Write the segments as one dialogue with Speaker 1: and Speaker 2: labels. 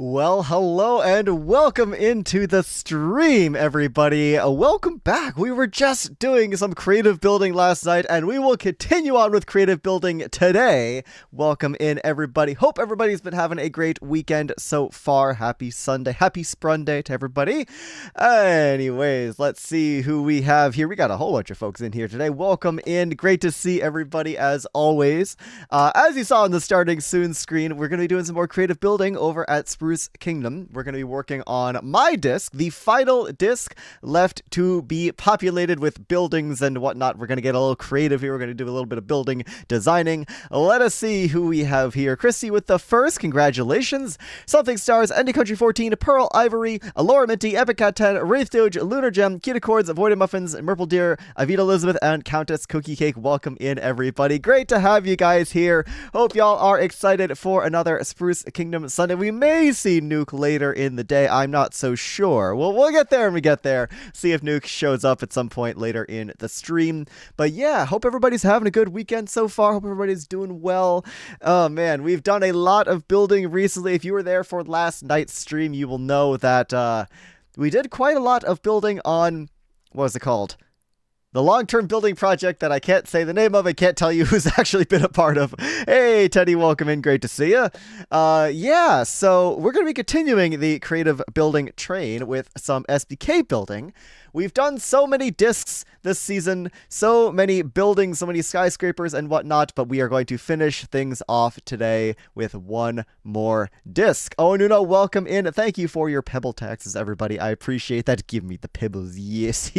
Speaker 1: Well, hello and welcome into the stream, everybody. Welcome back. We were just doing some creative building last night, and we will continue on with creative building today. Welcome in, everybody. Hope everybody's been having a great weekend so far. Happy Sunday. Happy Sprunday to everybody. Anyways, let's see who we have here. We got a whole bunch of folks in here today. Welcome in. Great to see everybody as always. As you saw on the starting soon screen, we're going to be doing some more creative building over at Spruce Kingdom. We're going to be working on my disc, the final disc left to be populated with buildings and whatnot. We're going to get a little creative here. We're going to do a little bit of building designing. Let us see who we have here. Chrissy with the first. Congratulations. Something Stars, Andy Country 14, Pearl Ivory, Alora Minty, Epic Cat 10, Wraith Doge, Lunar Gem, Kita Cords, Avoided Muffins, Murple Deer, Avita Elizabeth, and Countess Cookie Cake. Welcome in, everybody. Great to have you guys here. Hope y'all are excited for another Spruce Kingdom Sunday. We may see Nuke later in the day. I'm not so sure. We'll get there when we get there. See if Nuke shows up at some point later in the stream. But yeah, hope everybody's having a good weekend so far. Hope everybody's doing well. Oh man, we've done a lot of building recently. If you were there for last night's stream, you will know that we did quite a lot of building on, what was it called? The long-term building project that I can't say the name of. I can't tell you who's actually been a part of. Hey, Teddy, welcome in. Great to see you. Yeah, so we're going to be continuing the creative building train with some SBK building. We've done so many discs this season, so many buildings, so many skyscrapers and whatnot, but we are going to finish things off today with one more disc. Oh, Nuno, welcome in. Thank you for your pebble taxes, everybody. I appreciate that. Give me the pebbles. Yes.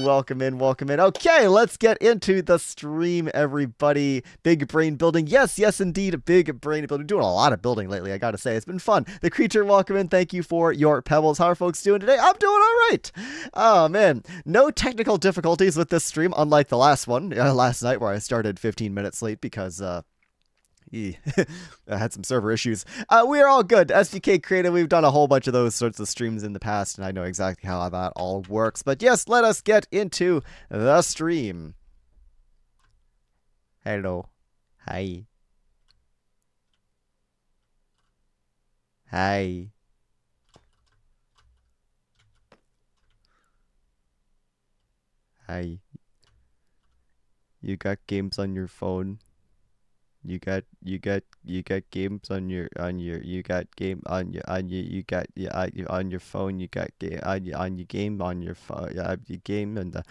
Speaker 1: Welcome in, welcome in. Okay, let's get into the stream, everybody. Big brain building. Yes, indeed, big brain building. Doing a lot of building lately, I gotta say. It's been fun. The creature, welcome in. Thank you for your pebbles. How are folks doing today? I'm doing all right. Oh, man. No technical difficulties with this stream, unlike the last one, last night, where I started 15 minutes late because, I had some server issues. We are all good. SBK Creative, we've done a whole bunch of those sorts of streams in the past, and I know exactly how that all works. But yes, let us get into the stream. Hello. Hi. Hi. Hi. You got games on your phone? You got games on your you got game on your you got on your phone. You got game on your game on your phone. You game and the,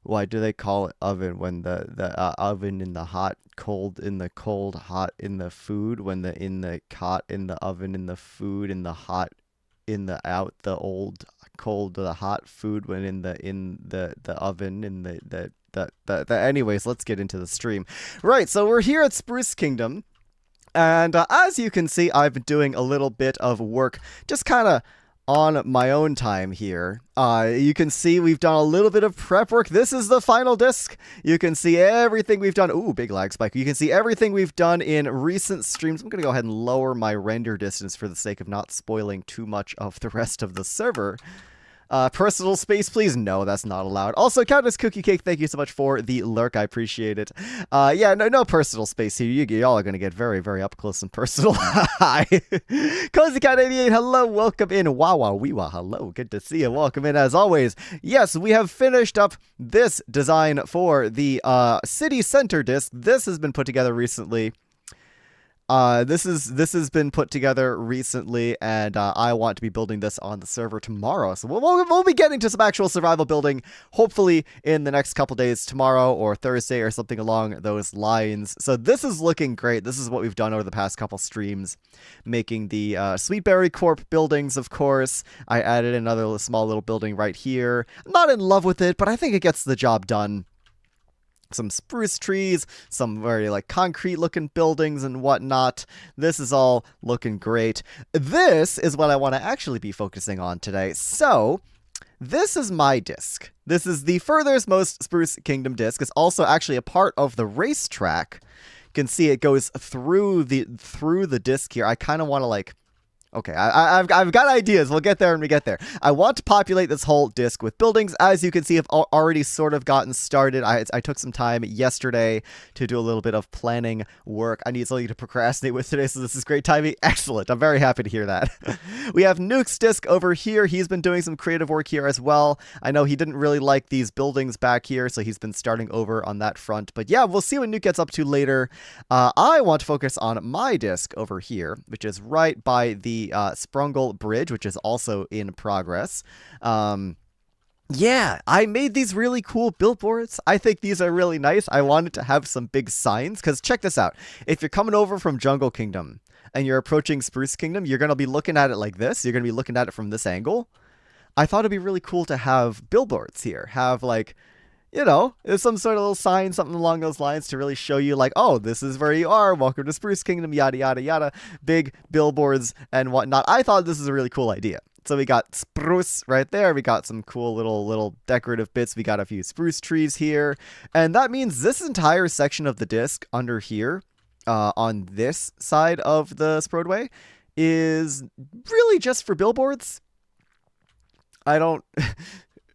Speaker 1: why do they call it oven when the oven in the hot, cold in the cold, hot in the food, when the in the hot in the oven in the food, in the hot in the out, the old cold the hot food, when in the oven in the anyways, let's get into the stream. Right, so we're here at Spruce Kingdom, and as you can see, I've been doing a little bit of work just kind of on my own time here. You can see we've done a little bit of prep work. This is the final disc. You can see everything we've done. Ooh, big lag spike. You can see everything we've done in recent streams. I'm going to go ahead and lower my render distance for the sake of not spoiling too much of the rest of the server. Personal space, please? No, that's not allowed. Also, Countess Cookie Cake, thank you so much for the lurk. I appreciate it. Yeah, no personal space here. Y'all are going to get very, very up close and personal. Hi. Cozy Cat 88, hello. Welcome in. Wawa Weewa, hello. Good to see you. Welcome in as always. Yes, we have finished up this design for the city center disc. This has been put together recently. This has been put together recently, and I want to be building this on the server tomorrow. So we'll be getting to some actual survival building, hopefully in the next couple days, tomorrow or Thursday or something along those lines. So this is looking great. This is what we've done over the past couple streams, making the Sweetberry Corp buildings, of course. I added another small little building right here. I'm not in love with it, but I think it gets the job done. Some spruce trees, some very like concrete looking buildings and whatnot. This is all looking great. This is what I want to actually be focusing on today. So this is my disc. This is the furthest most Spruce Kingdom disc. It's also actually a part of the racetrack. You can see it goes through the disc here. I kind of want to like Okay, I've got ideas. We'll get there when we get there. I want to populate this whole disk with buildings. As you can see, I've already sort of gotten started. I took some time yesterday to do a little bit of planning work. I need something to procrastinate with today, so this is great timing. Excellent. I'm very happy to hear that. We have Nuke's disk over here. He's been doing some creative work here as well. I know he didn't really like these buildings back here, so he's been starting over on that front. But yeah, we'll see what Nuke gets up to later. I want to focus on my disk over here, which is right by the Sprungle Bridge, which is also in progress. Yeah, I made these really cool billboards. I think these are really nice. I wanted to have some big signs, because check this out. If you're coming over from Jungle Kingdom and you're approaching Spruce Kingdom, you're going to be looking at it like this. You're going to be looking at it from this angle. I thought it'd be really cool to have billboards here. Have like, you know, some sort of little sign, something along those lines to really show you like, oh, this is where you are. Welcome to Spruce Kingdom, yada, yada, yada. Big billboards and whatnot. I thought this is a really cool idea. So we got spruce right there. We got some cool little decorative bits. We got a few spruce trees here. And that means this entire section of the disc under here on this side of the Sprodway is really just for billboards. I don't...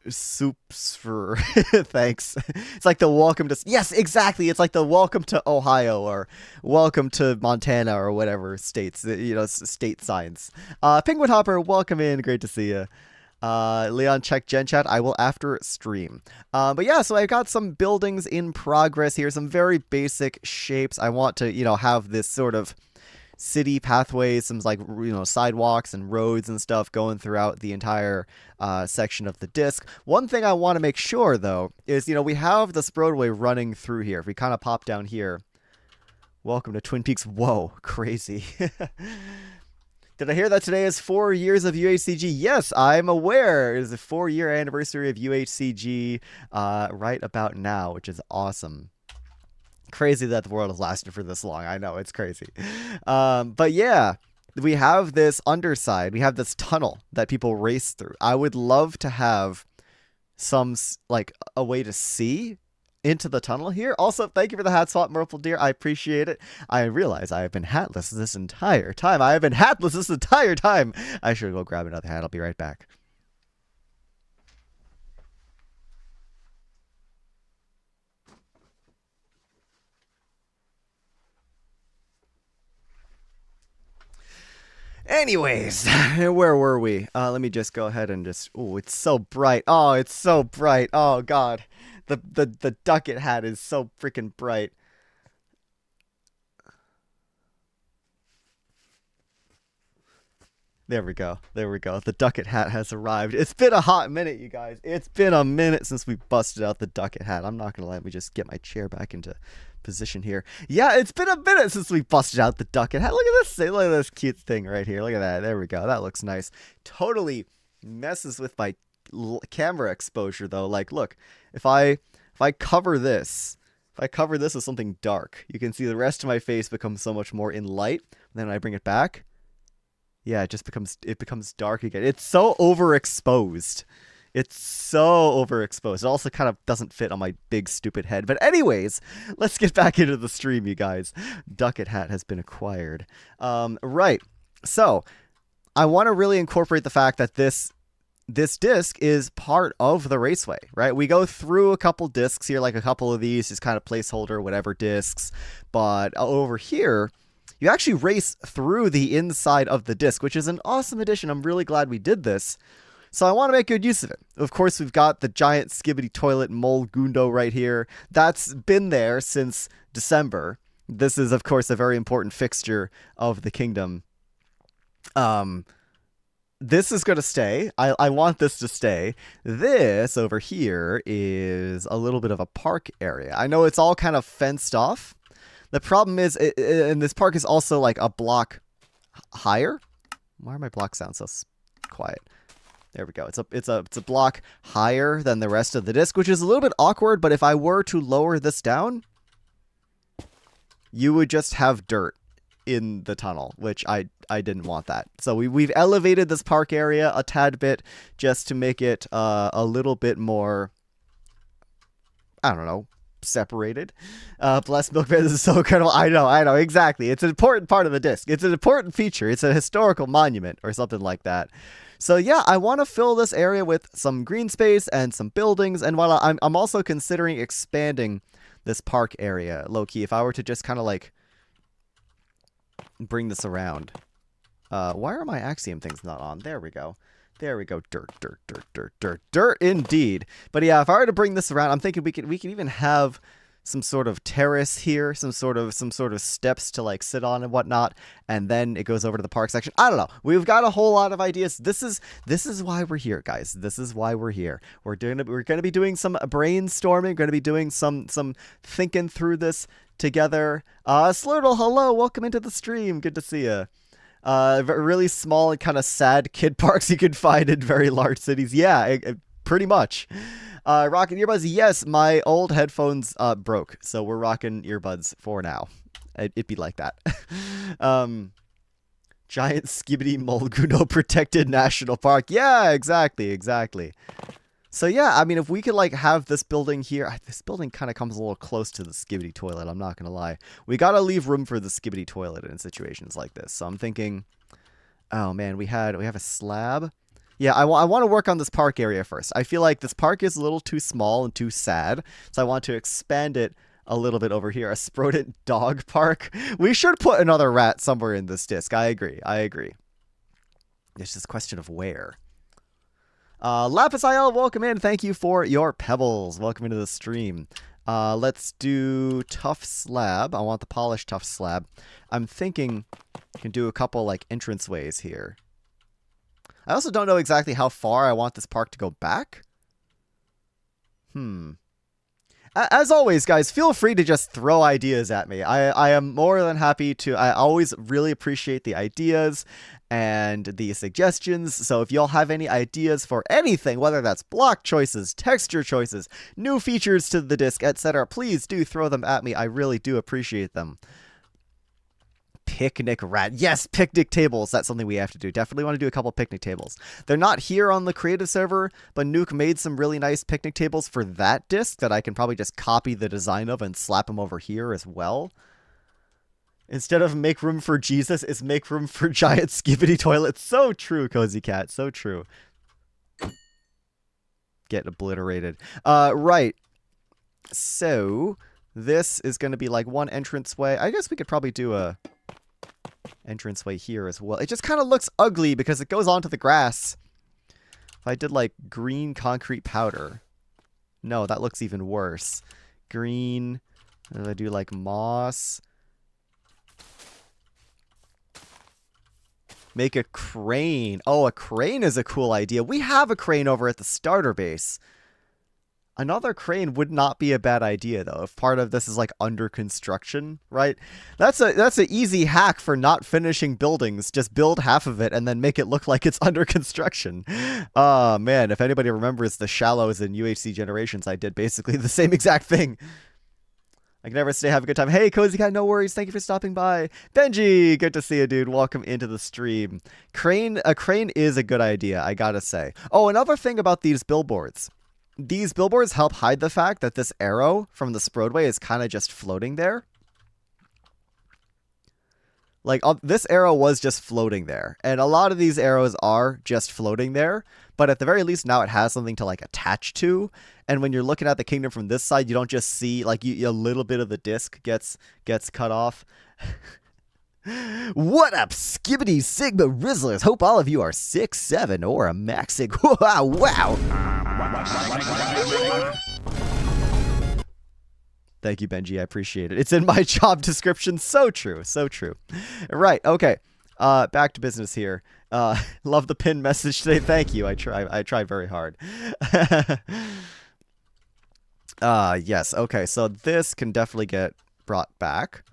Speaker 1: Soups for thanks. It's like the welcome to, yes, exactly. It's like the welcome to Ohio or welcome to Montana or whatever states, you know, state signs. Penguin Hopper, welcome in. Great to see you. Leon, check Gen Chat. I will after stream. But yeah, so I got some buildings in progress here, some very basic shapes. I want to, you know, have this sort of city pathways, some like, you know, sidewalks and roads and stuff going throughout the entire section of the disc. One thing I want to make sure though is, you know, we have the Sprodway running through here. If we kind of pop down here, welcome to Twin Peaks. Whoa, crazy. Did I hear that today is 4 years of UHCG? Yes, I'm aware. It is the 4-year anniversary of UHCG right about now, which is awesome. Crazy that the world has lasted for this long. I know, it's crazy. But yeah, we have this underside. We have this tunnel that people race through. I would love to have some, like, a way to see into the tunnel here. Also, thank you for the hat swap, Merple Deer. I appreciate it. I realize I have been hatless this entire time. I should go grab another hat. I'll be right back. Anyways, where were we? Let me just go ahead and just... Oh, it's so bright. Oh, it's so bright. Oh, God. The ducket hat is so freaking bright. There we go. There we go. The ducket hat has arrived. It's been a hot minute, you guys. It's been a minute since we busted out the ducket hat. I'm not going to let me just get my chair back into position here. Yeah, it's been a minute since we busted out the ducket hat. Look at this. Look at this cute thing right here. Look at that. There we go. That looks nice. Totally messes with my camera exposure though. Like, look, if I cover this, with something dark, you can see the rest of my face becomes so much more in light. And then when I bring it back, yeah, it becomes dark again. It's so overexposed. It's so overexposed. It also kind of doesn't fit on my big stupid head. But anyways, let's get back into the stream, you guys. Ducket hat has been acquired. Right. So I want to really incorporate the fact that this disc is part of the raceway, right? We go through a couple discs here, like a couple of these, just kind of placeholder, whatever discs. But over here, you actually race through the inside of the disc, which is an awesome addition. I'm really glad we did this. So I want to make good use of it. Of course, we've got the giant skibbity toilet mole Gundo right here. That's been there since December. This is, of course, a very important fixture of the kingdom. This is going to stay. I want this to stay. This over here is a little bit of a park area. I know it's all kind of fenced off. The problem is, and this park is also like a block higher. Why are my blocks sound so quiet? There we go. It's a block higher than the rest of the disc, which is a little bit awkward. But if I were to lower this down, you would just have dirt in the tunnel, which I didn't want that. So we've elevated this park area a tad bit just to make it a little bit more, I don't know, separated. Blessed Milkman, this is so incredible. I know, exactly. It's an important part of the disc. It's an important feature. It's a historical monument or something like that. So yeah, I want to fill this area with some green space and some buildings. And while I'm also considering expanding this park area, low-key, if I were to just kind of like bring this around. Why are my axiom things not on? There we go. There we go. Dirt, dirt, dirt, dirt, dirt, dirt indeed. But yeah, if I were to bring this around, I'm thinking we could even have some sort of terrace here, some sort of steps to like sit on and whatnot, and then it goes over to the park section. I don't know. We've got a whole lot of ideas. This is why we're here, guys. This is why we're here. We're gonna be doing some brainstorming. Gonna be doing some thinking through this together. Slurtle, hello, welcome into the stream. Good to see you. Really small and kind of sad kid parks you could find in very large cities. Yeah, pretty much. Rocking earbuds. Yes, my old headphones broke, so we're rocking earbuds for now. It'd be like that. Giant Skibidi Mulguno Protected National Park. Yeah, exactly. So yeah, I mean, if we could like have this building here, this building kind of comes a little close to the Skibidi toilet. I'm not gonna lie. We gotta leave room for the Skibidi toilet in situations like this. So I'm thinking, oh man, we have a slab. Yeah, I want to work on this park area first. I feel like this park is a little too small and too sad, so I want to expand it a little bit over here. A Sprodent dog park. We should put another rat somewhere in this disc. I agree. It's just a question of where. Lapis IL, welcome in. Thank you for your pebbles. Welcome into the stream. Let's do tough slab. I want the polished tough slab. I'm thinking I can do a couple like entranceways here. I also don't know exactly how far I want this park to go back. As always, guys, feel free to just throw ideas at me. I am more than happy to. I always really appreciate the ideas and the suggestions. So if y'all have any ideas for anything, whether that's block choices, texture choices, new features to the disc, etc., please do throw them at me. I really do appreciate them. Picnic rat. Yes, picnic tables. That's something we have to do. Definitely want to do a couple picnic tables. They're not here on the creative server, but Nuke made some really nice picnic tables for that disc that I can probably just copy the design of and slap them over here as well. Instead of make room for Jesus, it's make room for giant skibidi toilets. So true, Cozy Cat. So true. Get obliterated. Right. So this is going to be like one entranceway. I guess we could probably do a entranceway here as well. It just kind of looks ugly because it goes onto the grass. If I did like green concrete powder. No, that looks even worse. Green. And I do like moss. Make a crane. Oh, a crane is a cool idea. We have a crane over at the starter base. Another crane would not be a bad idea, though, if part of this is, like, under construction, right? That's an easy hack for not finishing buildings. Just build half of it and then make it look like it's under construction. Oh, man, if anybody remembers the Shallows in UHC Generations, I did basically the same exact thing. I can never stay, have a good time. Hey, Cozy Cat, no worries. Thank you for stopping by. Benji, good to see you, dude. Welcome into the stream. A crane is a good idea, I gotta say. Oh, another thing about these billboards. These billboards help hide the fact that this arrow from the Sprodeway is kind of just floating there. Like, this arrow was just floating there. And a lot of these arrows are just floating there. But at the very least, now it has something to, like, attach to. And when you're looking at the kingdom from this side, you don't just see, like, a little bit of the disc gets cut off. What up, Skibbity Sigma Rizzlers? Hope all of you are 6'7" or a maxig. Wow. Thank you, Benji. I appreciate it. It's in my job description. So true. So true. Right. Okay. Back to business here. Love the pinned message today. Thank you. I try very hard. Yes. Okay. So this can definitely get brought back.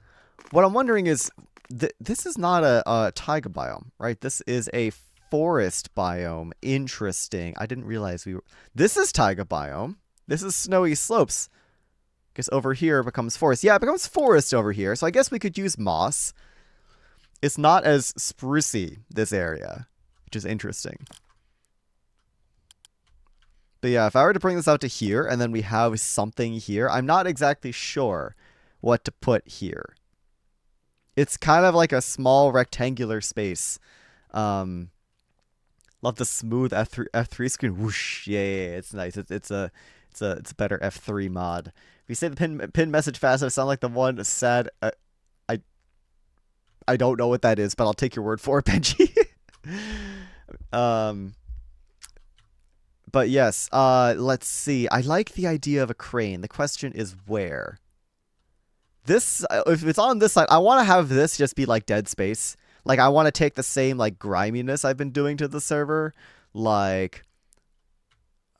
Speaker 1: What I'm wondering is, this is not a taiga biome, right? This is a forest biome. Interesting. I didn't realize we were... This is taiga biome. This is snowy slopes. Because over here it becomes forest. Yeah, it becomes forest over here. So I guess we could use moss. It's not as sprucey, this area, which is interesting. But yeah, if I were to bring this out to here and then we have something here, I'm not exactly sure what to put here. It's kind of like a small rectangular space. Love the smooth F3 screen. Whoosh. Yeah, it's nice. It's a better F3 mod. If you say the pin message fast, it sound like the one sad. I don't know what that is, but I'll take your word for it, Benji. But yes, let's see. I like the idea of a crane. The question is where. This, if it's on this side, I want to have this just be like dead space. Like, I want to take the same, like, griminess I've been doing to the server. Like,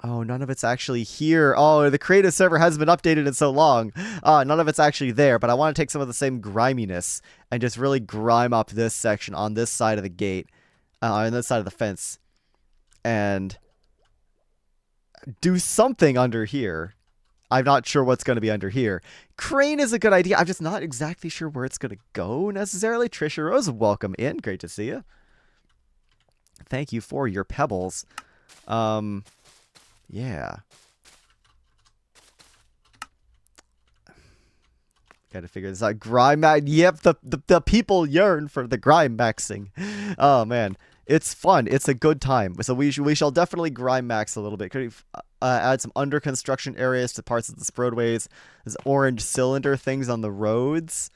Speaker 1: oh, none of it's actually here. Oh, the creative server hasn't been updated in so long. None of it's actually there, but I want to take some of the same griminess and just really grime up this section on this side of the gate, on this side of the fence, and do something under here. I'm not sure what's going to be under here. Crane is a good idea. I'm just not exactly sure where it's going to go necessarily. Trisha Rose, welcome in. Great to see you. Thank you for your pebbles. Yeah. Gotta figure this out. Grime max. Yep, the people yearn for the grime maxing. Oh, man. It's fun. It's a good time. So we shall definitely grime max a little bit. Could we add some under construction areas to parts of the roadways? There's orange cylinder things on the roads.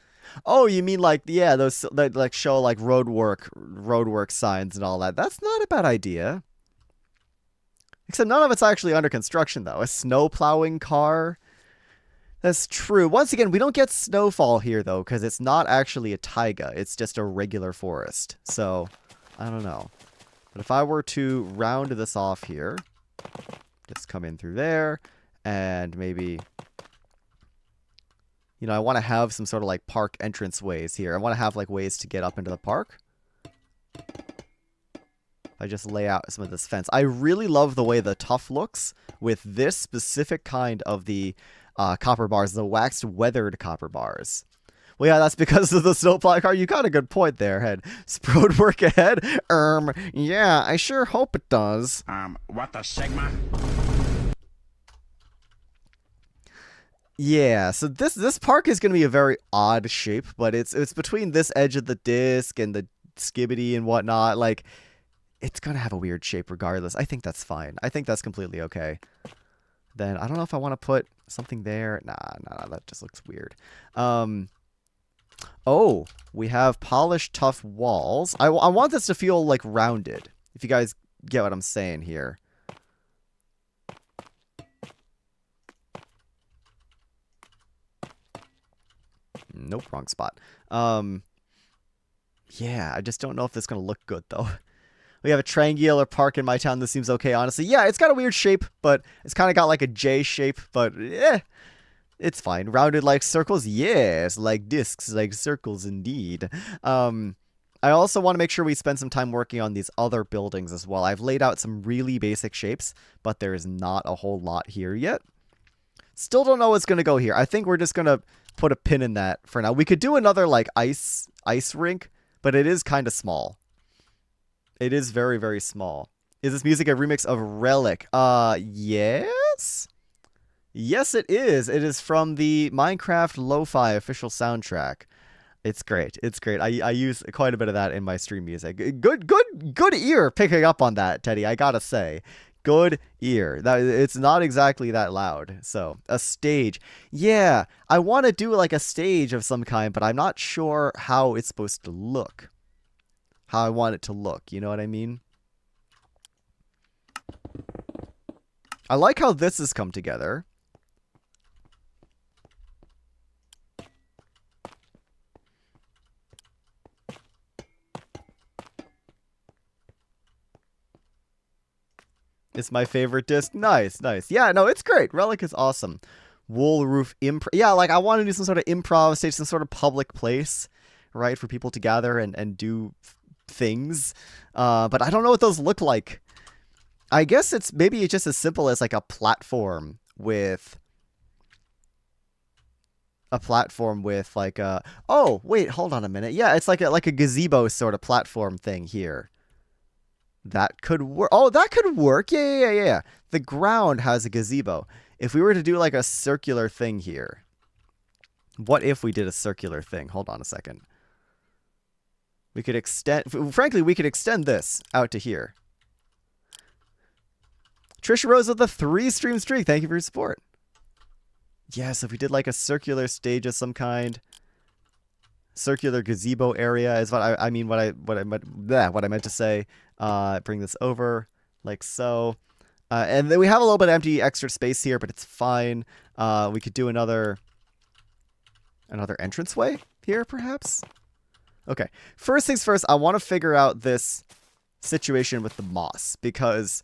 Speaker 1: Oh, you mean like, yeah, those that like show like roadwork signs and all that. That's not a bad idea. Except none of it's actually under construction though. A snow plowing car. That's true. Once again, we don't get snowfall here though, because it's not actually a taiga. It's just a regular forest. So I don't know. But if I were to round this off here, just come in through there, and maybe, you know, I want to have some sort of like park entrance ways here. I want to have like ways to get up into the park. I just lay out some of this fence. I really love the way the tuff looks with this specific kind of the copper bars, the waxed weathered copper bars. Well, yeah, that's because of the snowplow car. You got a good point there, Head. Sprode work ahead? Yeah, I sure hope it does.
Speaker 2: What the Sigma?
Speaker 1: Yeah, so this park is going to be a very odd shape, but it's between this edge of the disc and the skibbity and whatnot. Like, it's going to have a weird shape regardless. I think that's fine. I think that's completely okay. Then, I don't know if I want to put something there. Nah, that just looks weird. Oh, we have polished tough walls. I want this to feel like rounded, if you guys get what I'm saying here. Nope, wrong spot. Yeah, I just don't know if this is going to look good, though. We have a triangular park in my town. This seems okay, honestly. Yeah, it's got a weird shape, but it's kind of got like a J shape, but it's fine. Rounded like circles? Yes. Like discs, like circles indeed. I also want to make sure we spend some time working on these other buildings as well. I've laid out some really basic shapes, but there is not a whole lot here yet. Still don't know what's going to go here. I think we're just going to put a pin in that for now. We could do another like ice rink, but it is kind of small. It is very, very small. Is this music a remix of Relic? Yes? Yes, it is. It is from the Minecraft Lo-Fi official soundtrack. It's great. It's great. I use quite a bit of that in my stream music. Good ear picking up on that, Teddy. I gotta say, good ear. It's not exactly that loud. So a stage. Yeah, I want to do like a stage of some kind, but I'm not sure how it's supposed to look. How I want it to look. You know what I mean? I like how this has come together. It's my favorite disc. Nice, nice. Yeah, no, it's great. Relic is awesome. Wool roof improv. Yeah, like I want to do some sort of improv stage, some sort of public place, right, for people to gather and do things. But I don't know what those look like. I guess maybe it's just as simple as like a platform with like a. Oh wait, hold on a minute. Yeah, it's like a gazebo sort of platform thing here. That could work. Oh, that could work. Yeah. the ground has a gazebo. If we were to do like a circular thing here, what if we did a circular thing? Hold on a second. We could extend, frankly, we could extend this out to here. Trisha Rose with a 3-stream streak. Thank you for your support. Yes, if we did like a circular stage of some kind, circular gazebo area is what I mean. What I meant to say. Bring this over like so, and then we have a little bit of empty extra space here, but it's fine. We could do another entranceway here, perhaps. Okay, first things first, I want to figure out this situation with the moss, because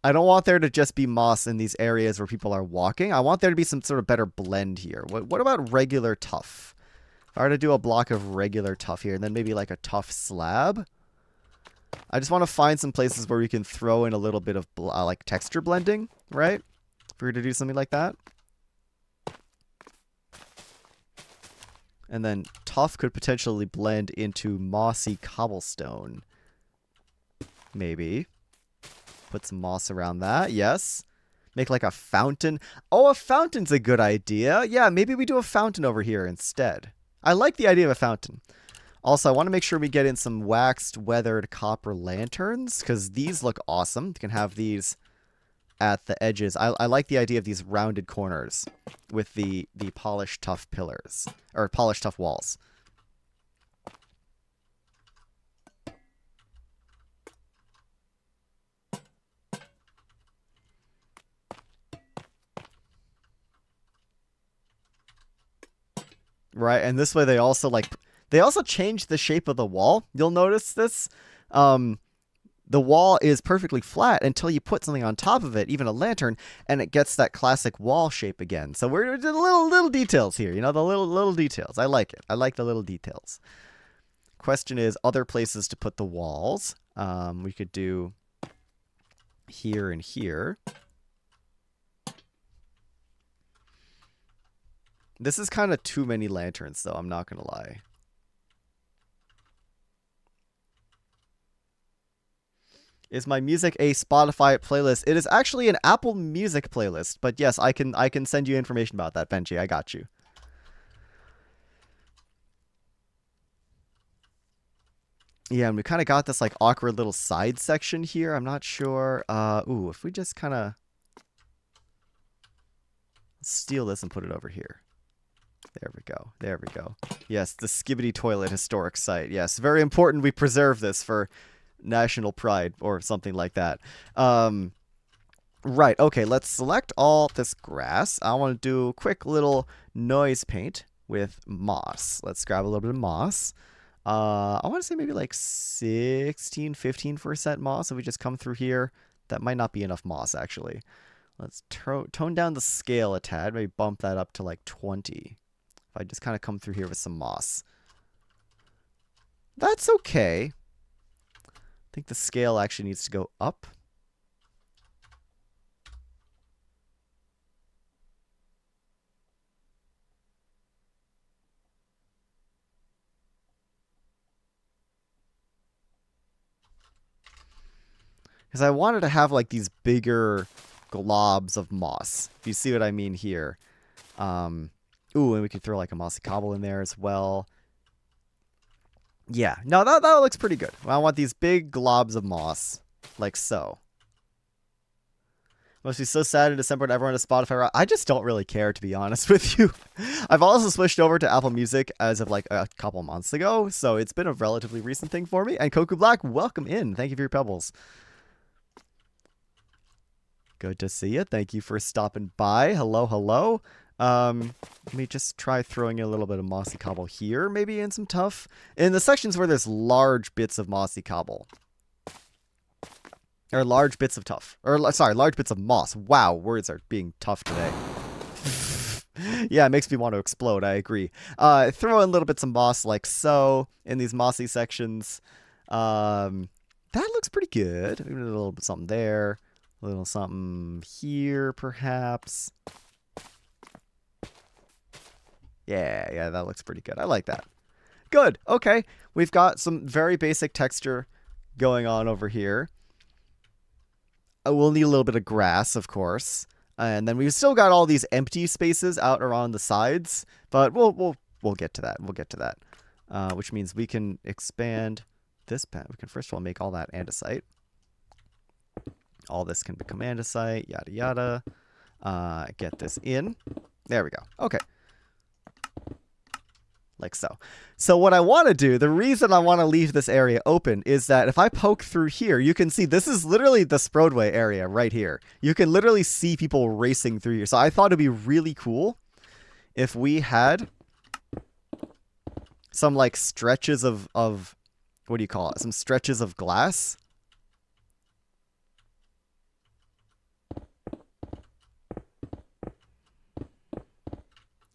Speaker 1: I don't want there to just be moss in these areas where people are walking. I want there to be some sort of better blend here. What about regular tuff? If I were to do a block of regular tuff here, and then maybe like a tuff slab. I just want to find some places where we can throw in a little bit of like texture blending, right? If we were to do something like that. And then tuff could potentially blend into mossy cobblestone. Maybe. Put some moss around that. Yes. Make like a fountain. Oh, a fountain's a good idea. Yeah, maybe we do a fountain over here instead. I like the idea of a fountain. Also, I want to make sure we get in some waxed, weathered copper lanterns, because these look awesome. You can have these at the edges. I like the idea of these rounded corners with the polished tough pillars, or polished tough walls. Right, and this way they also change the shape of the wall. You'll notice this. The wall is perfectly flat until you put something on top of it, even a lantern, and it gets that classic wall shape again. So we're doing little details here, you know, the little details. I like it. I like the little details. Question is other places to put the walls. We could do here and here. This is kind of too many lanterns, though, I'm not going to lie. Is my music a Spotify playlist? It is actually an Apple Music playlist, but yes, I can send you information about that, Benji. I got you. Yeah, and we kind of got this like awkward little side section here. I'm not sure. Ooh, if we just kind of steal this and put it over here. There we go. There we go. Yes, the Skibbity Toilet Historic Site. Yes, very important we preserve this for national pride or something like that. Right, okay, let's select all this grass. I want to do a quick little noise paint with moss. Let's grab a little bit of moss. I want to say maybe like 16-15% moss. If we just come through here, that might not be enough moss, actually. Let's tone down the scale a tad. Maybe bump that up to like 20. If I just kind of come through here with some moss. That's okay. I think the scale actually needs to go up. Because I wanted to have like these bigger globs of moss. If you see what I mean here. Ooh, and we could throw like a mossy cobble in there as well. Yeah, no, that looks pretty good. I want these big globs of moss, like so. Must be so sad in December when everyone has Spotify. I just don't really care, to be honest with you. I've also switched over to Apple Music as of like a couple months ago, so it's been a relatively recent thing for me. And Koku Black, welcome in. Thank you for your pebbles. Good to see you. Thank you for stopping by. Hello, hello. Let me just try throwing a little bit of mossy cobble here, maybe in some tuff. In the sections where there's large bits of mossy cobble. Or large bits of tuff. Or, sorry, large bits of moss. Wow, words are being tough today. Yeah, it makes me want to explode, I agree. Throw in little bits of moss like so, in these mossy sections. That looks pretty good. Maybe a little bit something there. A little something here, perhaps. Yeah, that looks pretty good. I like that. Good. Okay. We've got some very basic texture going on over here. we'll need a little bit of grass, of course. And then we've still got all these empty spaces out around the sides, but we'll get to that. We'll get to that. Which means we can expand this pen. We can first of all make all that andesite. All this can become andesite, yada yada. Get this in. There we go. Okay. Like so. So what I want to do, the reason I want to leave this area open is that if I poke through here, you can see this is literally the Sprodway area right here. You can literally see people racing through here. So I thought it'd be really cool if we had some like stretches of what do you call it? Some stretches of glass.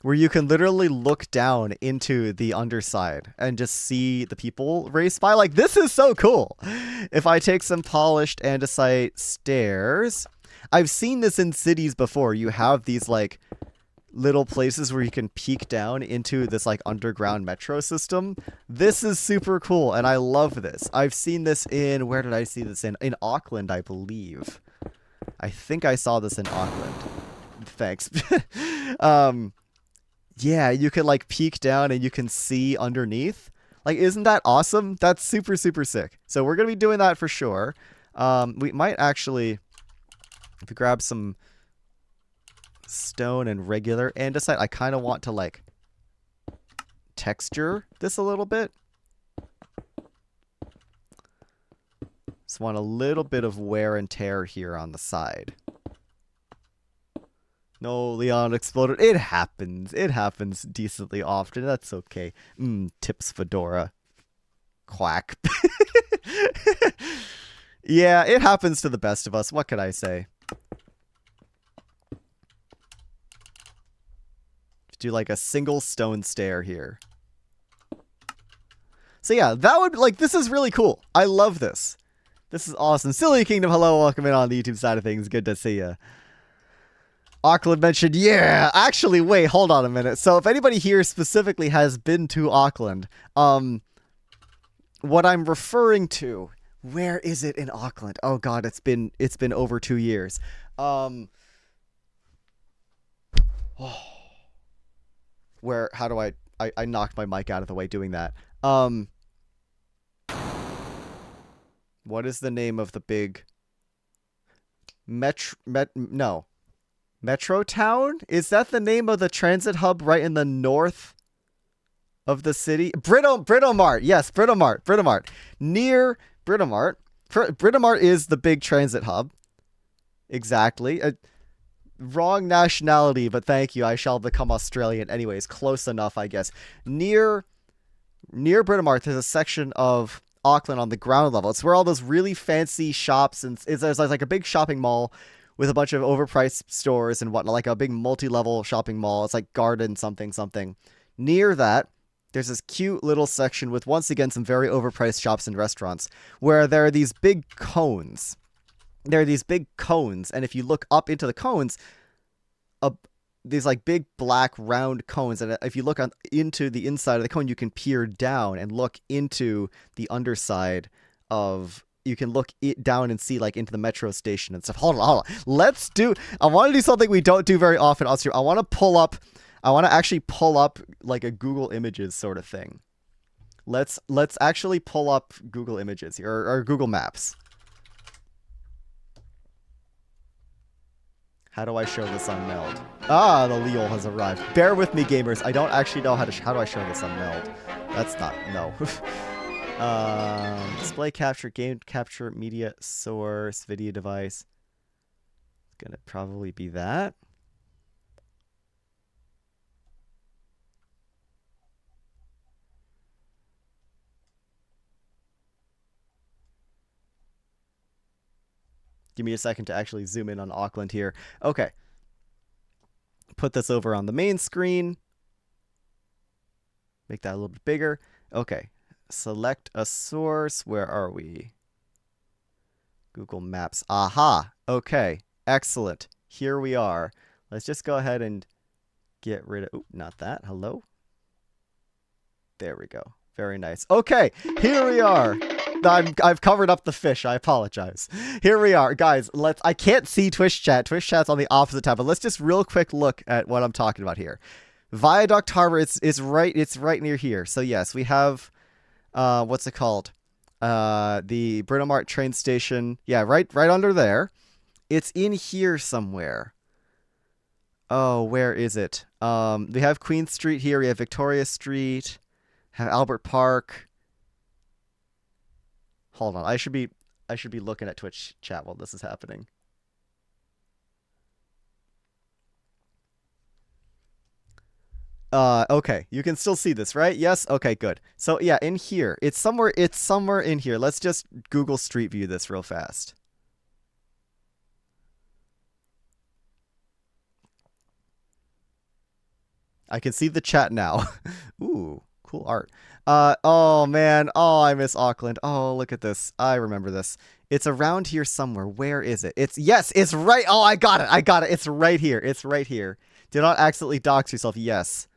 Speaker 1: Where you can literally look down into the underside and just see the people race by. Like, this is so cool. If I take some polished andesite stairs, I've seen this in cities before. You have these like little places where you can peek down into this like underground metro system. This is super cool, and I love this. I've seen this in, where did I see this in? In Auckland, I believe. I think I saw this in Auckland. Thanks. Yeah, you can like peek down and you can see underneath. Like, isn't that awesome? That's super, super sick. So we're going to be doing that for sure. We might actually, if we grab some stone and regular andesite, I kind of want to like texture this a little bit. Just want a little bit of wear and tear here on the side. No, Leon exploded. It happens. It happens decently often. That's okay. Tips Fedora. Quack. Yeah, it happens to the best of us. What could I say? Do like a single stone stair here. So yeah, that would, like, this is really cool. I love this. This is awesome. Silly Kingdom, hello. Welcome in on the YouTube side of things. Good to see you. Auckland mentioned, yeah. Actually, wait, hold on a minute. So if anybody here specifically has been to Auckland, what I'm referring to, where is it in Auckland? Oh God, it's been over 2 years. Where, how do I knocked my mic out of the way doing that. What is the name of the big Metro Town? Is that the name of the transit hub right in the north of the city? Britomart. Yes, Britomart. Near Britomart. Britomart is the big transit hub. Exactly. Wrong nationality, but thank you. I shall become Australian anyways. Close enough, I guess. Near Britomart, there's a section of Auckland on the ground level. It's where all those really fancy shops, and there's like a big shopping mall with a bunch of overpriced stores and whatnot, like a big multi-level shopping mall. It's like Garden something. Near that, there's this cute little section with, once again, some very overpriced shops and restaurants where there are these big cones. And if you look up into the cones, these like big black round cones, and if you look into the inside of the cone, you can peer down and look into the underside of... You can look down and see like into the metro station and stuff. Hold on. I want to do something we don't do very often on stream. I want to actually pull up like a Google Images sort of thing. Let's actually pull up Google Images here, or Google Maps. How do I show this on Meld? Ah, the Leol has arrived. Bear with me, gamers. I don't actually know how do I show this on Meld. That's not, no. Display capture, game capture, media source, video device. It's gonna probably be that. Give me a second to actually zoom in on Auckland here. Okay. Put this over on the main screen. Make that a little bit bigger. Okay. Select a source. Where are we? Google Maps. Aha. Okay. Excellent. Here we are. Let's just go ahead and get rid of... Oop, not that. Hello? There we go. Very nice. Okay. Here we are. I've covered up the fish. I apologize. Here we are, guys. I can't see Twitch chat. Twitch chat's on the opposite tab, but let's just real quick look at what I'm talking about here. Viaduct Harbor. It's right near here. So yes, we have what's it called? The Britomart train station. Yeah, right under there. It's in here somewhere. Oh, where is it? We have Queen Street here. We have Victoria Street. Have Albert Park. Hold on. I should be looking at Twitch chat while this is happening. Okay. You can still see this, right? Yes? Okay, good. So, yeah, in here. It's somewhere in here. Let's just Google Street View this real fast. I can see the chat now. Ooh, cool art. Oh man. Oh, I miss Auckland. Oh, look at this. I remember this. It's around here somewhere. Where is it? Yes, it's right. Oh, I got it. It's right here. It's right here. Do not accidentally dox yourself. Yes.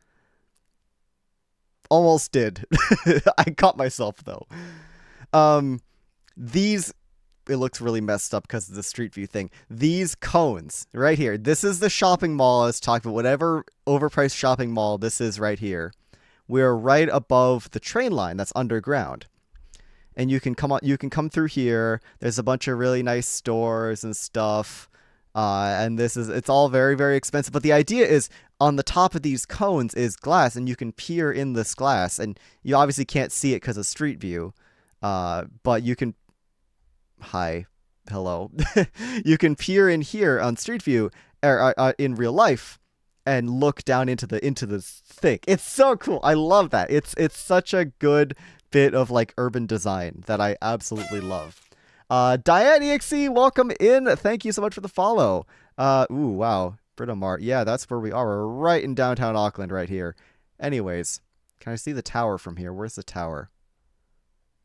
Speaker 1: Almost did. I caught myself though. It looks really messed up because of the Street View thing. These cones right here. This is the shopping mall I was talking about. Whatever overpriced shopping mall this is right here. We're right above the train line that's underground. And you can come through here. There's a bunch of really nice stores and stuff. And it's all very, very expensive. But the idea is on the top of these cones is glass, and you can peer in this glass. And you obviously can't see it because of Street View. But you can... Hi. Hello. You can peer in here on Street View in real life and look down into the thing. It's so cool. I love that. It's such a good bit of like urban design that I absolutely love. Diane EXE, welcome in. Thank you so much for the follow. Ooh, wow. Britomart. Yeah, that's where we are. We're right in downtown Auckland right here. Anyways, can I see the tower from here? Where's the tower?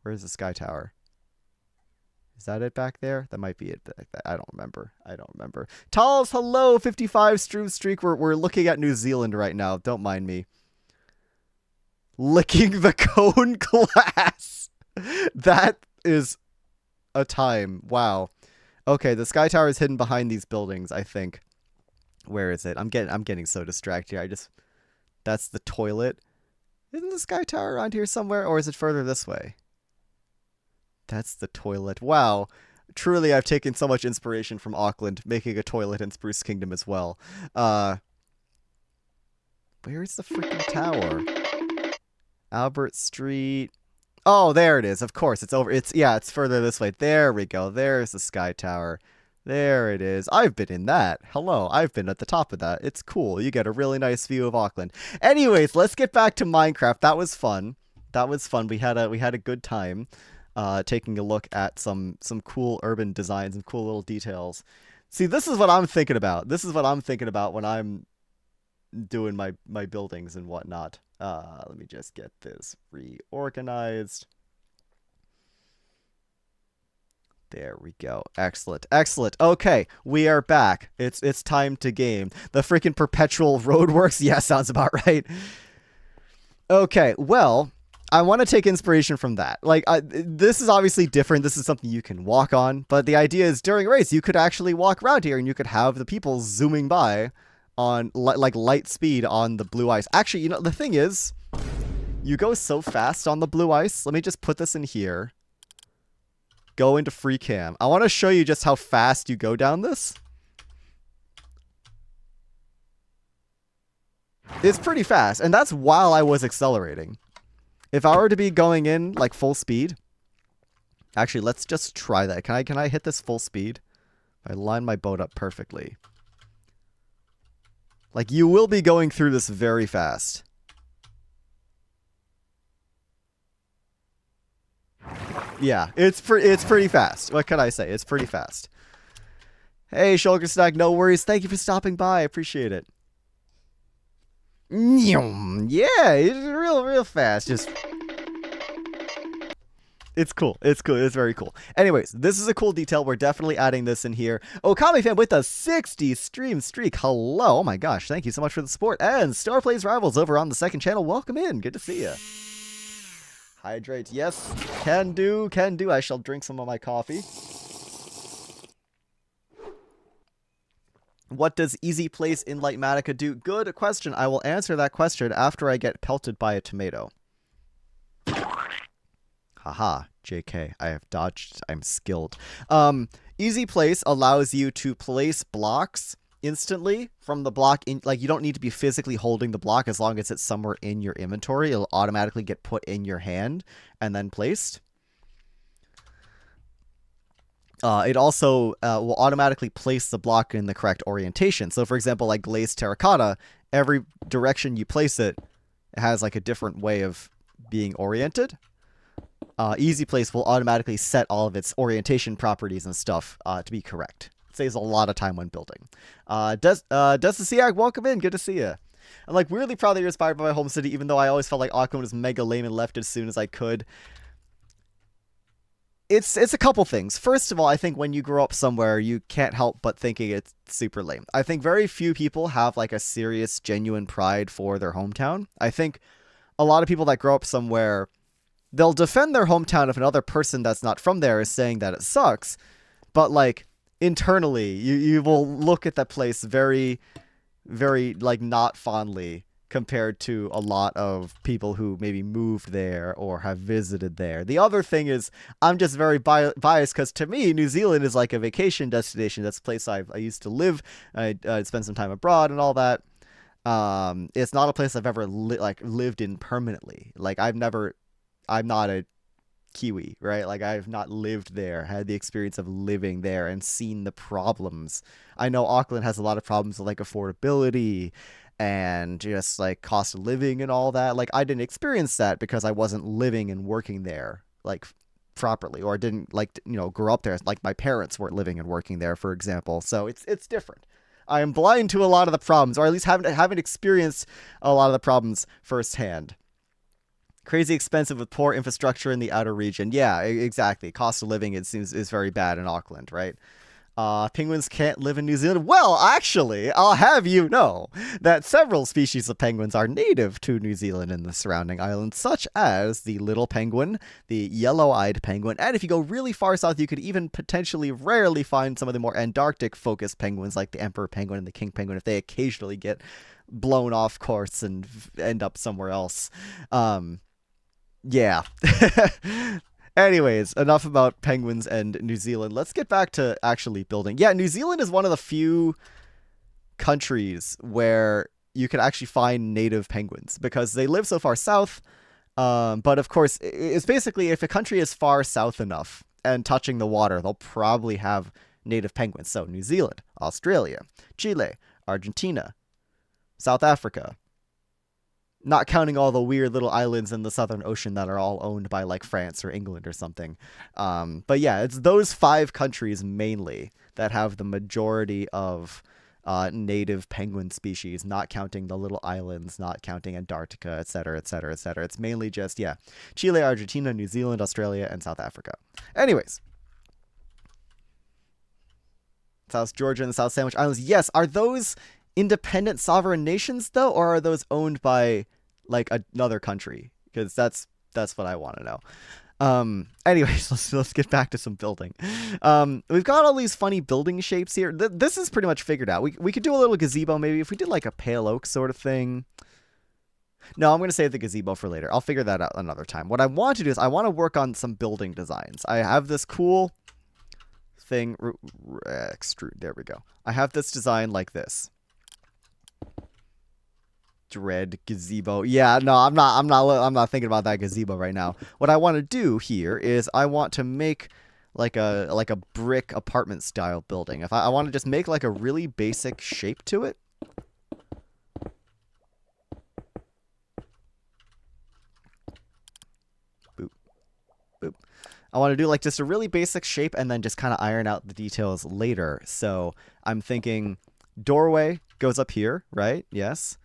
Speaker 1: Where's the Sky Tower? Is that it back there? That might be it. I don't remember. Talls, hello, 55 Struve Streak. We're looking at New Zealand right now. Don't mind me. Licking the cone glass. That is a time. Wow. Okay, the Sky Tower is hidden behind these buildings, I think. Where is it? I'm getting so distracted here. That's the toilet. Isn't the Sky Tower around here somewhere, or is it further this way? That's the toilet. Wow. Truly, I've taken so much inspiration from Auckland, making a toilet in Spruce Kingdom as well. Where's the freaking tower? Albert Street. Oh, there it is. Of course, it's over. It's further this way. There we go. There's the Sky Tower. There it is. I've been in that. Hello, I've been at the top of that. It's cool. You get a really nice view of Auckland. Anyways, let's get back to Minecraft. That was fun. We had a good time. Taking a look at some cool urban designs and cool little details. See, this is what I'm thinking about. This is what I'm thinking about when I'm doing my buildings and whatnot. Let me just get this reorganized. There we go. Excellent. Excellent. Okay, we are back. It's time to game. The freaking perpetual roadworks? Yeah, sounds about right. Okay, well... I want to take inspiration from that. Like, this is obviously different. This is something you can walk on. But the idea is during a race, you could actually walk around here and you could have the people zooming by on like light speed on the blue ice. Actually, you know, the thing is, you go so fast on the blue ice. Let me just put this in here. Go into free cam. I want to show you just how fast you go down this. It's pretty fast. And that's while I was accelerating. If I were to be going in like full speed, actually, let's just try that. Can I hit this full speed? I line my boat up perfectly. Like, you will be going through this very fast. Yeah, it's pretty fast. What can I say? It's pretty fast. Hey, Shulker Snack, no worries. Thank you for stopping by. I appreciate it. Yeah, it's real fast. Just it's cool. It's cool. It's very cool. Anyways, this is a cool detail. We're definitely adding this in here. Okami fan with a 60 stream streak. Hello. Oh my gosh. Thank you so much for the support. And Star Plays Rivals over on the second channel. Welcome in. Good to see you. Hydrate. Yes, can do, can do. I shall drink some of my coffee. What does easy place in Lightmatica do? Good question. I will answer that question after I get pelted by a tomato. Haha, JK. I have dodged. I'm skilled. Easy place allows you to place blocks instantly from the block in, like, you don't need to be physically holding the block. As long as it's somewhere in your inventory, it'll automatically get put in your hand and then placed. It also will automatically place the block in the correct orientation. So for example, like glazed terracotta, every direction you place it, it has like a different way of being oriented. Easy place will automatically set all of its orientation properties and stuff to be correct. It saves a lot of time when building. Does the Siag, welcome in. Good to see you. I'm like weirdly proud that you're inspired by my home city, even though I always felt like Auckland was mega lame and left as soon as I could. It's a couple things. First of all, I think when you grow up somewhere, you can't help but thinking it's super lame. I think very few people have like a serious, genuine pride for their hometown. I think a lot of people that grow up somewhere, they'll defend their hometown if another person that's not from there is saying that it sucks. But like internally, you will look at that place very, very like not fondly compared to a lot of people who maybe moved there or have visited there. The other thing is I'm just very biased because to me, New Zealand is like a vacation destination. That's a place I used to live. I spent some time abroad and all that. It's not a place I've ever lived in permanently. Like I'm not a Kiwi, right? Like I've not lived there, had the experience of living there and seen the problems. I know Auckland has a lot of problems with like affordability and just like cost of living and all that. Like I didn't experience that because I wasn't living and working there like properly, or didn't like, you know, grow up there. Like my parents weren't living and working there, for example. So it's different. I am blind to a lot of the problems, or at least haven't experienced a lot of the problems firsthand. Crazy expensive with poor infrastructure in the outer region. Yeah, exactly. Cost of living, it seems, is very bad in Auckland, right? Penguins can't live in New Zealand. Well, actually, I'll have you know that several species of penguins are native to New Zealand and the surrounding islands, such as the little penguin, the yellow-eyed penguin, and if you go really far south, you could even potentially rarely find some of the more Antarctic-focused penguins like the emperor penguin and the king penguin if they occasionally get blown off course and end up somewhere else. Yeah. Anyways, enough about penguins and New Zealand. Let's get back to actually building. Yeah, New Zealand is one of the few countries where you can actually find native penguins because they live so far south. But of course, it's basically if a country is far south enough and touching the water, they'll probably have native penguins. So New Zealand, Australia, Chile, Argentina, South Africa. Not counting all the weird little islands in the Southern Ocean that are all owned by like France or England or something. But yeah, it's those 5 countries mainly that have the majority of native penguin species, not counting the little islands, not counting Antarctica, etc., etc., etc. It's mainly just, yeah, Chile, Argentina, New Zealand, Australia, and South Africa. Anyways. South Georgia and the South Sandwich Islands. Yes, are those independent sovereign nations though, or are those owned by like another country? Because that's what I want to know. Anyways, let's get back to some building. We've got all these funny building shapes here. This is pretty much figured out. We could do a little gazebo maybe if we did like a pale oak sort of thing. No, I'm going to save the gazebo for later. I'll figure that out another time. What I want to do is I want to work on some building designs. I have this cool thing. Extrude. There we go. I have this design like this. Dread gazebo. Yeah, no, I'm not thinking about that gazebo right now. What I want to do here is I want to make like a brick apartment style building. If I want to just make like a really basic shape to it. Boop. Boop. I want to do like just a really basic shape and then just kind of iron out the details later. So I'm thinking doorway goes up here, right? Yes.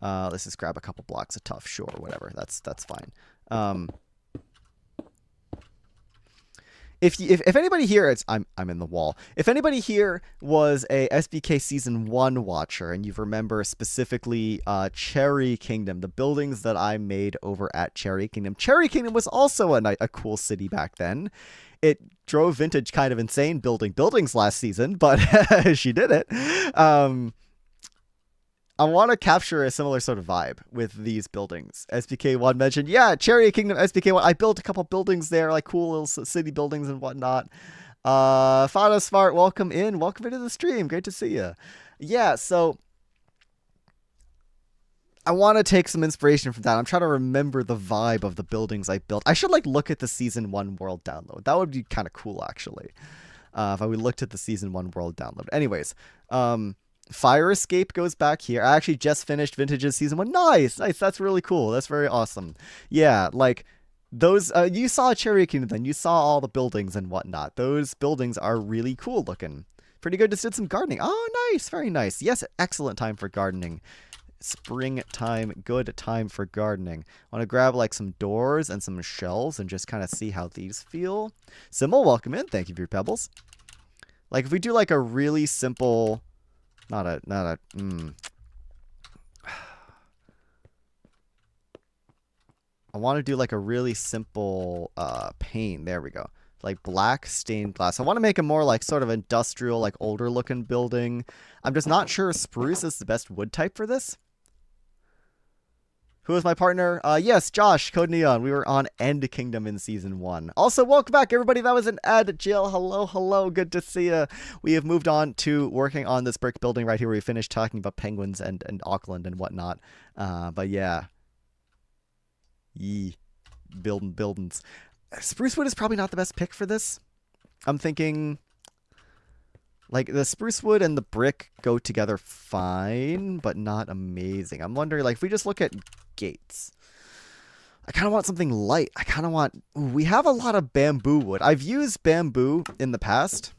Speaker 1: Let's just grab a couple blocks of tuff, sure, whatever. That's fine. If anybody here, I'm in the wall. If anybody here was a SBK Season 1 watcher and you remember specifically Cherry Kingdom, the buildings that I made over at Cherry Kingdom was also a cool city back then. It drove Vintage kind of insane building buildings last season, but she did it. I want to capture a similar sort of vibe with these buildings. SBK1 mentioned, yeah, Cherry Kingdom, SBK1. I built a couple buildings there, like cool little city buildings and whatnot. Fado Smart, welcome in. Welcome into the stream. Great to see you. Yeah, so I want to take some inspiration from that. I'm trying to remember the vibe of the buildings I built. I should like look at the Season 1 world download. That would be kind of cool, actually. If I looked at the Season 1 world download. Anyways, Fire Escape goes back here. I actually just finished Vintage's Season 1. Nice. That's really cool. That's very awesome. Yeah, like those, you saw Cherry Kingdom then. You saw all the buildings and whatnot. Those buildings are really cool looking. Pretty good. Just did some gardening. Oh, nice. Very nice. Yes, excellent time for gardening. Springtime, good time for gardening. I want to grab like some doors and some shelves and just kind of see how these feel. Symbol, welcome in. Thank you for your pebbles. Like if we do like a really simple... I want to do like a really simple pane. There we go. Like black stained glass. I want to make a more like sort of industrial, like older looking building. I'm just not sure spruce is the best wood type for this. Who is my partner? Yes, Josh, Code Neon. We were on End Kingdom in Season 1. Also, welcome back, everybody. That was an ad. Jill, hello, hello. Good to see you. We have moved on to working on this brick building right here where we finished talking about penguins and Auckland and whatnot. But yeah. Yee. Buildings. Spruce wood is probably not the best pick for this. I'm thinking... like, the spruce wood and the brick go together fine, but not amazing. I'm wondering, like, if we just look at gates. I kind of want something light. I kind of want... ooh, we have a lot of bamboo wood. I've used bamboo in the past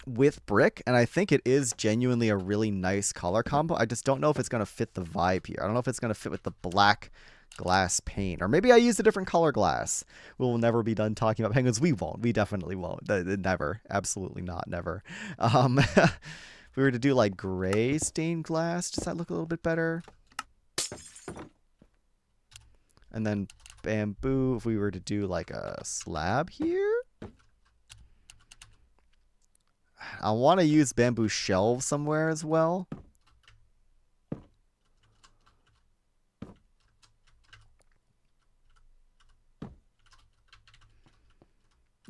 Speaker 1: with brick, and I think it is genuinely a really nice color combo. I just don't know if it's going to fit the vibe here. I don't know if it's going to fit with the black glass pane. Or maybe I used a different color glass. We'll never be done talking about penguins. We won't. We definitely won't. Never. Absolutely not. Never. If we were to do like gray stained glass, does that look a little bit better? And then bamboo, if we were to do like a slab here. I want to use bamboo shelves somewhere as well.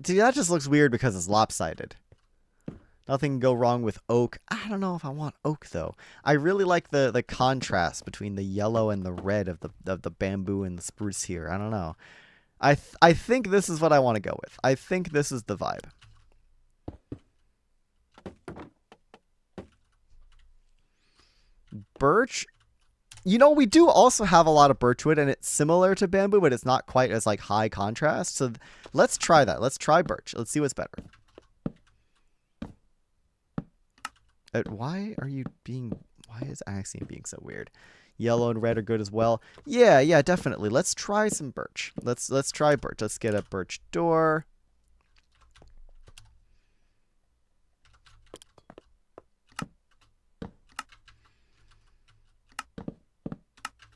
Speaker 1: See, that just looks weird because it's lopsided. Nothing can go wrong with oak. I don't know if I want oak, though. I really like the contrast between the yellow and the red of the bamboo and the spruce here. I don't know. I think this is what I want to go with. I think this is the vibe. Birch. You know, we do also have a lot of birchwood, and it's similar to bamboo, but it's not quite as like high contrast. So let's try that. Let's try birch. Let's see what's better. Why is Axiom being so weird? Yellow and red are good as well. Yeah, definitely. Let's try some birch. Let's try birch. Let's get a birch door.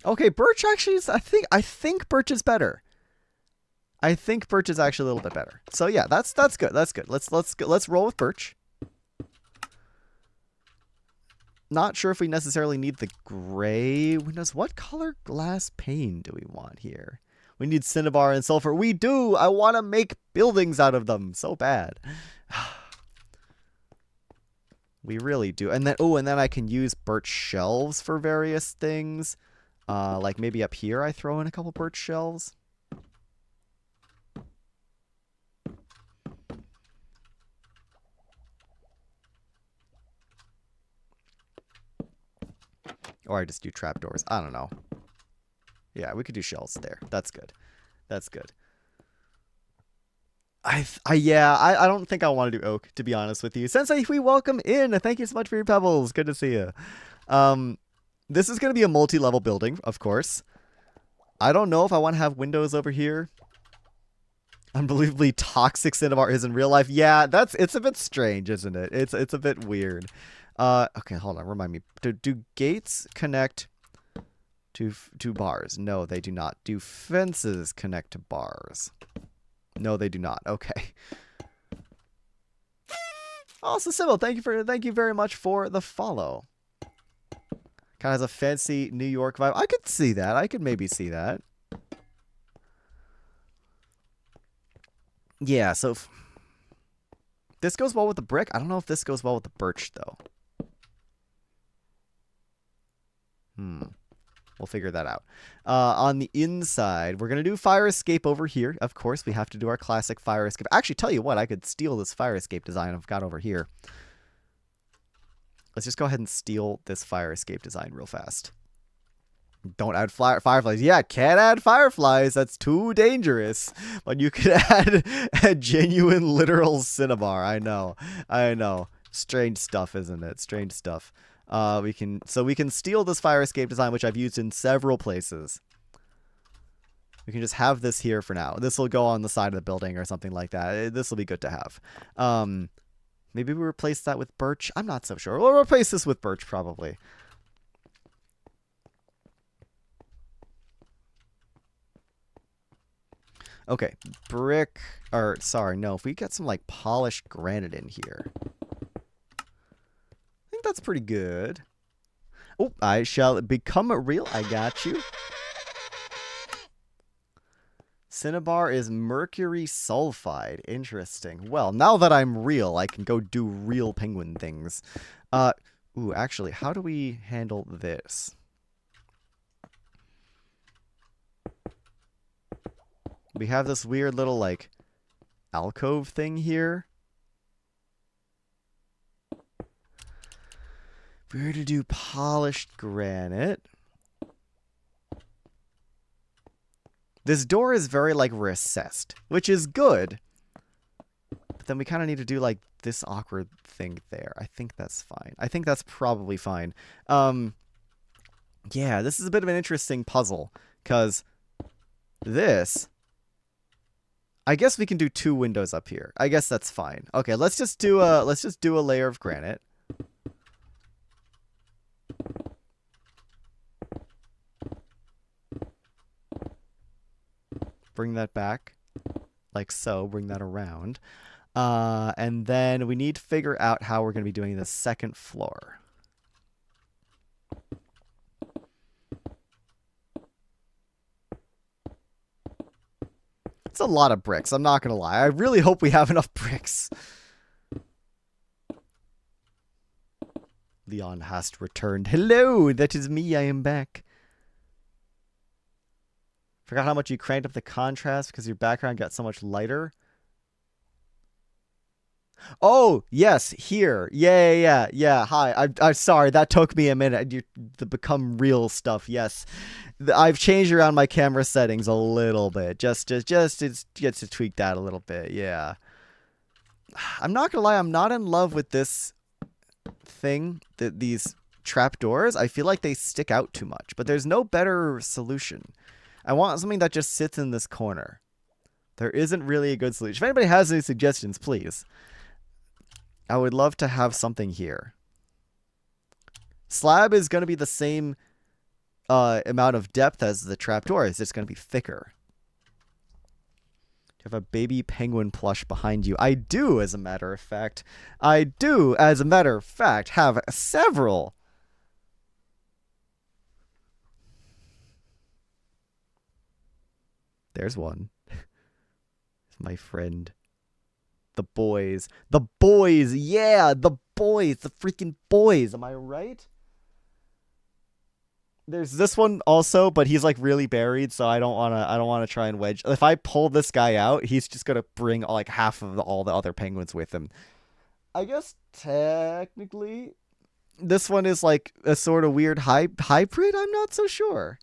Speaker 1: Okay, birch actually is, I think birch is better. I think birch is actually a little bit better. So yeah, that's good. That's good. Let's roll with birch. Not sure if we necessarily need the gray windows. What color glass pane do we want here? We need cinnabar and sulfur. We do. I want to make buildings out of them so bad. We really do. And then and then I can use birch shelves for various things. Like maybe up here I throw in a couple birch shelves. Or I just do trapdoors. I don't know. Yeah, we could do shelves there. That's good. That's good. I don't think I want to do oak, to be honest with you. Sensei, we welcome in. Thank you so much for your pebbles. Good to see you. This is going to be a multi-level building, of course. I don't know if I want to have windows over here. Unbelievably toxic cinnabar is in real life. Yeah, it's a bit strange, isn't it? It's a bit weird. Okay, hold on. Remind me. Do gates connect to bars? No, they do not. Do fences connect to bars? No, they do not. Okay. Also, Sybil, thank you very much for the follow. Kind of has a fancy New York vibe. I could see that. I could maybe see that. Yeah, so this goes well with the brick. I don't know if this goes well with the birch, though. We'll figure that out. On the inside, we're going to do fire escape over here. Of course, we have to do our classic fire escape. Actually, tell you what, I could steal this fire escape design I've got over here. Let's just go ahead and steal this fire escape design real fast. Don't add fireflies. Yeah, can't add fireflies. That's too dangerous. But you could add a genuine, literal cinnabar. I know. I know. Strange stuff, isn't it? Strange stuff. We can steal this fire escape design, which I've used in several places. We can just have this here for now. This will go on the side of the building or something like that. This will be good to have. Maybe we replace that with birch. I'm not so sure. We'll replace this with birch probably. Okay, brick, or sorry, no, if we get some like polished granite in here. I think that's pretty good. Oh, I shall become real. I got you. Cinnabar is mercury sulfide. Interesting. Well, now that I'm real, I can go do real penguin things. Ooh, actually, how do we handle this? We have this weird little, like, alcove thing here. If we were to do polished granite. This door is very, like, recessed, which is good. But then we kind of need to do, like, this awkward thing there. I think that's fine. I think that's probably fine. Yeah, this is a bit of an interesting puzzle, because this... I guess we can do 2 windows up here. I guess that's fine. Okay, let's just do a layer of granite. Bring that back. Like so. Bring that around. And then we need to figure out how we're going to be doing the second floor. It's a lot of bricks. I'm not going to lie. I really hope we have enough bricks. Leon has returned. Hello, that is me. I am back. Forgot how much you cranked up the contrast because your background got so much lighter. Oh, yes, here. Yeah. Hi. I'm sorry. That took me a minute. The become real stuff. Yes. I've changed around my camera settings a little bit. Just to tweak that a little bit. Yeah. I'm not going to lie. I'm not in love with this thing, these trapdoors. I feel like they stick out too much, but there's no better solution. I want something that just sits in this corner. There isn't really a good solution. If anybody has any suggestions, please. I would love to have something here. Slab is going to be the same amount of depth as the trapdoor. It's just going to be thicker. You have a baby penguin plush behind you. I do, as a matter of fact. I do, as a matter of fact, have several. There's one. My friend. The boys. The boys. Yeah, the boys. The freaking boys. Am I right? There's this one also, but he's like really buried, so I don't wanna try and wedge. If I pull this guy out, he's just gonna bring like half of all the other penguins with him. I guess technically this one is like a sort of weird hybrid. I'm not so sure.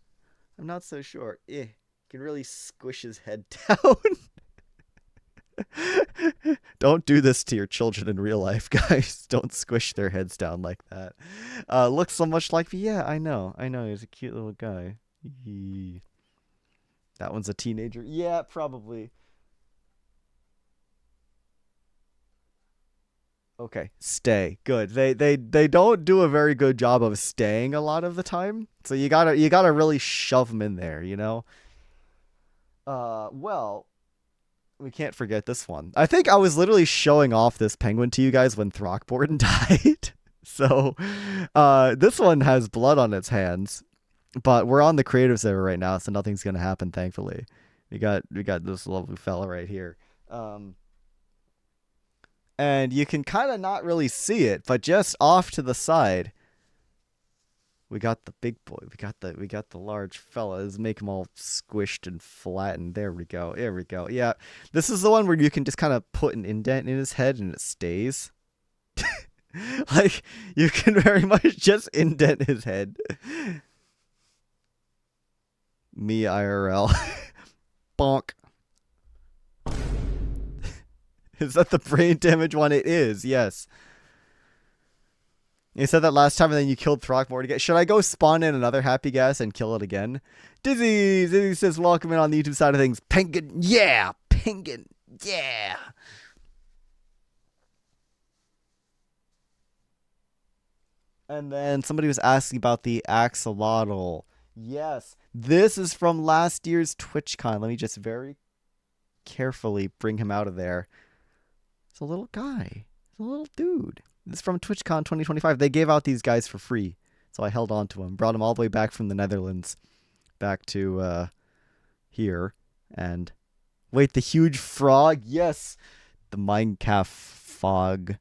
Speaker 1: Can really squish his head down. Don't do this to your children in real life, guys. Don't squish their heads down like that. Looks so much like me. Yeah, I know. He's a cute little guy. That one's a teenager. Yeah, probably. Okay, stay. Good. They don't do a very good job of staying a lot of the time. So you gotta really shove them in there, you know? Well, we can't forget this one. I think I was literally showing off this penguin to you guys when Throckmorton died. So, this one has blood on its hands, but we're on the creative server right now, so nothing's gonna happen, thankfully. We got this lovely fella right here. Um, and you can kind of not really see it, but just off to the side, we got the big boy. We got the large fella. Let's make him all squished and flattened. There we go. There we go. Yeah, this is the one where you can just kind of put an indent in his head and it stays. Like you can very much just indent his head. Me IRL. Bonk. Is that the brain damage one? It is, yes. You said that last time and then you killed Throckmorton again. Should I go spawn in another happy gas and kill it again? Dizzy says, welcome in on the YouTube side of things. Penguin, yeah! Penguin, yeah! And then somebody was asking about the axolotl. Yes, this is from last year's TwitchCon. Let me just very carefully bring him out of there. It's a little guy. It's a little dude. This is from TwitchCon 2025. They gave out these guys for free. So I held on to them. Brought them all the way back from the Netherlands. Back to here. And wait, the huge frog? Yes. The Minecraft fog.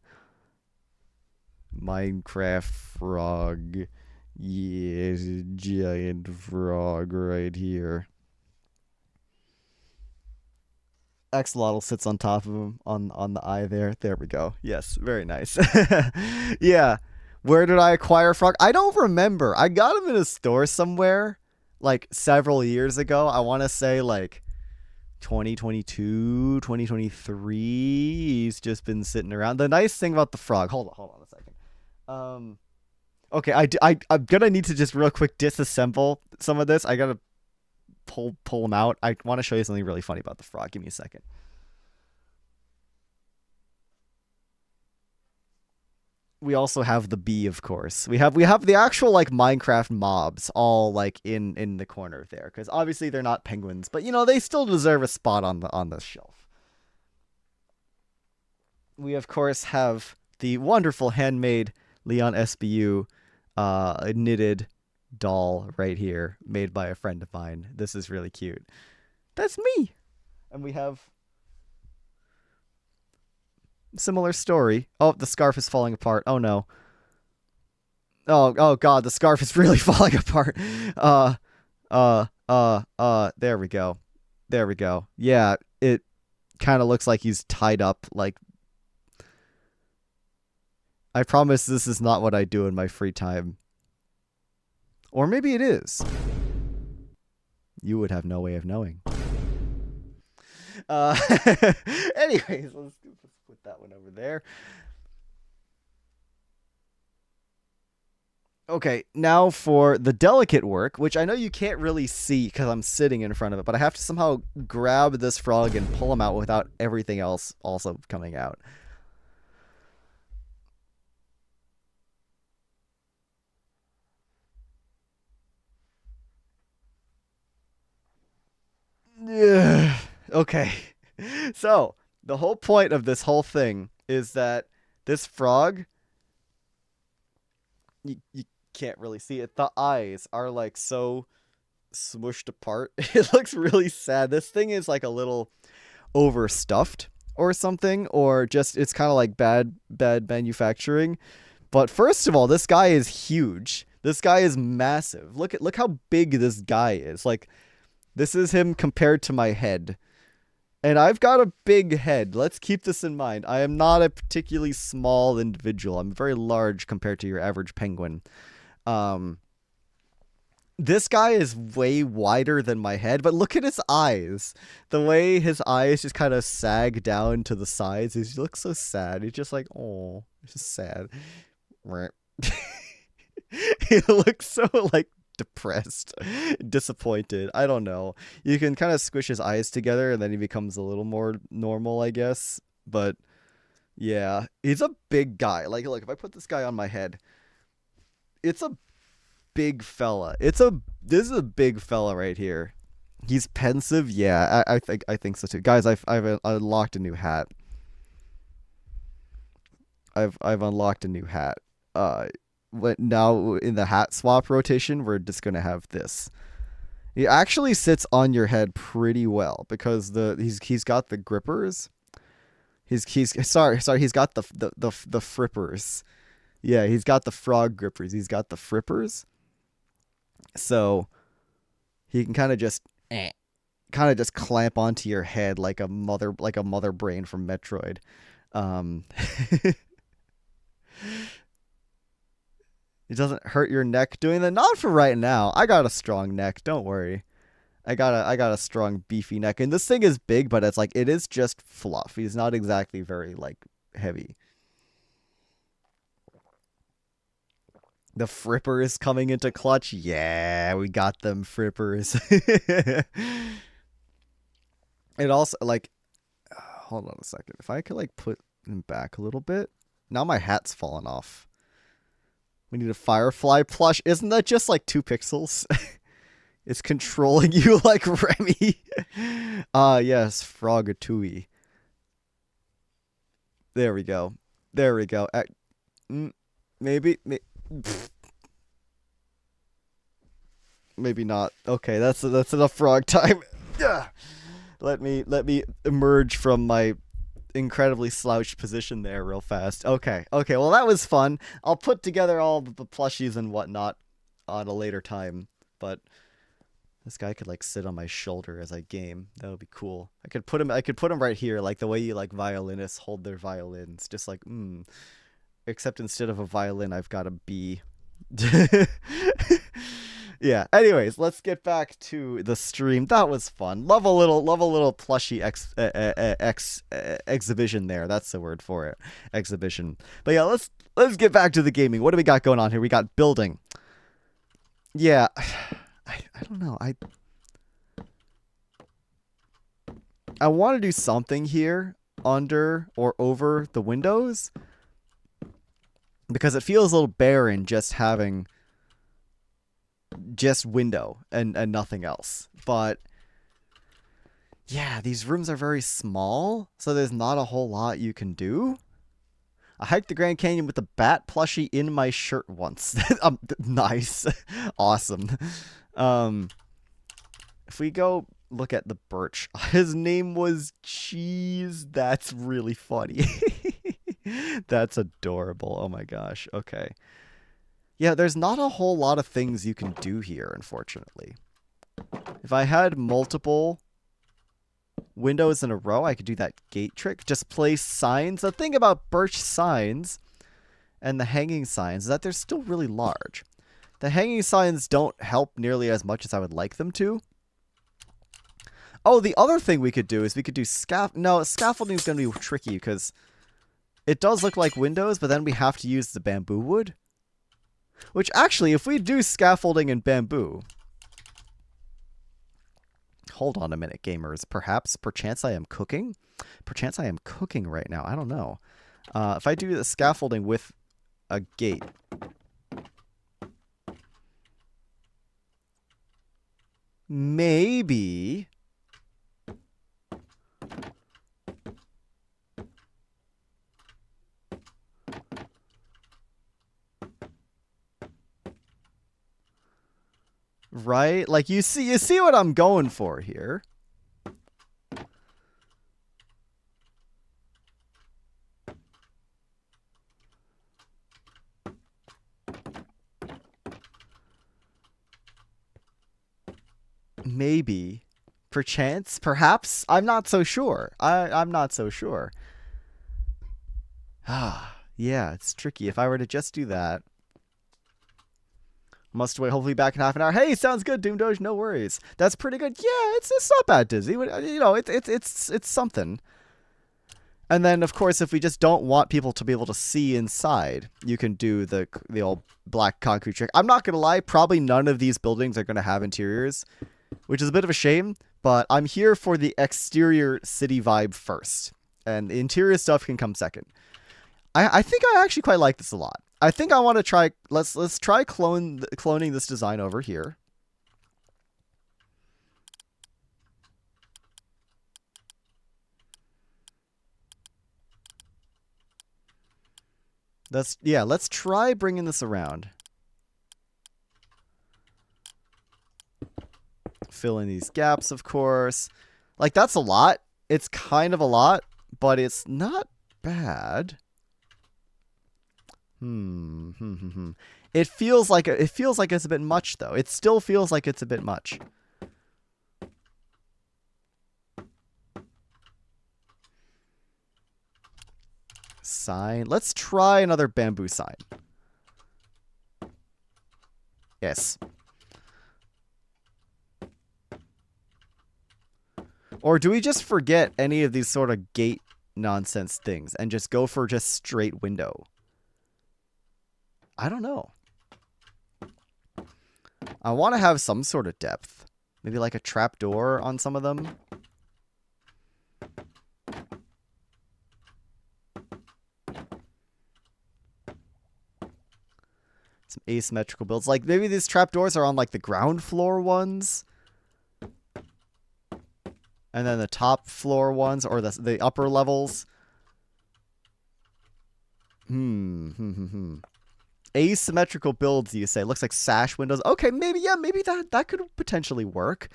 Speaker 1: Minecraft frog. Yes, giant frog right here. Axolotl sits on top of him on the eye there. There we go. Yes, very nice. Yeah. Where did I acquire frog? I don't remember. I got him in a store somewhere like several years ago. I want to say like 2022, 2023. He's just been sitting around. The nice thing about the frog. Hold on a second. Okay, I'm gonna need to just real quick disassemble some of this. I gotta pull them out. I want to show you something really funny about the frog. Give me a second. We also have the bee, of course. We have the actual like Minecraft mobs all like in the corner there, because obviously they're not penguins, but you know they still deserve a spot on the shelf. We of course have the wonderful handmade LeonSBU knitted doll right here, made by a friend of mine. This is really cute. That's me. And we have similar story. Oh, the scarf is falling apart. Oh no. Oh god, the scarf is really falling apart. There we go. There we go. Yeah, it kind of looks like he's tied up. Like, I promise this is not what I do in my free time. Or maybe it is. You would have no way of knowing. Anyways, let's put that one over there. Okay, now for the delicate work, which I know you can't really see because I'm sitting in front of it, but I have to somehow grab this frog and pull him out without everything else also coming out. Okay. So, the whole point of this whole thing is that this frog, you can't really see it. The eyes are like so smushed apart. It looks really sad. This thing is like a little overstuffed or something, or just it's kind of like bad manufacturing. But first of all, this guy is huge. This guy is massive. Look how big this guy is. Like, this is him compared to my head. And I've got a big head. Let's keep this in mind. I am not a particularly small individual. I'm very large compared to your average penguin. This guy is way wider than my head, but look at his eyes. The way his eyes just kind of sag down to the sides. He looks so sad. He's just like, oh, he's just sad. He looks so like depressed, disappointed. I don't know. You can kind of squish his eyes together and then he becomes a little more normal, I guess. But Yeah, he's a big guy. Like, look, if I put this guy on my head, it's a big fella. This is a big fella right here. He's pensive. Yeah, I think so too. Guys, I've unlocked a new hat. I've unlocked a new hat. But now in the hat swap rotation, we're just gonna have this. He actually sits on your head pretty well because he's got the grippers. He's sorry, he's got the frippers. Yeah, he's got the frog grippers. He's got the frippers. So he can kind of just clamp onto your head like a mother brain from Metroid. Um It doesn't hurt your neck doing that. Not for right now. I got a strong neck. Don't worry. I got a strong beefy neck, and this thing is big, but it's like it is just fluff. He's not exactly very like heavy. The frippers coming into clutch. Yeah, we got them frippers. It also like hold on a second. If I could like put him back a little bit. Now my hat's fallen off. We need a firefly plush. Isn't that just like 2 pixels? It's controlling you like Remy. Yes, Frogatui. There we go. There we go. Maybe not. Okay, that's enough frog time. Yeah. Let me emerge from my incredibly slouched position there real fast. Okay, well that was fun. I'll put together all the plushies and whatnot on a later time, but this guy could like sit on my shoulder as I game. That would be cool. I could put him right here, like the way you like violinists hold their violins, just like except instead of a violin I've got a bee. Yeah, anyways, let's get back to the stream. That was fun. Love a little plushie exhibition there. That's the word for it. Exhibition. But yeah, let's get back to the gaming. What do we got going on here? We got building. Yeah. I don't know. I want to do something here under or over the windows because it feels a little barren just having just window and nothing else. But yeah, these rooms are very small, so there's not a whole lot you can do. I hiked the Grand Canyon with the bat plushie in my shirt once. Nice. Awesome. If we go look at the birch, his name was Cheese. That's really funny. That's adorable. Oh my gosh. Okay. Yeah, there's not a whole lot of things you can do here, unfortunately. If I had multiple windows in a row, I could do that gate trick. Just place signs. The thing about birch signs and the hanging signs is that they're still really large. The hanging signs don't help nearly as much as I would like them to. Oh, the other thing we could do is we could do No, scaffolding is going to be tricky because it does look like windows, but then we have to use the bamboo wood. Which actually, if we do scaffolding and bamboo... Hold on a minute, gamers. Perchance I am cooking? Perchance I am cooking right now. I don't know. If I do the scaffolding with a gate... Maybe... Right? Like you see what I'm going for here. Maybe. Perchance? Perhaps? I'm not so sure. I'm not so sure. Yeah, it's tricky. If I were to just do that... Must wait, hopefully back in half an hour. Hey, sounds good, Doom Doge. No worries. That's pretty good. Yeah, it's not bad, Dizzy. You know, it's something. And then, of course, if we just don't want people to be able to see inside, you can do the old black concrete trick. I'm not gonna lie, probably none of these buildings are gonna have interiors, which is a bit of a shame. But I'm here for the exterior city vibe first, and the interior stuff can come second. I think I actually quite like this a lot. I think I want to try. Let's try cloning this design over here. Let's try bringing this around. Fill in these gaps, of course. Like, that's a lot. It's kind of a lot, but it's not bad. It feels like it's a bit much, though. It still feels like it's a bit much. Sign. Let's try another bamboo sign. Yes. Or do we just forget any of these sort of gate nonsense things and just go for just straight window? I don't know. I want to have some sort of depth. Maybe like a trapdoor on some of them. Some asymmetrical builds. Like maybe these trapdoors are on like the ground floor ones. And then the top floor ones or the upper levels. Asymmetrical builds, you say? Looks like sash windows. Okay, maybe that could potentially work.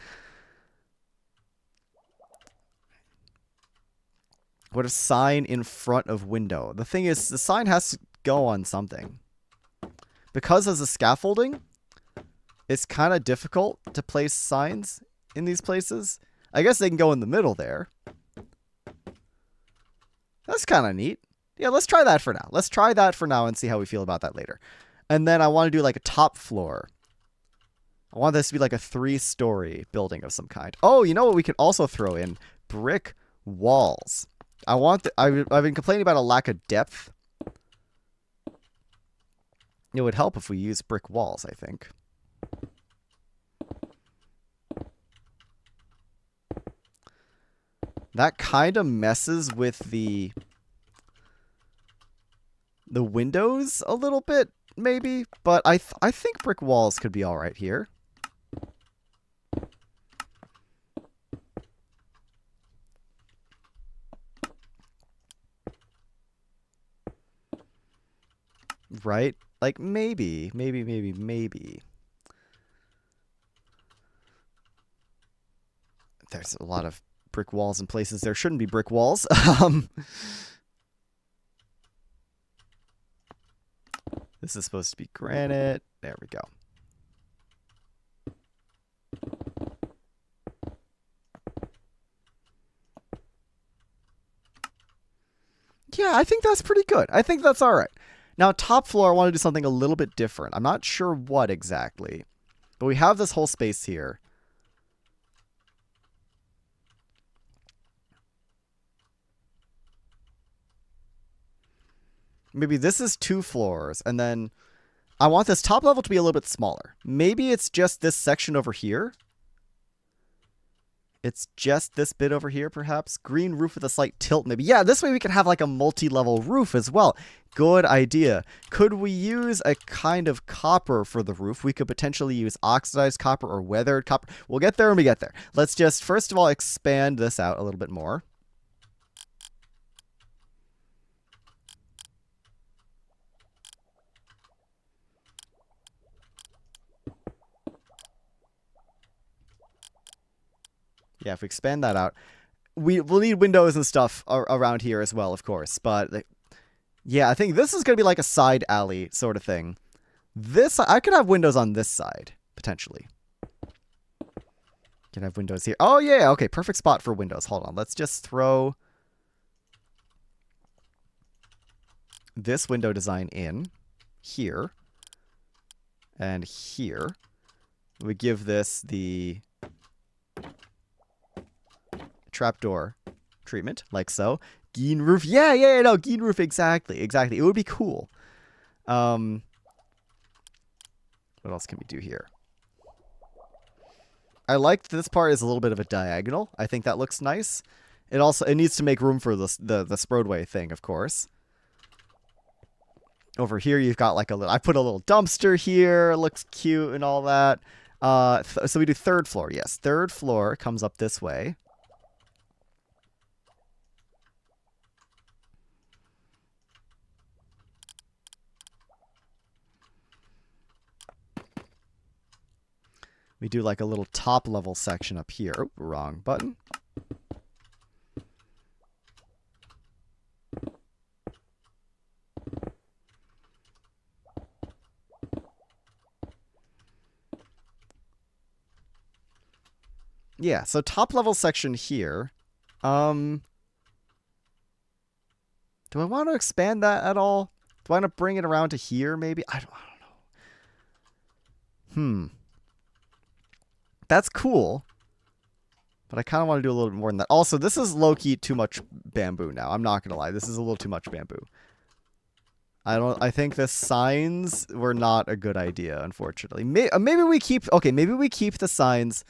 Speaker 1: What a sign in front of window. The thing is, the sign has to go on something. Because as a scaffolding, it's kind of difficult to place signs in these places. I guess they can go in the middle there. That's kind of neat. Yeah, let's try that for now. Let's try that for now and see how we feel about that later. And then I want to do like a top floor. I want this to be like a 3-story building of some kind. Oh, you know what we could also throw in? Brick walls. I've been complaining about a lack of depth. It would help if we use brick walls, I think. That kind of messes with the windows a little bit, maybe. But I think brick walls could be all right here. Right? Like, maybe. There's a lot of brick walls in places there shouldn't be brick walls. This is supposed to be granite. There we go. Yeah, I think that's pretty good. I think that's all right. Now, top floor, I want to do something a little bit different. I'm not sure what exactly, but we have this whole space here. Maybe this is 2 floors, and then I want this top level to be a little bit smaller. Maybe it's just this section over here. It's just this bit over here, perhaps. Green roof with a slight tilt, maybe. Yeah, this way we can have like a multi-level roof as well. Good idea. Could we use a kind of copper for the roof? We could potentially use oxidized copper or weathered copper. We'll get there when we get there. Let's just, first of all, expand this out a little bit more. Yeah, if we expand that out, we'll need windows and stuff around here as well, of course. But yeah, I think this is going to be like a side alley sort of thing. This, I could have windows on this side, potentially. Can have windows here. Oh, yeah, okay, perfect spot for windows. Hold on, let's just throw this window design in here and here. We give this the trapdoor treatment, like so. Geen roof. Yeah, no, geen roof, exactly. It would be cool. What else can we do here? I like this part is a little bit of a diagonal. I think that looks nice. It needs to make room for the Sproadway thing, of course. Over here, you've got like I put a little dumpster here. It looks cute and all that. So we do third floor. Yes, third floor comes up this way. We do like a little top level section up here. Oh, wrong button. Yeah, so top level section here. Do I want to expand that at all? Do I want to bring it around to here maybe? I don't know. That's cool. But I kind of want to do a little bit more than that. Also, this is low-key too much bamboo now. I'm not going to lie. This is a little too much bamboo. I think the signs were not a good idea, unfortunately. Maybe we keep the signs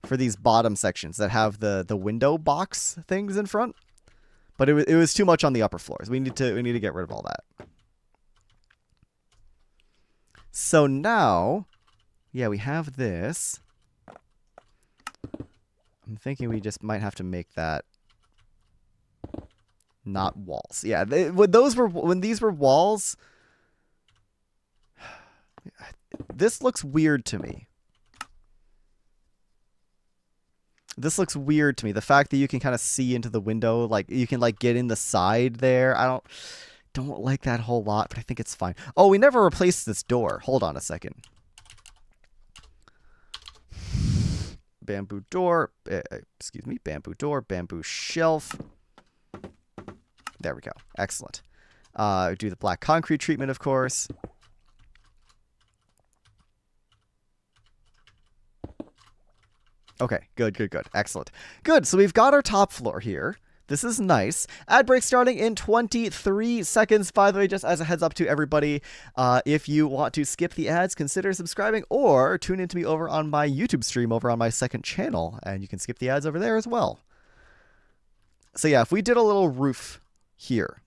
Speaker 1: for these bottom sections that have the window box things in front. But it was too much on the upper floors. We need to get rid of all that. So now, yeah, we have this. I'm thinking we just might have to make that not walls. Yeah, when these were walls, this looks weird to me. This looks weird to me. The fact that you can kind of see into the window, like you can like get in the side there. I don't like that whole lot, but I think it's fine. Oh, we never replaced this door. Hold on a second. Bamboo door, excuse me, bamboo door, bamboo shelf. There we go. Excellent. Do the black concrete treatment, of course. Okay, good. Excellent. Good, so we've got our top floor here. This is nice. Ad break starting in 23 seconds. By the way, just as a heads up to everybody, if you want to skip the ads, consider subscribing or tune into me over on my YouTube stream over on my second channel, and you can skip the ads over there as well. So yeah, if we did a little roof here.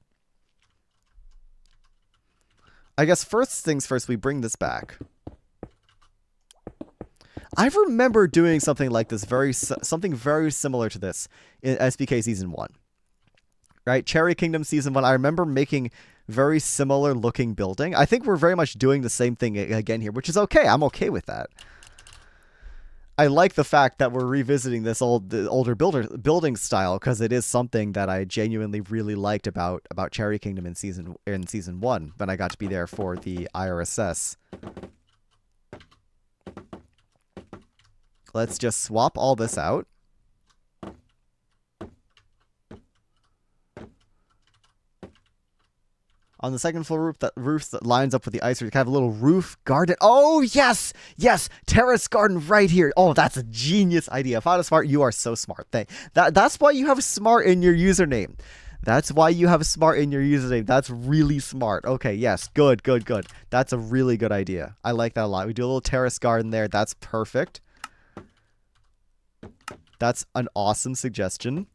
Speaker 1: I guess first things first, we bring this back. I remember doing something like this, something very similar to this in SBK Season 1. Right? Cherry Kingdom Season 1, I remember making very similar looking building. I think we're very much doing the same thing again here, which is okay. I'm okay with that. I like the fact that we're revisiting this older building style because it is something that I genuinely really liked about Cherry Kingdom in season 1 when I got to be there for the IRSS. Let's just swap all this out. On the second floor roof that lines up with the ice, we have a little roof garden. Oh, yes! Yes! Terrace garden right here. Oh, that's a genius idea. If I was smart, you are so smart. That's why you have smart in your username. That's why you have smart in your username. That's really smart. Okay, yes. Good. That's a really good idea. I like that a lot. We do a little terrace garden there. That's perfect. That's an awesome suggestion.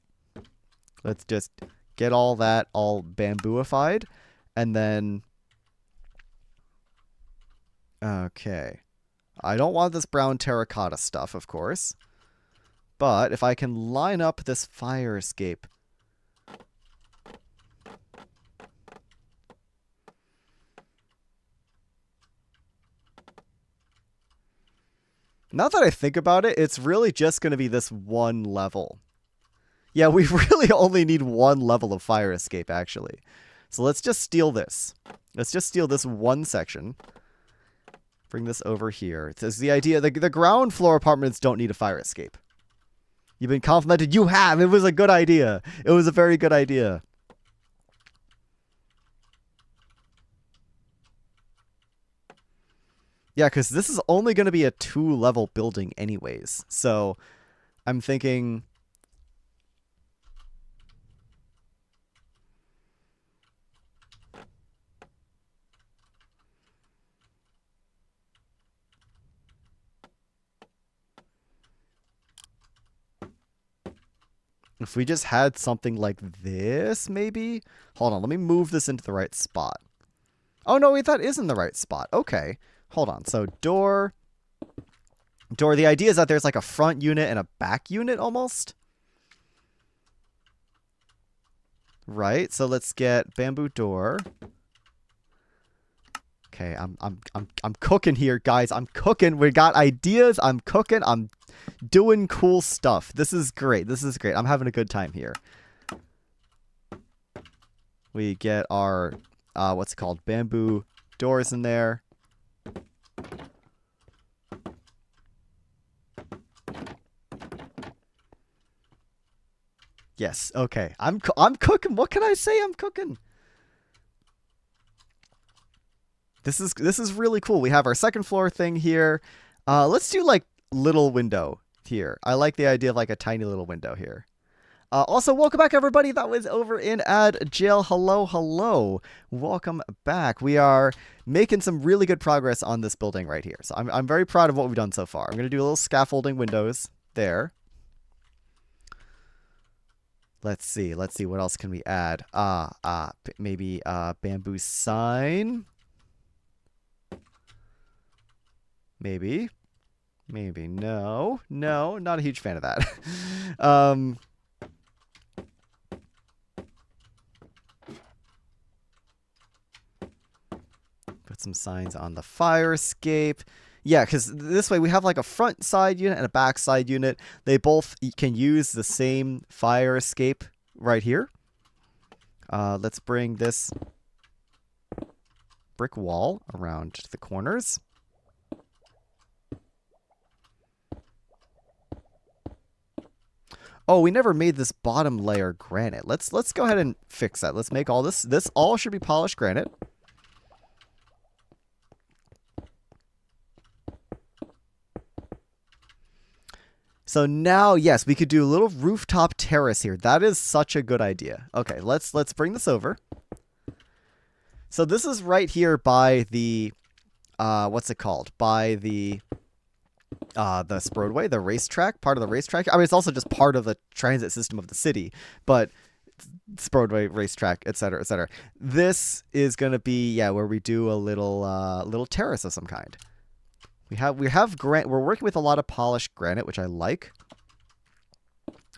Speaker 1: Let's just get all that all bambooified. And then... Okay. I don't want this brown terracotta stuff, of course. But if I can line up this fire escape... Now that I think about it, it's really just going to be this one level. Yeah, we really only need one level of fire escape, actually. So let's just steal this. Let's just steal this one section. Bring this over here. It's the idea, the ground floor apartments don't need a fire escape. You've been complimented. You have! It was a good idea. It was a very good idea. Yeah, because this is only going to be a 2-level building anyways. So I'm thinking... If we just had something like this, maybe? Hold on, let me move this into the right spot. Oh, no, wait, that is in the right spot. Okay, hold on. So door. The idea is that there's like a front unit and a back unit almost. Right, so let's get bamboo door. Okay, I'm cooking here, guys. I'm cooking. We got ideas. I'm cooking. I'm doing cool stuff. This is great. This is great. I'm having a good time here. We get our what's it called? Bamboo doors in there. Yes. Okay. I'm cooking. What can I say? I'm cooking. This is really cool. We have our second floor thing here. Let's do like little window here. I like the idea of like a tiny little window here. Also, welcome back, everybody. That was over in Ad Jail. Hello, hello. Welcome back. We are making some really good progress on this building right here. So I'm very proud of what we've done so far. I'm going to do a little scaffolding windows there. Let's see. What else can we add? Maybe bamboo sign. Maybe. No, not a huge fan of that. Put some signs on the fire escape. Yeah, because this way we have like a front side unit and a back side unit. They both can use the same fire escape right here. Let's bring this brick wall around the corners. Oh, we never made this bottom layer granite. Let's go ahead and fix that. Let's make all this. This all should be polished granite. So now, yes, we could do a little rooftop terrace here. That is such a good idea. Okay, let's bring this over. So this is right here by the what's it called? By the Sprodway, the racetrack, part of the racetrack. I mean, it's also just part of the transit system of the city, but Sprodway, racetrack, etc., etc. This is gonna be where we do a little terrace of some kind. We have granite. We're working with a lot of polished granite, which I like.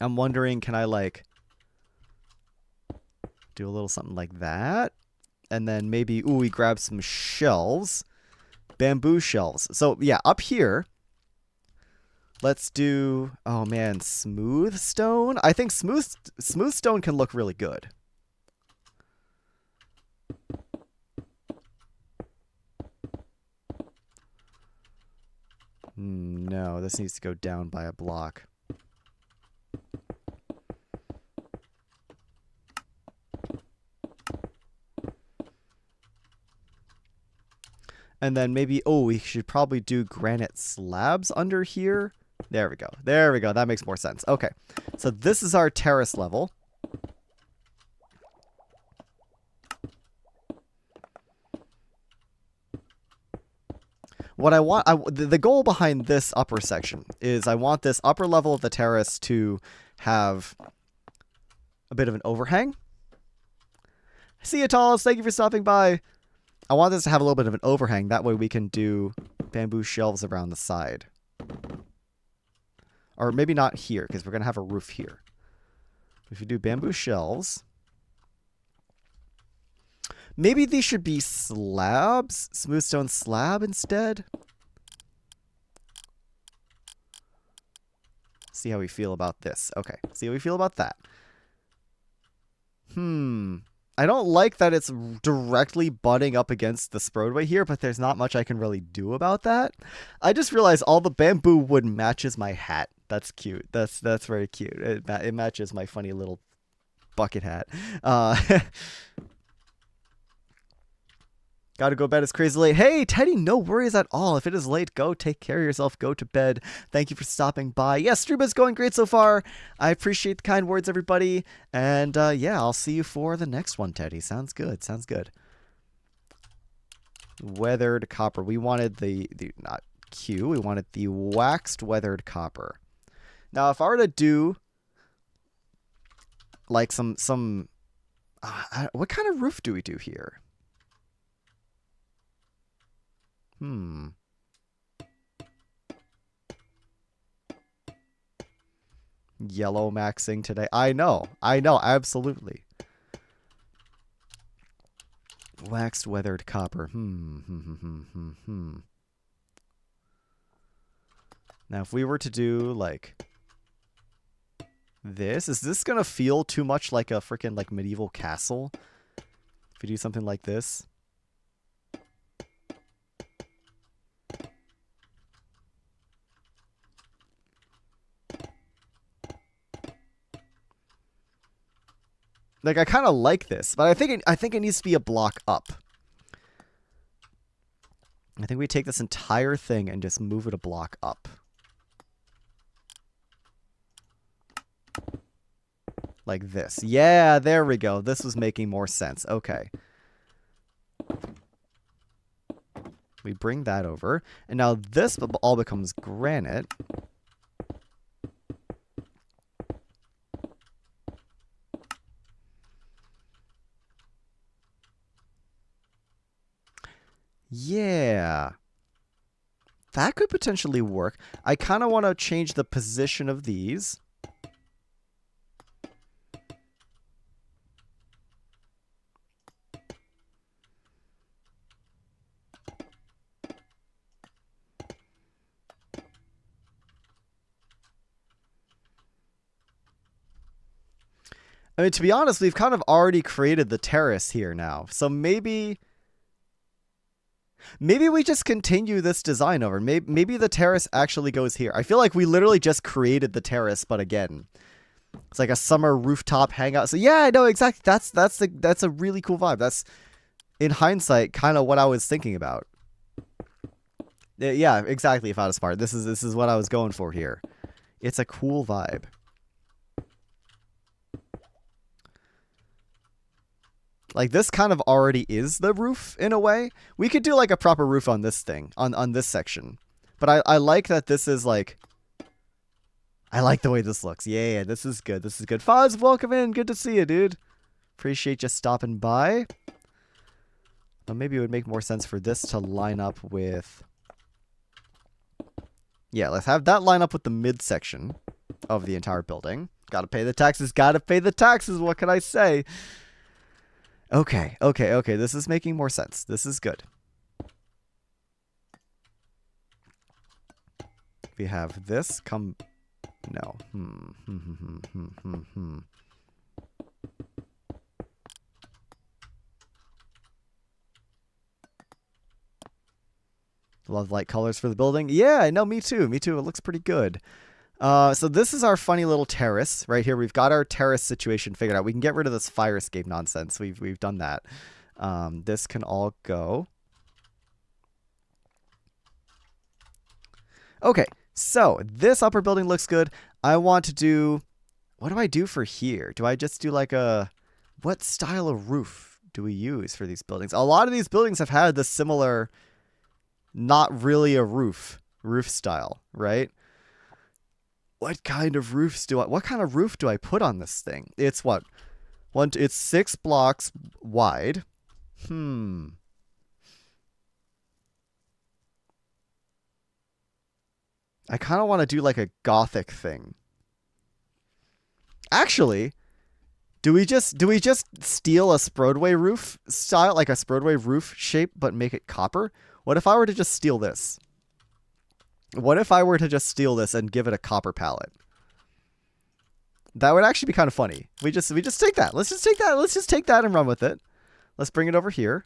Speaker 1: I'm wondering, can I like do a little something like that, and then maybe we grab some shelves, bamboo shelves. So yeah, up here. Let's do, oh man, smooth stone. I think smooth stone can look really good. No, this needs to go down by a block. And then maybe, we should probably do granite slabs under here. There we go. There we go. That makes more sense. Okay. So this is our terrace level. What I want, the goal behind this upper section is I want this upper level of the terrace to have a bit of an overhang. See you, Tallis. Thank you for stopping by. I want this to have a little bit of an overhang. That way we can do bamboo shelves around the side. Or maybe not here, because we're going to have a roof here. If you do bamboo shelves, maybe these should be slabs, smooth stone slab instead. See how we feel about this. Okay, see how we feel about that. I don't like that it's directly butting up against the Sprodway here, but there's not much I can really do about that. I just realized all the bamboo wood matches my hat. That's cute. That's very cute. It matches my funny little bucket hat. Gotta go to bed. It's crazy late. Hey, Teddy, no worries at all. If it is late, go take care of yourself. Go to bed. Thank you for stopping by. Yes, stream is going great so far. I appreciate the kind words, everybody. And yeah, I'll see you for the next one, Teddy. Sounds good. Sounds good. Weathered copper. We wanted the not Q. We wanted the waxed weathered copper. Now, if I were to do like some what kind of roof do we do here? Yellow maxing today. I know, absolutely. Waxed weathered copper. Now, if we were to do like this, is this gonna feel too much like a freaking like medieval castle? If we do something like this. Like, I kind of like this, but I think it needs to be a block up. I think we take this entire thing and just move it a block up. Like this. Yeah, there we go. This was making more sense. Okay. We bring that over. And now this all becomes granite. Yeah. That could potentially work. I kind of want to change the position of these. I mean, to be honest, we've kind of already created the terrace here now. So maybe we just continue this design over. Maybe the terrace actually goes here. I feel like we literally just created the terrace, but again, it's like a summer rooftop hangout. So yeah, no, exactly. That's a really cool vibe. That's, in hindsight, kind of what I was thinking about. Yeah, exactly. If I was smart, this is what I was going for here. It's a cool vibe. Like, this kind of already is the roof, in a way. We could do, like, a proper roof on this thing, on this section. But I like that this is, like... I like the way this looks. Yeah, this is good. This is good. Foz, welcome in. Good to see you, dude. Appreciate you stopping by. But maybe it would make more sense for this to line up with... Yeah, let's have that line up with the midsection of the entire building. Gotta pay the taxes. Gotta pay the taxes. What can I say? Okay. This is making more sense. This is good. We have this come... No. Love light colors for the building. Yeah, no, me too. Me too. It looks pretty good. So this is our funny little terrace right here. We've got our terrace situation figured out. We can get rid of this fire escape nonsense. We've done that. This can all go. Okay, so this upper building looks good. I want to do... What do I do for here? Do I just do like a... What style of roof do we use for these buildings? A lot of these buildings have had this similar... Not really a roof style, right? What kind of roofs do I... What kind of roof do I put on this thing? It's what? It's 6 blocks wide. I kind of want to do like a gothic thing. Actually, do we just steal a Sprodway roof style, like a Sprodway roof shape, but make it copper? What if I were to just steal this? What if I were to just steal this and give it a copper palette? That would actually be kind of funny. We just take that. Let's just take that. Let's just take that and run with it. Let's bring it over here.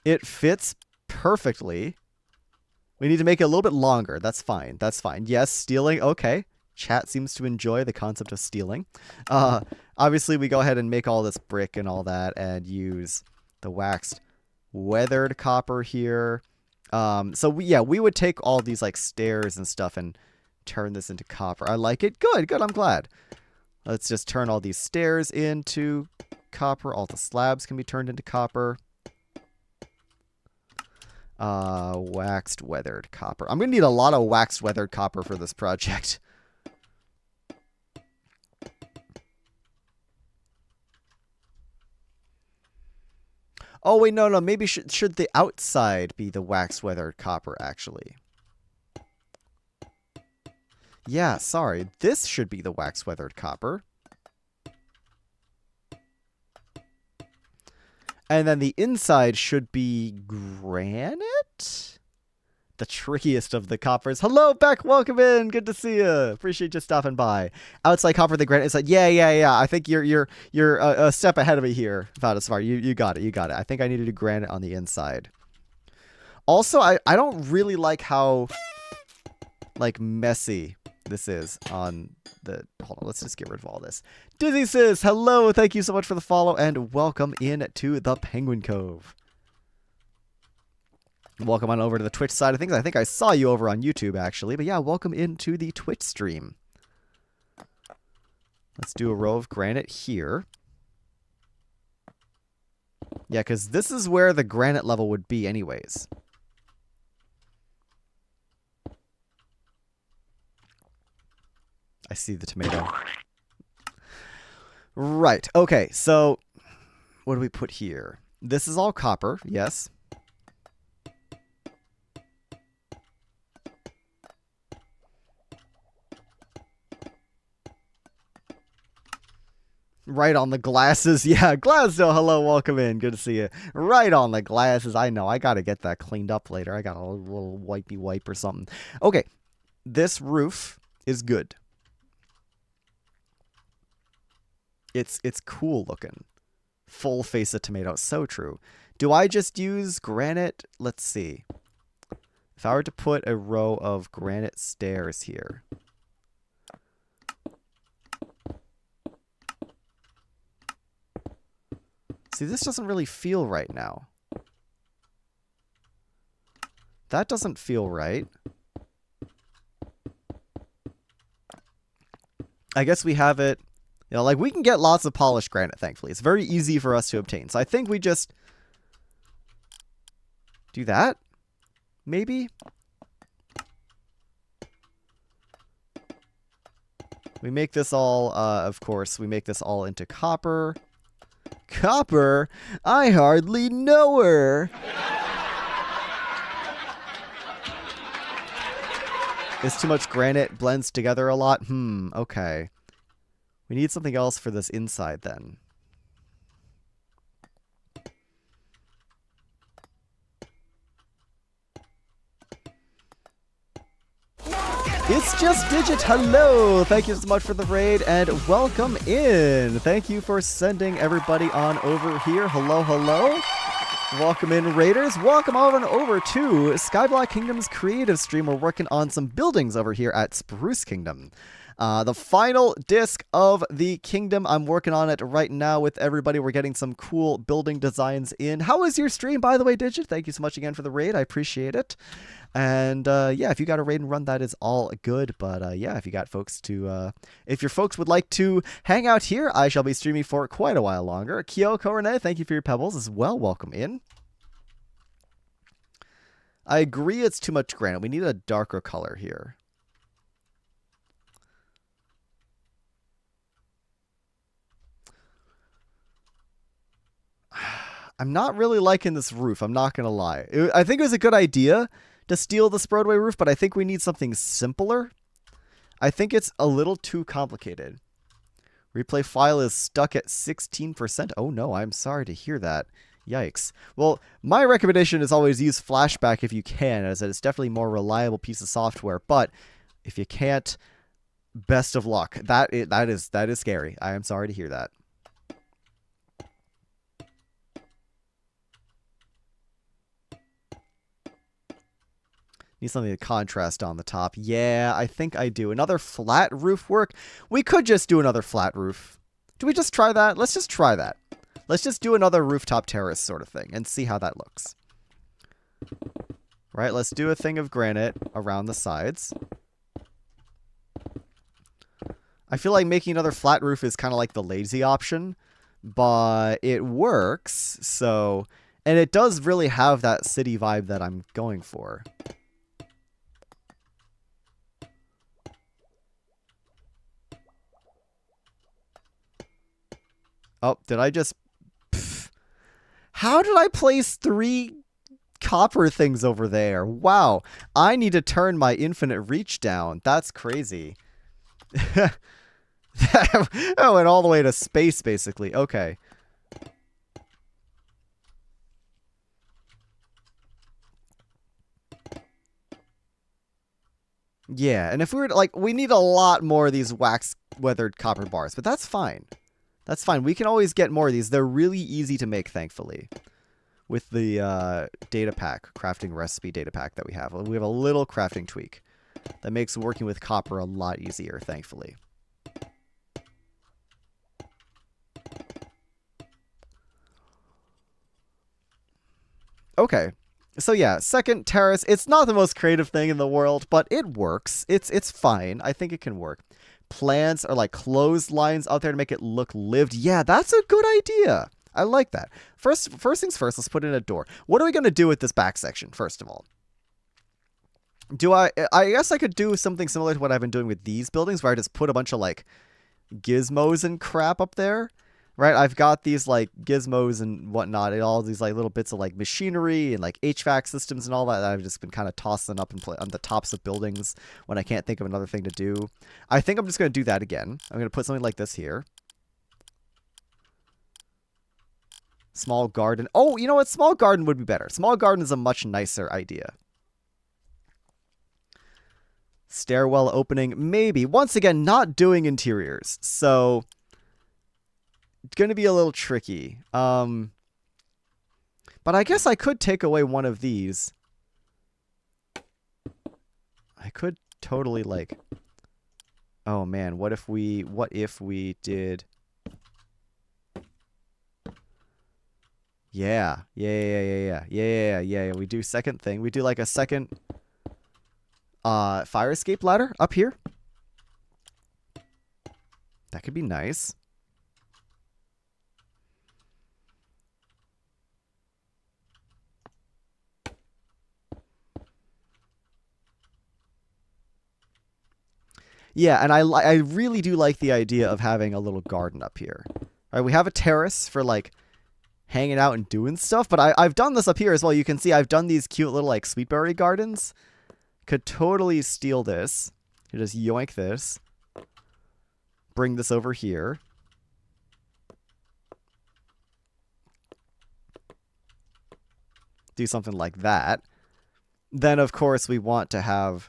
Speaker 1: It fits perfectly. We need to make it a little bit longer. That's fine. That's fine. Yes, stealing. Okay. Chat seems to enjoy the concept of stealing. Obviously, we go ahead and make all this brick and all that and use the waxed weathered copper here. So we would take all these like stairs and stuff and turn this into copper. I like it. Good. I'm glad. Let's just turn all these stairs into copper. All the slabs can be turned into copper. Waxed weathered copper. I'm gonna need a lot of waxed weathered copper for this project. Oh, wait, no, no. Maybe should the outside be the wax-weathered copper, actually? Yeah, sorry. This should be the wax-weathered copper. And then the inside should be granite? The trickiest of the coppers. Hello, Beck. Welcome in. Good to see you. Appreciate you stopping by. Outside copper, the granite inside. Yeah. I think you're a step ahead of me here. About as far. You got it. You got it. I think I need to do granite on the inside. Also, I don't really like how like messy this is on the. Hold on. Let's just get rid of all this. Dizzy Sis. Hello. Thank you so much for the follow and welcome in to the Penguin Cove. Welcome on over to the Twitch side of things. I think I saw you over on YouTube, actually. But yeah, welcome into the Twitch stream. Let's do a row of granite here. Yeah, because this is where the granite level would be anyways. I see the tomato. Right. Okay, so what do we put here? This is all copper, yes. Right on the glasses. Yeah, Glasgow, hello, welcome in. Good to see you. Right on the glasses. I know. I got to get that cleaned up later. I got a little wipey wipe or something. Okay. This roof is good. It's cool looking. Full face of tomato. So true. Do I just use granite? Let's see. If I were to put a row of granite stairs here. See, this doesn't really feel right now. That doesn't feel right. I guess we have it, you know, like we can get lots of polished granite, thankfully. It's very easy for us to obtain. So I think we just do that, maybe? We make this all, of course, we make this all into copper. Copper? I hardly know her. It's too much granite, blends together a lot. Okay. We need something else for this inside then. It's just Digit. Hello. Thank you so much for the raid and welcome in. Thank you for sending everybody on over here. Hello, hello. Welcome in, raiders. Welcome on over to Skyblock Kingdom's creative stream. We're working on some buildings over here at Spruce Kingdom. The final disc of the kingdom. I'm working on it right now with everybody. We're getting some cool building designs in. How was your stream, by the way, Digit? Thank you so much again for the raid. I appreciate it. And yeah, if you got a raid and run, that is all good. But yeah, if you got folks to, if your folks would like to hang out here, I shall be streaming for quite a while longer. Kyoko Renee, thank you for your pebbles as well. Welcome in. I agree it's too much granite. We need a darker color here. I'm not really liking this roof. I'm not going to lie. I think it was a good idea to steal the Broadway roof, but I think we need something simpler. I think it's a little too complicated. Replay file is stuck at 16%. Oh no, I'm sorry to hear that. Yikes. Well, my recommendation is always use Flashback if you can, as it's definitely a more reliable piece of software. But if you can't, best of luck. That is scary. I am sorry to hear that. Need something to contrast on the top. Yeah, I think I do. Another flat roof work? We could just do another flat roof. Do we just try that? Let's just try that. Let's just do another rooftop terrace sort of thing and see how that looks. Right, let's do a thing of granite around the sides. I feel like making another flat roof is kind of like the lazy option, but it works, so... And it does really have that city vibe that I'm going for. Oh, did I just... How did I place 3 copper things over there? Wow. I need to turn my infinite reach down. That's crazy. That went all the way to space, basically. Okay. Yeah, and if we were to, like, we need a lot more of these wax-weathered copper bars, but that's fine. That's fine. We can always get more of these. They're really easy to make, thankfully, with the data pack, crafting recipe data pack that we have. We have a little crafting tweak that makes working with copper a lot easier, thankfully. Okay. So yeah, second terrace. It's not the most creative thing in the world, but it works. It's fine. I think it can work. Plants are like clotheslines out there to make it look lived. Yeah, that's a good idea. I like that. First things first, let's put in a door. What are we going to do with this back section, first of all? I guess I could do something similar to what I've been doing with these buildings, where I just put a bunch of like gizmos and crap up there. Right, I've got these like gizmos and whatnot, and all these like little bits of like machinery and like HVAC systems and all that I've just been kind of tossing up and on the tops of buildings when I can't think of another thing to do. I think I'm just going to do that again. I'm going to put something like this here. Small garden. Oh, you know what? Small garden would be better. Small garden is a much nicer idea. Stairwell opening, maybe. Once again, not doing interiors, so it's going to be a little tricky. But I guess I could take away one of these. I could totally like... Oh man, what if we did... Yeah. We do second thing. We do like a second fire escape ladder up here. That could be nice. Yeah, and I really do like the idea of having a little garden up here. All right, we have a terrace for like hanging out and doing stuff, but I've done this up here as well. You can see I've done these cute little like sweetberry gardens. Could totally steal this. You just yoink this. Bring this over here. Do something like that. Then, of course, we want to have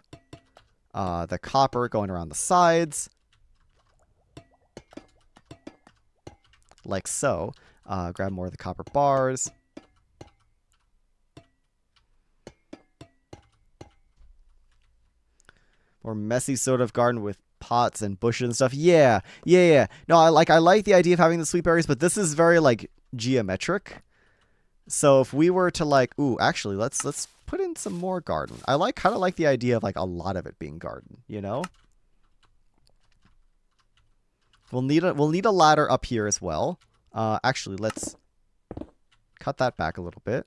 Speaker 1: the copper going around the sides. Like so. Grab more of the copper bars. More messy sort of garden with pots and bushes and stuff. Yeah. No, I like the idea of having the sweet berries, but this is very like geometric. So if we were to like, ooh, actually, let's put in some more garden. I kind of like the idea of like a lot of it being garden, you know? We'll need a ladder up here as well. Actually, let's cut that back a little bit.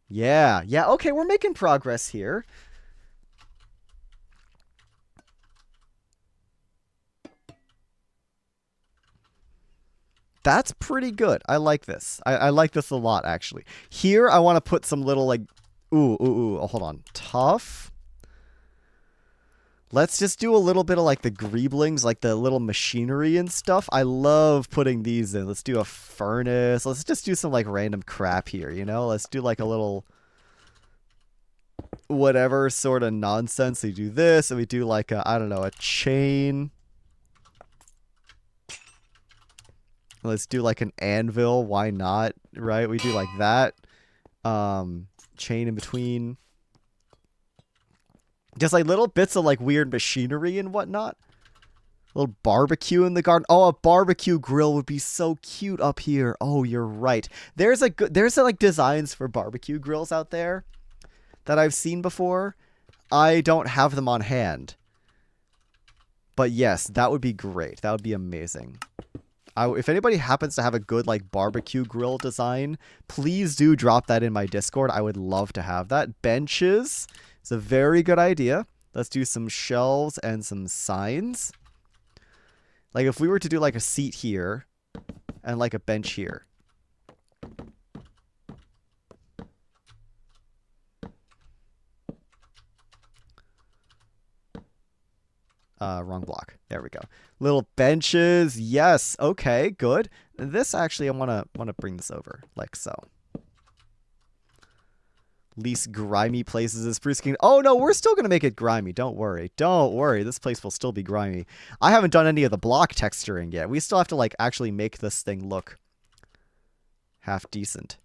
Speaker 1: Yeah, okay, we're making progress here. That's pretty good. I like this. I like this a lot, actually. Here, I want to put some little, like... Ooh. Oh, hold on. Tough. Let's just do a little bit of, like, the greeblings, like the little machinery and stuff. I love putting these in. Let's do a furnace. Let's just do some, like, random crap here, you know? Let's do, like, a little... whatever sort of nonsense. We do this, and we do, like, a, I don't know, a chain... Let's do like an anvil. Why not? Right? We do like that. Chain in between. Just like little bits of like weird machinery and whatnot. A little barbecue in the garden. Oh, a barbecue grill would be so cute up here. Oh, you're right. There's like designs for barbecue grills out there that I've seen before. I don't have them on hand. But yes, that would be great. That would be amazing. If anybody happens to have a good like barbecue grill design, please do drop that in my Discord. I would love to have that. Benches is a very good idea. Let's do some shelves and some signs. Like if we were to do like a seat here and like a bench here. Wrong block. There we go. Little benches. Yes. Okay, good. This actually, I wanna bring this over like so. Least grimy places is Spruce Kingdom. Oh no, we're still gonna make it grimy. Don't worry. Don't worry. This place will still be grimy. I haven't done any of the block texturing yet. We still have to like actually make this thing look half decent.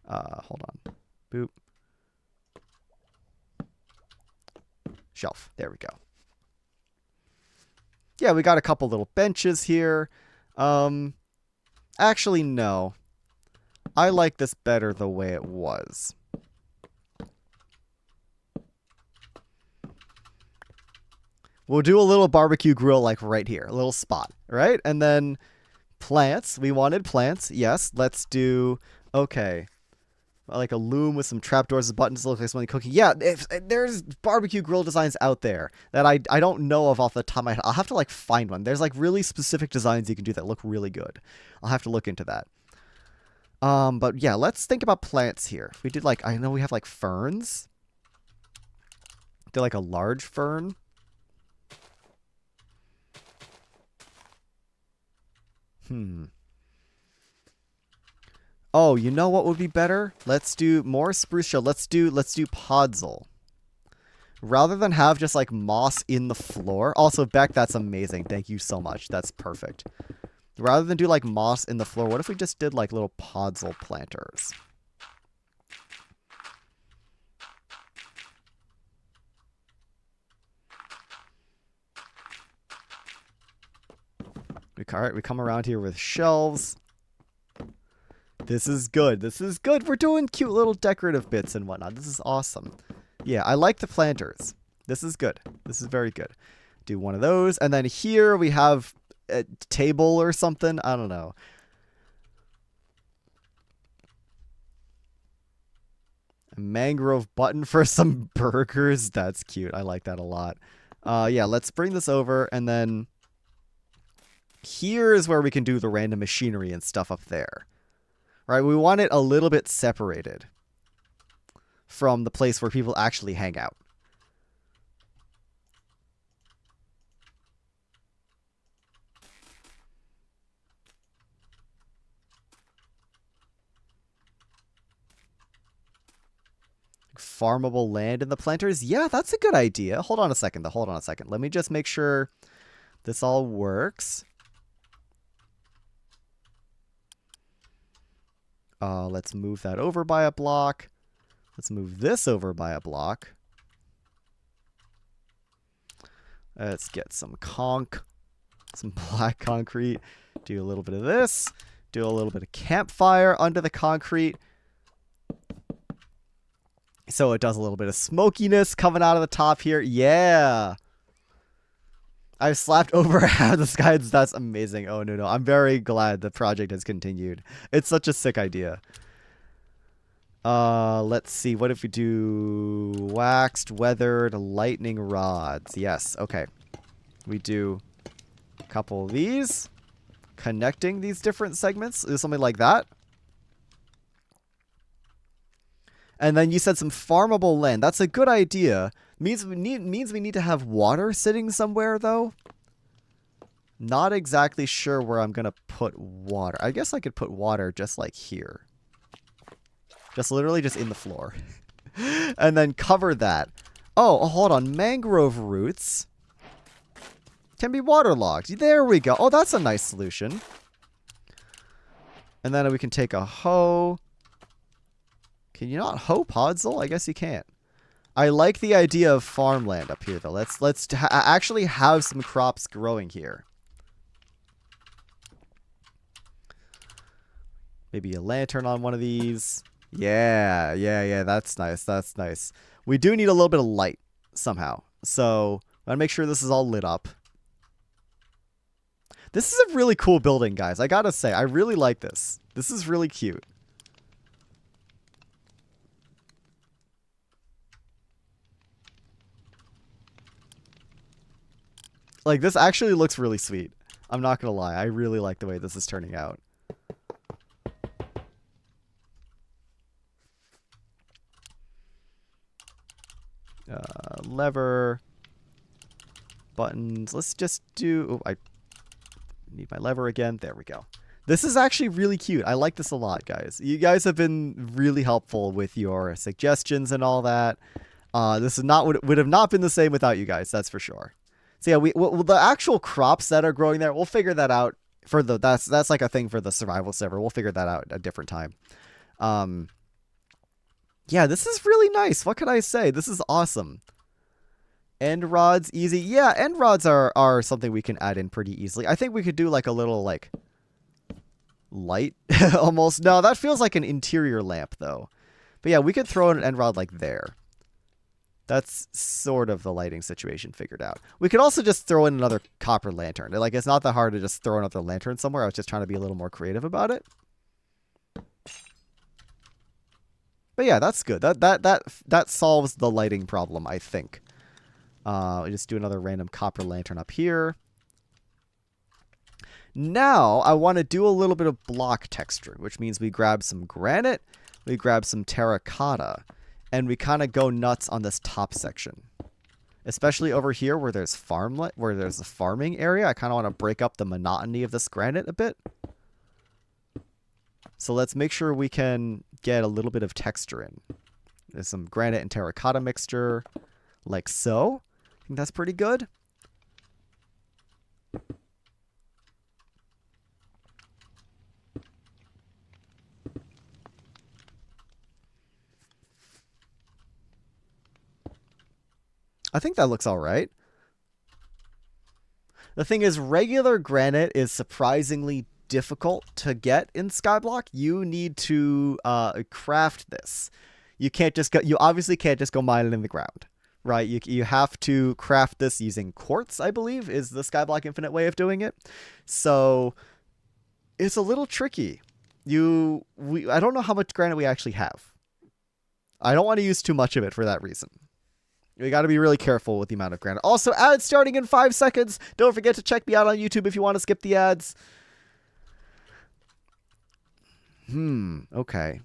Speaker 1: Hold on. Boop. Shelf. There we go. Yeah, we got a couple little benches here. Actually, no. I like this better the way it was. We'll do a little barbecue grill like right here. A little spot, right? And then plants. We wanted plants. Yes, let's do... Okay. Like a loom with some trapdoors and buttons to look like something cooking. Yeah, if there's barbecue grill designs out there that I don't know of off the top of my head. I'll have to like find one. There's like really specific designs you can do that look really good. I'll have to look into that. But yeah, let's think about plants here. If we did like, I know we have like ferns. Do like a large fern. Oh, you know what would be better? Let's do more spruce shell. Let's do podzol. Rather than have just like moss in the floor. Also, Beck, that's amazing. Thank you so much. That's perfect. Rather than do like moss in the floor, what if we just did like little podzol planters? We come around here with shelves. This is good. This is good. We're doing cute little decorative bits and whatnot. This is awesome. Yeah, I like the planters. This is good. This is very good. Do one of those. And then here we have a table or something. I don't know. A mangrove button for some burgers. That's cute. I like that a lot. Yeah, let's bring this over. And then here is where we can do the random machinery and stuff up there. Right, we want it a little bit separated from the place where people actually hang out. Farmable land in the planters? Yeah, that's a good idea. Hold on a second, though. Hold on a second. Let me just make sure this all works. Let's move that over by a block. Let's move this over by a block. Let's get some some black concrete. Do a little bit of this. Do a little bit of campfire under the concrete. So it does a little bit of smokiness coming out of the top here. Yeah. I've slapped over half the sky. That's amazing. Oh, no. I'm very glad the project has continued. It's such a sick idea. Let's see. What if we do waxed, weathered, lightning rods? Yes. Okay. We do a couple of these. Connecting these different segments. Something like that. And then you said some farmable land. That's a good idea. Means we need to have water sitting somewhere, though. Not exactly sure where I'm going to put water. I guess I could put water just like here. Just literally just in the floor. And then cover that. Oh, hold on. Mangrove roots can be waterlogged. There we go. Oh, that's a nice solution. And then we can take a hoe. Can you not hoe podzol? I guess you can't. I like the idea of farmland up here, though. Let's actually have some crops growing here. Maybe a lantern on one of these. Yeah. That's nice. That's nice. We do need a little bit of light somehow. So I want to make sure this is all lit up. This is a really cool building, guys. I gotta say, I really like this. This is really cute. Like, this actually looks really sweet. I'm not gonna lie. I really like the way this is turning out. Lever. Buttons. Let's just do... Oh, I need my lever again. There we go. This is actually really cute. I like this a lot, guys. You guys have been really helpful with your suggestions and all that. This is not would have not been the same without you guys. That's for sure. So yeah, the actual crops that are growing there, we'll figure that out for the that's like a thing for the survival server. We'll figure that out at a different time. Yeah, this is really nice. What can I say? This is awesome. End rods, easy. Yeah, end rods are something we can add in pretty easily. I think we could do like a little like light almost. No, that feels like an interior lamp though. But yeah, we could throw in an end rod like there. That's sort of the lighting situation figured out. We could also just throw in another copper lantern. Like, it's not that hard to just throw another lantern somewhere. I was just trying to be a little more creative about it. But yeah, that's good. That solves the lighting problem, I think. We just do another random copper lantern up here. Now, I want to do a little bit of block texturing, which means we grab some granite, we grab some terracotta, and we kind of go nuts on this top section. Especially over here where there's where there's a farming area. I kind of want to break up the monotony of this granite a bit. So let's make sure we can get a little bit of texture in. There's some granite and terracotta mixture, like so. I think that's pretty good. I think that looks all right. The thing is, regular granite is surprisingly difficult to get in Skyblock. You need to craft this. You can't just go. You obviously can't just go mine it in the ground, right? You have to craft this using quartz, I believe, is the Skyblock Infinite way of doing it. So it's a little tricky. I don't know how much granite we actually have. I don't want to use too much of it for that reason. We got to be really careful with the amount of granite. Also, ads starting in 5 seconds. Don't forget to check me out on YouTube if you want to skip the ads. Okay.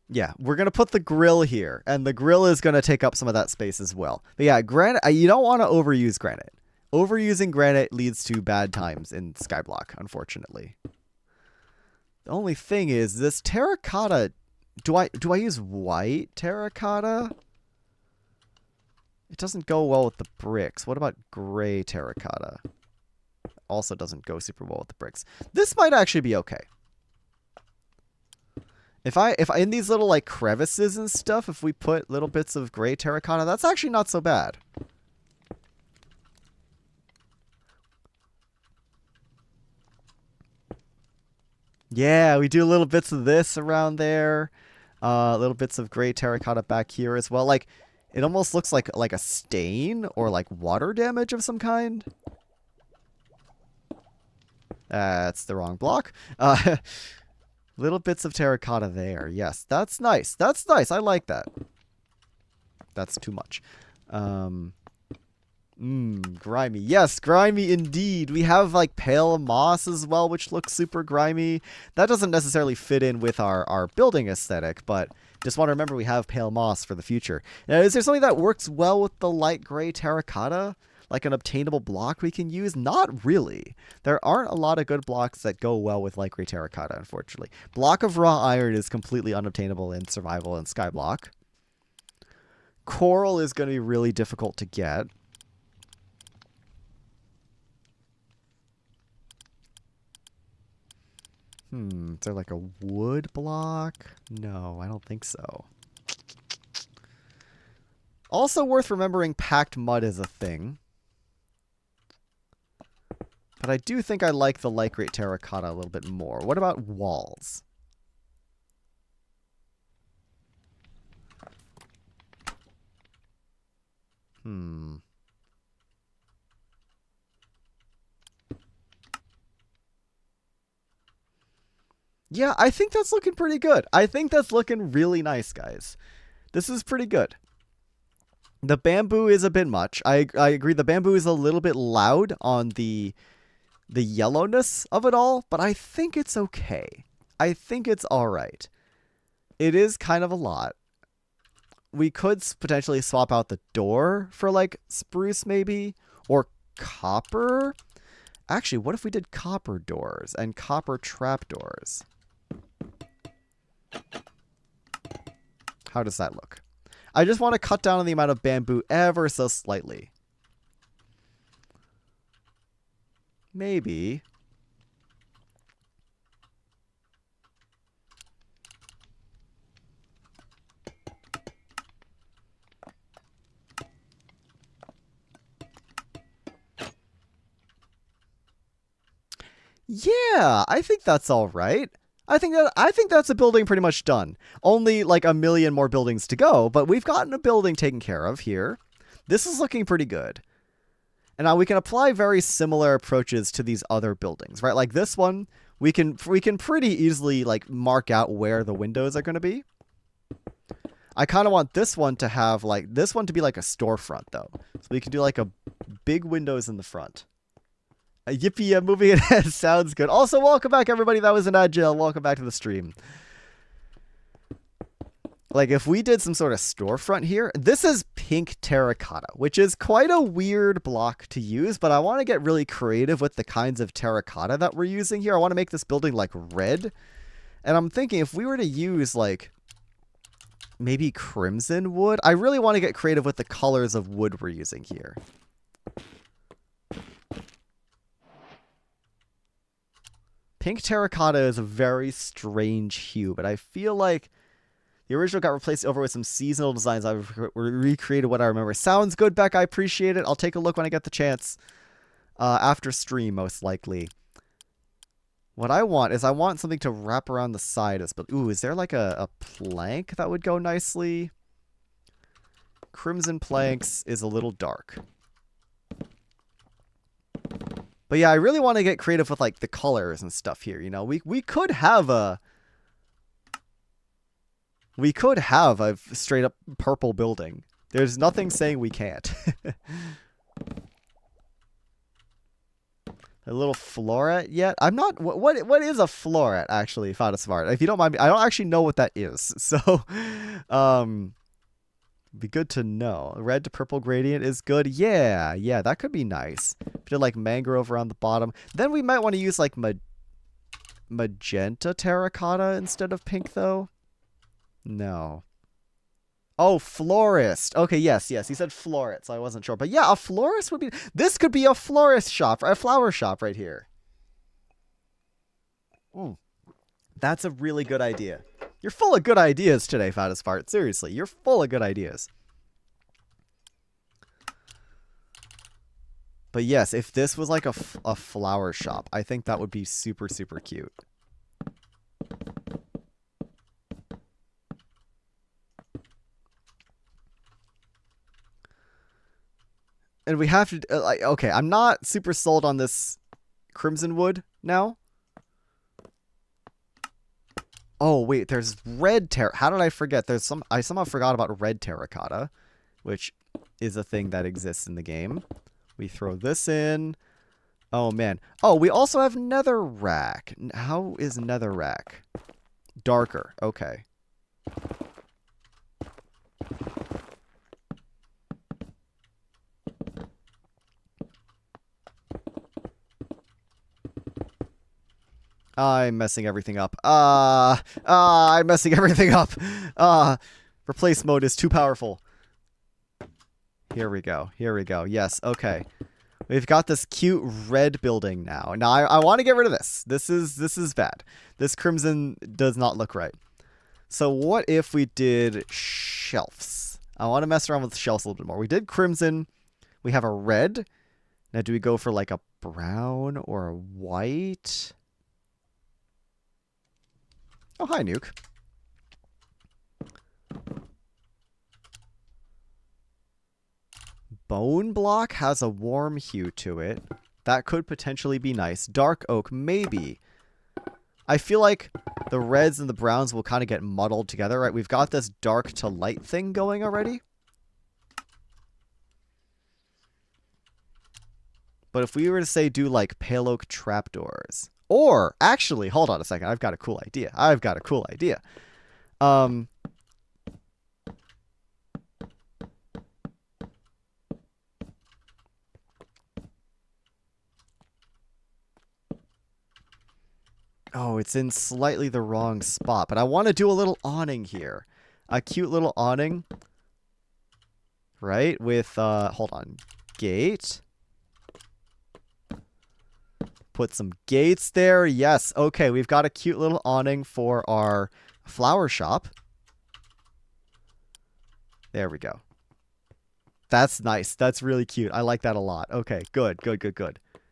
Speaker 1: Yeah, we're going to put the grill here, and the grill is going to take up some of that space as well. But yeah, granite, you don't want to overuse granite. Overusing granite leads to bad times in Skyblock, unfortunately. The only thing is, this terracotta... Do I use white terracotta? It doesn't go well with the bricks. What about gray terracotta? Also doesn't go super well with the bricks. This might actually be okay. If I in these little like crevices and stuff, if we put little bits of gray terracotta, that's actually not so bad. Yeah, we do little bits of this around there. Little bits of gray terracotta back here as well. Like, it almost looks like a stain or like water damage of some kind. That's the wrong block. Little bits of terracotta there. Yes, that's nice. That's nice. I like that. That's too much. Grimy. Yes, grimy indeed. We have like pale moss as well, which looks super grimy. That doesn't necessarily fit in with our building aesthetic, but just want to remember we have pale moss for the future. Now, is there something that works well with the light gray terracotta? Like an obtainable block we can use? Not really. There aren't a lot of good blocks that go well with light gray terracotta, unfortunately. Block of raw iron is completely unobtainable in survival and Skyblock. Coral is going to be really difficult to get. Is there like a wood block? No, I don't think so. Also worth remembering, packed mud is a thing. But I do think I like the light gray terracotta a little bit more. What about walls? Yeah, I think that's looking pretty good. I think that's looking really nice, guys. This is pretty good. The bamboo is a bit much. I agree. The bamboo is a little bit loud on the yellowness of it all, but I think it's okay. I think it's all right. It is kind of a lot. We could potentially swap out the door for like spruce maybe, or copper. Actually, what if we did copper doors and copper trapdoors? How does that look? I just want to cut down on the amount of bamboo ever so slightly. Maybe. Yeah, I think that's all right. I think that's a building pretty much done. Only like a million more buildings to go, but we've gotten a building taken care of here. This is looking pretty good. And now we can apply very similar approaches to these other buildings, right? Like this one, we can pretty easily like mark out where the windows are going to be. I kind of want this one to have like this one to be like a storefront though. So we can do like a big windows in the front. Yippee, I'm moving ahead. Sounds good. Also, welcome back, everybody. That was an Agile. Welcome back to the stream. Like, if we did some sort of storefront here, this is pink terracotta, which is quite a weird block to use, but I want to get really creative with the kinds of terracotta that we're using here. I want to make this building, like, red. And I'm thinking if we were to use, like, maybe crimson wood, I really want to get creative with the colors of wood we're using here. Pink terracotta is a very strange hue, but I feel like the original got replaced over with some seasonal designs. I've recreated what I remember. Sounds good, Beck. I appreciate it. I'll take a look when I get the chance. After stream, most likely. What I want is I want something to wrap around the side. But ooh, is there like a plank that would go nicely? Crimson planks is a little dark. But yeah, I really want to get creative with like the colors and stuff here. You know, we could have a straight up purple building. There's nothing saying we can't. A little floret yet? I'm not. What is a floret actually? If out smart. If you don't mind me, I don't actually know what that is. So, be good to know. Red to purple gradient is good. Yeah, that could be nice. Did like mangrove around the bottom. Then we might want to use like magenta terracotta instead of pink though. No. Oh, florist. Okay, yes. He said floret, so I wasn't sure. But yeah, a florist would be. This could be a florist shop, a flower shop right here. That's a really good idea. You're full of good ideas today, Fattest Fart. Seriously, you're full of good ideas. But yes, if this was like a flower shop, I think that would be super, super cute. And we have to, like, okay, I'm not super sold on this crimson wood now. Oh, wait, there's red how did I forget? I somehow forgot about red terracotta, which is a thing that exists in the game. We throw this in. Oh, man. Oh, we also have netherrack. How is netherrack? Darker. Okay. I'm messing everything up. I'm messing everything up. Replace mode is too powerful. Here we go. Yes, okay. We've got this cute red building now. Now, I want to get rid of this. This is bad. This crimson does not look right. So what if we did shelves? I want to mess around with shelves a little bit more. We did crimson. We have a red. Now, do we go for like a brown or a white? Oh, hi, Nuke. Bone block has a warm hue to it. That could potentially be nice. Dark oak, maybe. I feel like the reds and the browns will kind of get muddled together, right? We've got this dark to light thing going already. But if we were to say do like pale oak trapdoors, or actually, hold on a second, I've got a cool idea. Oh, it's in slightly the wrong spot, but I want to do a little awning here. A cute little awning, right? With, hold on, gate. Put some gates there. Yes, okay, we've got a cute little awning for our flower shop. There we go. That's nice. That's really cute. I like that a lot. Okay, good.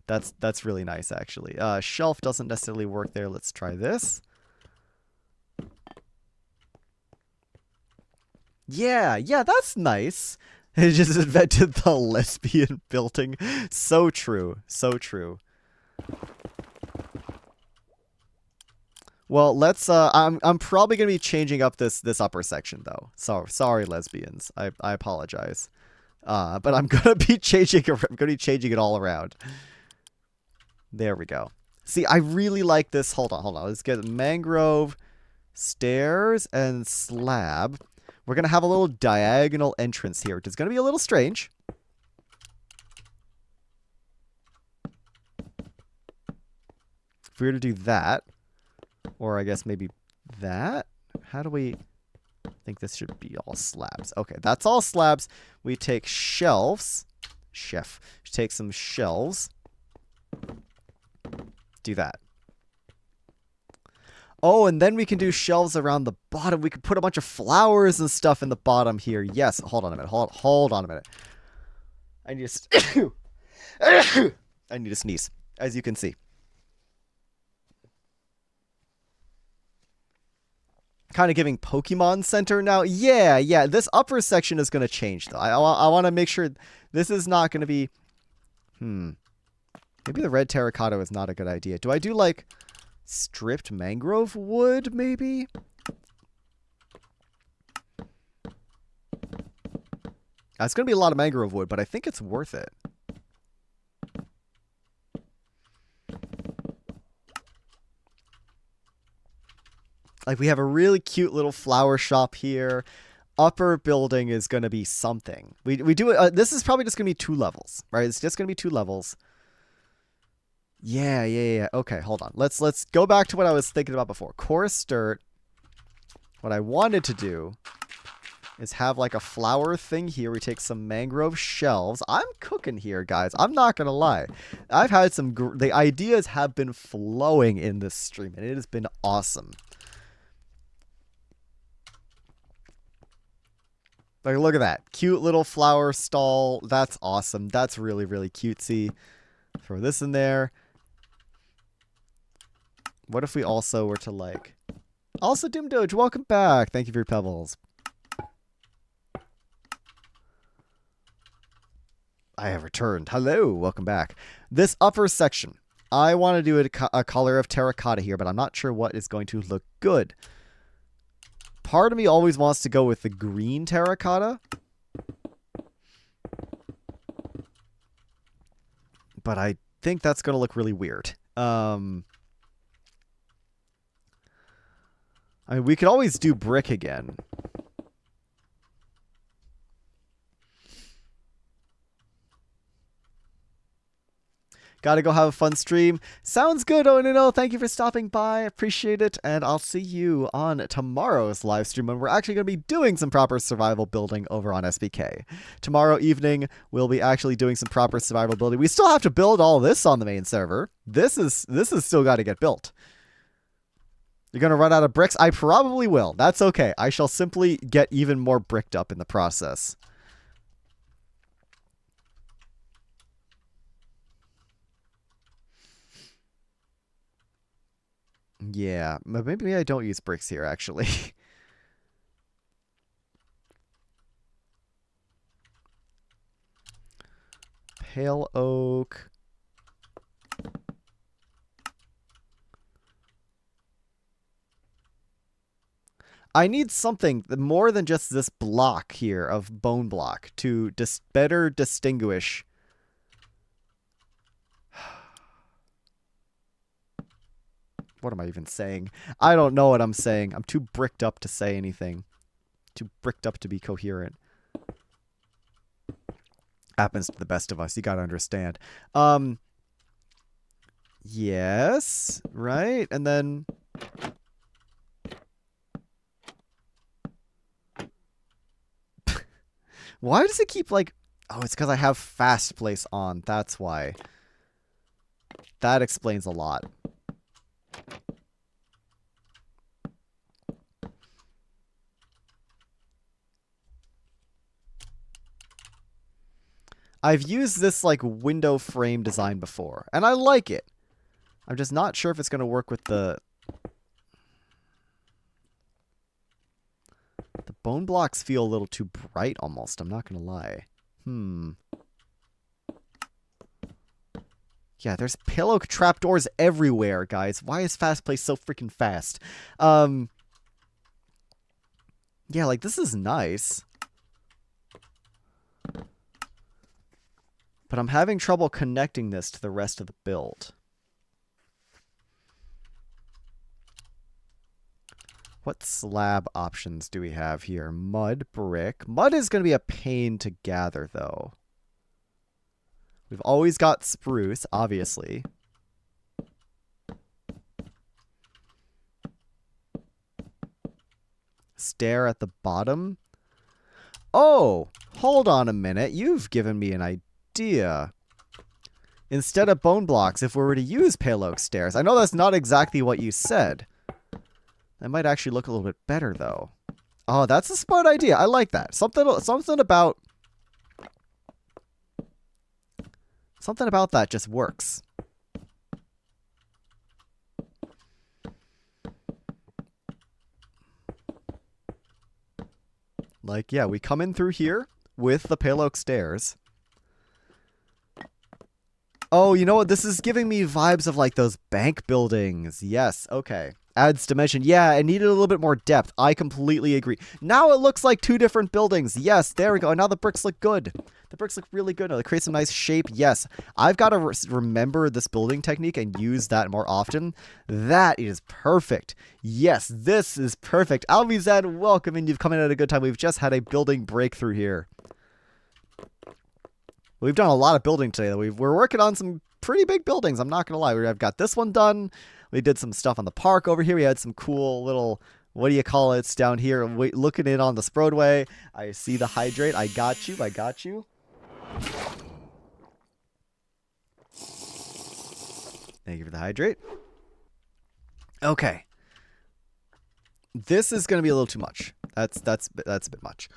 Speaker 1: That's really nice, actually. Shelf doesn't necessarily work there. Let's try this. Yeah, that's nice. It just invented the lesbian building. So true. Well, let's I'm probably gonna be changing up this upper section though. So sorry, lesbians. I apologize. But I'm gonna be changing it all around. There we go. See, I really like this. Hold on. Let's get mangrove, stairs, and slab. We're going to have a little diagonal entrance here, which is going to be a little strange. If we were to do that, or I guess maybe that, how do we... I think this should be all slabs. Okay, that's all slabs. We take shelves. Take some shelves. Do that. Oh, and then we can do shelves around the bottom. We can put a bunch of flowers and stuff in the bottom here. Yes. Hold on a minute. Hold on a minute. I need to I need to sneeze, as you can see. Kind of giving Pokemon Center now. Yeah. This upper section is going to change, though. I want to make sure this is not going to be... Maybe the red terracotta is not a good idea. Do I do, like, stripped mangrove wood, maybe? It's going to be a lot of mangrove wood, but I think it's worth it. Like, we have a really cute little flower shop here. Upper building is going to be something. We do it. This is probably just going to be 2 levels, right? It's just going to be 2 levels. Yeah. Okay, hold on. Let's go back to what I was thinking about before. Coarse dirt. What I wanted to do is have like a flower thing here. We take some mangrove shelves. I'm cooking here, guys. I'm not going to lie. I've had the ideas have been flowing in this stream, and it has been awesome. Like, look at that. Cute little flower stall. That's awesome. That's really, really cutesy. Throw this in there. What if we also were to, like... Also, Doom Doge, welcome back. Thank you for your pebbles. I have returned. Hello, welcome back. This upper section. I want to do a color of terracotta here, but I'm not sure what is going to look good. Part of me always wants to go with the green terracotta. But I think that's going to look really weird. I mean, we could always do brick again. Gotta go have a fun stream. Sounds good, oh no. Thank you for stopping by. Appreciate it. And I'll see you on tomorrow's live stream when we're actually going to be doing some proper survival building over on SBK. Tomorrow evening, we'll be actually doing some proper survival building. We still have to build all this on the main server. This is still got to get built. You're going to run out of bricks? I probably will. That's okay. I shall simply get even more bricked up in the process. Yeah, maybe I don't use bricks here, actually. Pale oak. I need something more than just this block here of bone block to better distinguish What am I even saying? I don't know what I'm saying. I'm too bricked up to say anything. Too bricked up to be coherent. Happens to the best of us. You gotta understand. Yes. Right? And then... Why does it keep, like... Oh, it's because I have fast place on. That's why. That explains a lot. I've used this, like, window frame design before, and I like it. I'm just not sure if it's going to work with the... The bone blocks feel a little too bright, almost. I'm not going to lie. Yeah, there's pillow trapdoors everywhere, guys. Why is fast place so freaking fast? Yeah, like, this is nice. But I'm having trouble connecting this to the rest of the build. What slab options do we have here? Mud, brick. Mud is going to be a pain to gather, though. We've always got spruce, obviously. Stair at the bottom. Oh, hold on a minute. You've given me an idea. Instead of bone blocks, if we were to use pale oak stairs. I know that's not exactly what you said. That might actually look a little bit better, though. Oh, that's a smart idea. I like that. Something about that just works. Like, yeah, we come in through here with the pale oak stairs. Oh, you know what? This is giving me vibes of, like, those bank buildings. Yes, okay. Adds dimension. Yeah, it needed a little bit more depth. I completely agree. Now it looks like two different buildings. Yes, there we go. And now the bricks look good. The bricks look really good. Now they create some nice shape. Yes, I've got to remember this building technique and use that more often. That is perfect. Yes, this is perfect. Alvizad, welcome in. You've come in at a good time. We've just had a building breakthrough here. We've done a lot of building today, though. We're working on some pretty big buildings. I'm not going to lie. I've got this one done. We did some stuff on the park over here. We had some cool little, what do you call it, down here. Looking in on the Sproadway. I see the hydrate. I got you. I got you. Thank you for the hydrate. Okay. This is going to be a little too much. That's a bit much.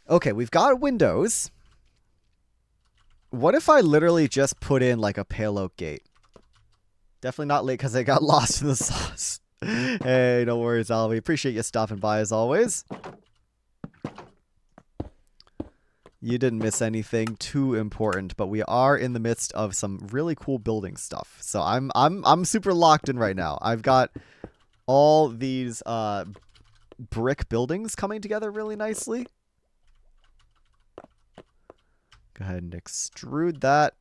Speaker 1: Okay, we've got windows. What if I literally just put in like a pale oak gate? Definitely not late because I got lost in the sauce. Hey, no worries, Alvy. Appreciate you stopping by as always. You didn't miss anything too important, but we are in the midst of some really cool building stuff. So I'm super locked in right now. I've got all these brick buildings coming together really nicely. Go ahead and extrude that.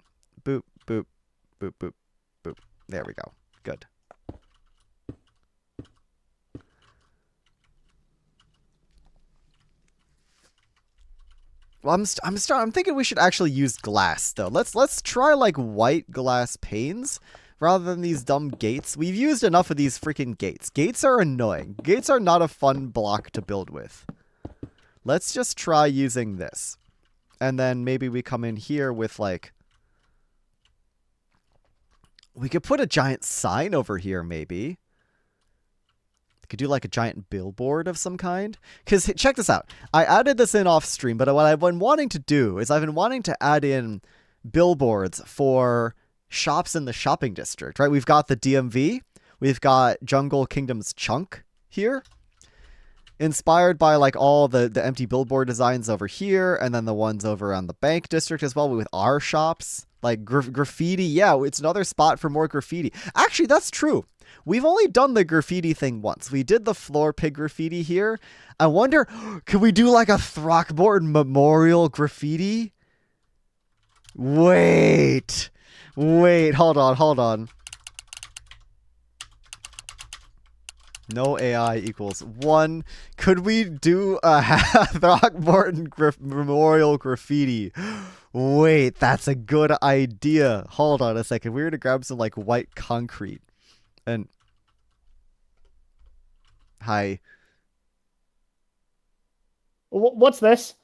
Speaker 1: Boop, boop, boop, boop, boop. There we go. Good. Well, I'm thinking we should actually use glass though. Let's try like white glass panes rather than these dumb gates. We've used enough of these freaking gates. Gates are annoying. Gates are not a fun block to build with. Let's just try using this. And then maybe we come in here with like... We could put a giant sign over here, maybe. We could do like a giant billboard of some kind. Because check this out. I added this in off stream, but what I've been wanting to do is I've been wanting to add in billboards for shops in the shopping district, right? We've got the DMV. We've got Jungle Kingdom's chunk here. Inspired by like all the empty billboard designs over here, and then the ones over on the bank district as well with our shops. Like graffiti, yeah, it's another spot for more graffiti. Actually, that's true. We've only done the graffiti thing once. We did the floor pig graffiti here. I wonder, could we do like a Throckmorton Memorial graffiti? Wait, hold on. No AI equals 1. Could we do a Throckmorton Memorial graffiti? Wait, that's a good idea. Hold on a second. We're gonna grab some like white concrete. And hi.
Speaker 2: What's this?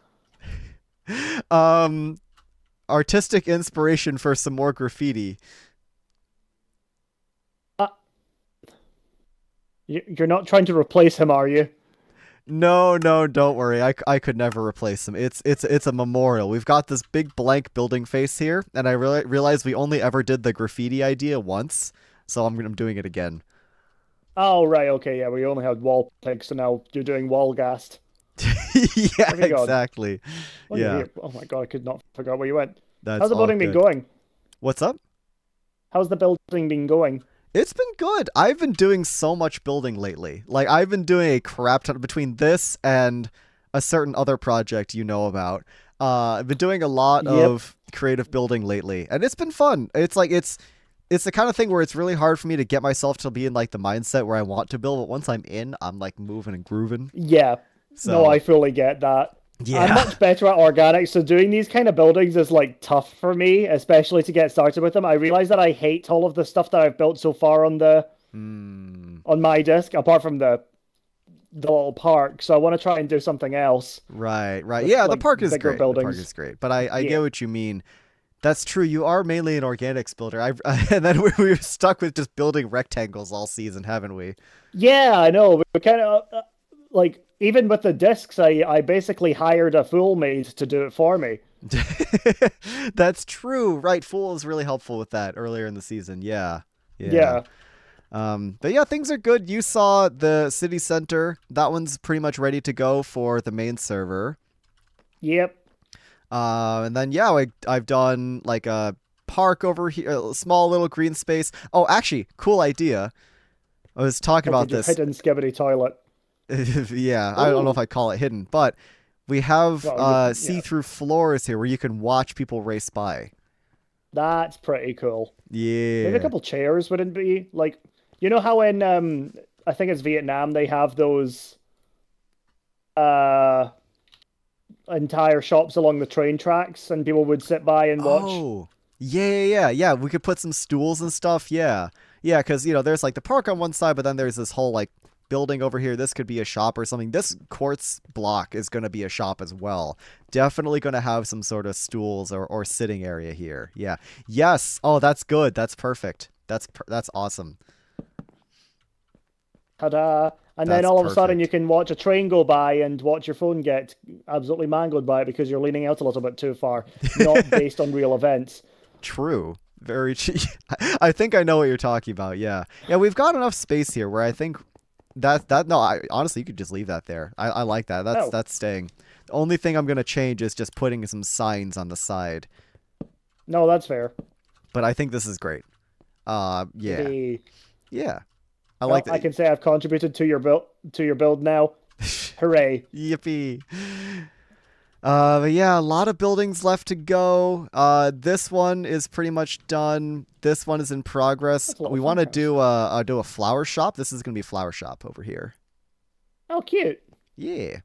Speaker 1: Um artistic inspiration for some more graffiti.
Speaker 2: Uh, you're not trying to replace him, are you?
Speaker 1: No, no, don't worry. I could never replace him. It's a memorial. We've got this big blank building face here, and I realized we only ever did the graffiti idea once, so I'm doing it again.
Speaker 2: Oh, right, okay, yeah, we only had wall pigs, so now you're doing wall ghast.
Speaker 1: Yeah,
Speaker 2: Where have you gone?
Speaker 1: exactly.
Speaker 2: Oh, you're
Speaker 1: Yeah,
Speaker 2: here. Oh my God, I could not figure out where you went.
Speaker 1: that's
Speaker 2: How's the
Speaker 1: all
Speaker 2: building been
Speaker 1: good.
Speaker 2: going?
Speaker 1: What's up?
Speaker 2: How's the building been going?
Speaker 1: It's been good. I've been doing so much building lately. Like I've been doing a crap ton between this and a certain other project you know about. I've been doing a lot
Speaker 2: Yep.
Speaker 1: of creative building lately, and it's been fun. It's the kind of thing where it's really hard for me to get myself to be in like the mindset where I want to build, but once I'm in, I'm like moving and grooving.
Speaker 2: Yeah. No, I
Speaker 1: So
Speaker 2: fully get that. I'm
Speaker 1: yeah.
Speaker 2: much better at organics, so doing these kind of buildings is like tough for me, especially to get started with them. I realize that I hate all of the stuff that I've built so far
Speaker 1: Hmm.
Speaker 2: on my disk, apart from the little park. So I want to try and do something else
Speaker 1: Right, right.
Speaker 2: with
Speaker 1: Yeah, the
Speaker 2: like
Speaker 1: park is
Speaker 2: bigger
Speaker 1: great. The park
Speaker 2: buildings.
Speaker 1: is great. But I
Speaker 2: Yeah.
Speaker 1: get what you mean. That's true. You are mainly an organics builder. I and then we were stuck with just building rectangles all season, haven't we?
Speaker 2: Yeah, I know. We kind of like even with the discs, I basically hired a fool maid to do it for me.
Speaker 1: That's true. Right, Fool is really helpful with that earlier in the season. Yeah. Yeah.
Speaker 2: Yeah.
Speaker 1: But yeah, things are good. You saw the city center. That one's pretty much ready to go for the main server.
Speaker 2: Yep.
Speaker 1: And then yeah, I've done like a park over here, a small little green space. Oh, actually, cool idea. I was talking
Speaker 2: Oh,
Speaker 1: about
Speaker 2: did you
Speaker 1: this.
Speaker 2: hidden skibidi toilet?
Speaker 1: Yeah, I don't know if
Speaker 2: Oh,
Speaker 1: I call it hidden, but we have
Speaker 2: well, you yeah.
Speaker 1: see-through floors here where you can watch people race by.
Speaker 2: That's pretty cool. Maybe a
Speaker 1: Yeah.
Speaker 2: couple chairs wouldn't be like, you know how in I think it's Vietnam they have those uh entire shops along the train tracks and people would sit by and watch.
Speaker 1: Oh. Yeah, yeah, yeah, yeah. We could put some stools and stuff. Yeah. Yeah, because, there's like the park on one side, but then there's this whole like building over here. This could be a shop or something. This quartz block is going to be a shop as well. Definitely going to have some sort of stools or sitting area here. Yeah. Yes. Oh, that's good. That's perfect. That's awesome.
Speaker 2: Ta-da. And then
Speaker 1: That's
Speaker 2: all of a sudden you
Speaker 1: perfect.
Speaker 2: can watch a train go by and watch your phone get absolutely mangled by it because you're leaning out a little bit too far, not based on real events.
Speaker 1: True. Very I think I know what you're talking about. Yeah. Yeah, we've got enough space here where I think that no, honestly you could just leave that there. I like that. That's
Speaker 2: Oh,
Speaker 1: that's staying. The only thing I'm gonna change is just putting some signs on the side.
Speaker 2: no, that's fair.
Speaker 1: But I think this is great. Yeah.
Speaker 2: The
Speaker 1: Yeah. I like
Speaker 2: Well, I
Speaker 1: that.
Speaker 2: can say I've contributed to your build now. Hooray.
Speaker 1: Yippee. But yeah, a lot of buildings left to go. This one is pretty much done. This one is in progress.
Speaker 2: That's a little
Speaker 1: We want to
Speaker 2: farmhouse.
Speaker 1: do a flower shop. This is gonna be a flower shop over here.
Speaker 2: Oh, cute.
Speaker 1: Yeah.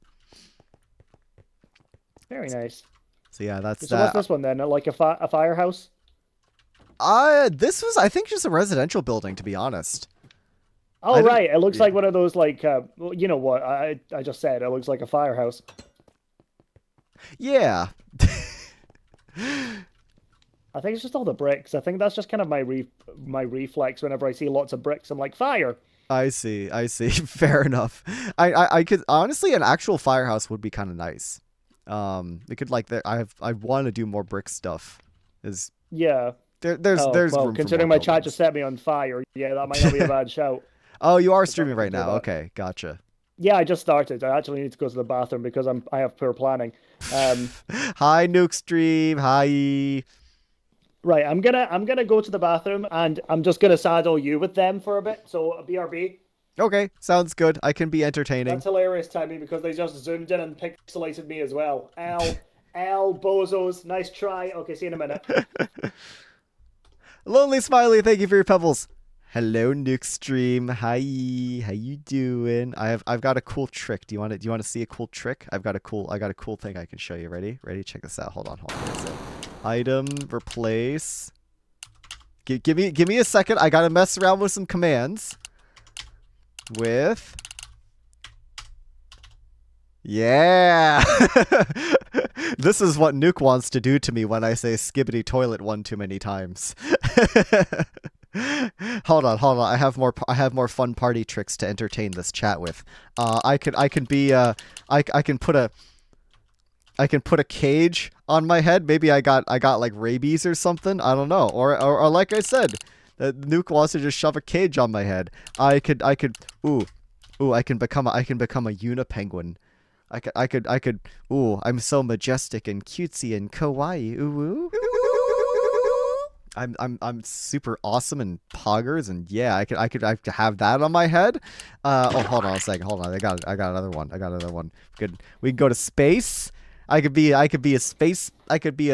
Speaker 2: Very nice.
Speaker 1: So yeah, that's
Speaker 2: So what's
Speaker 1: that.
Speaker 2: this one then? Like a firehouse?
Speaker 1: This was I think just a residential building to be honest. I
Speaker 2: Oh,
Speaker 1: didn't.
Speaker 2: right. It looks
Speaker 1: Yeah.
Speaker 2: like one of those like well, you know what? I just said it looks like a firehouse.
Speaker 1: Yeah.
Speaker 2: I think it's just all the bricks. I think that's just kind of my reflex whenever I see lots of bricks. I'm like, fire.
Speaker 1: I see. I see. Fair enough. I could honestly an actual firehouse would be kind of nice. It could like there. I want to do more brick stuff. Is
Speaker 2: Yeah. Oh,
Speaker 1: there's
Speaker 2: well,
Speaker 1: room for more
Speaker 2: considering my chat just
Speaker 1: buildings.
Speaker 2: set me on fire, yeah, that might not be a bad shout.
Speaker 1: Oh, you are
Speaker 2: Should
Speaker 1: streaming
Speaker 2: probably
Speaker 1: right
Speaker 2: do
Speaker 1: now.
Speaker 2: that.
Speaker 1: Okay, gotcha.
Speaker 2: Yeah, I just started. I actually need to go to the bathroom because I have poor planning. Um,
Speaker 1: Hi, Nuke Stream. Hi.
Speaker 2: right, I'm gonna go to the bathroom and I'm just gonna saddle you with them for a bit. So BRB.
Speaker 1: Okay, sounds good. I can be entertaining.
Speaker 2: That's hilarious timing because they just zoomed in and pixelated me as well. L bozos, nice try. Okay, see you in a minute.
Speaker 1: Lonely Smiley, thank you for your pebbles. Hello, Nuke Stream. Hi, how you doing? I've got a cool trick. Do you want to see a cool trick? I got a cool thing I can show you. Ready? Ready? Check this out. Hold on. Where's it? Item replace. Give me a second. I gotta mess around with some commands. With yeah. This is what Nuke wants to do to me when I say skibbity toilet one too many times. Hold on. I have more fun party tricks to entertain this chat with. I can put a cage on my head. Maybe I got like rabies or something. I don't know. Or like I said, Nuke wants to just shove a cage on my head. I can become a unipenguin. I'm so majestic and cutesy and kawaii. I'm super awesome and poggers, and yeah, I could have that on my head. Hold on a second. Hold on. I got another one. We can go to space. I could be a space penguin. I could be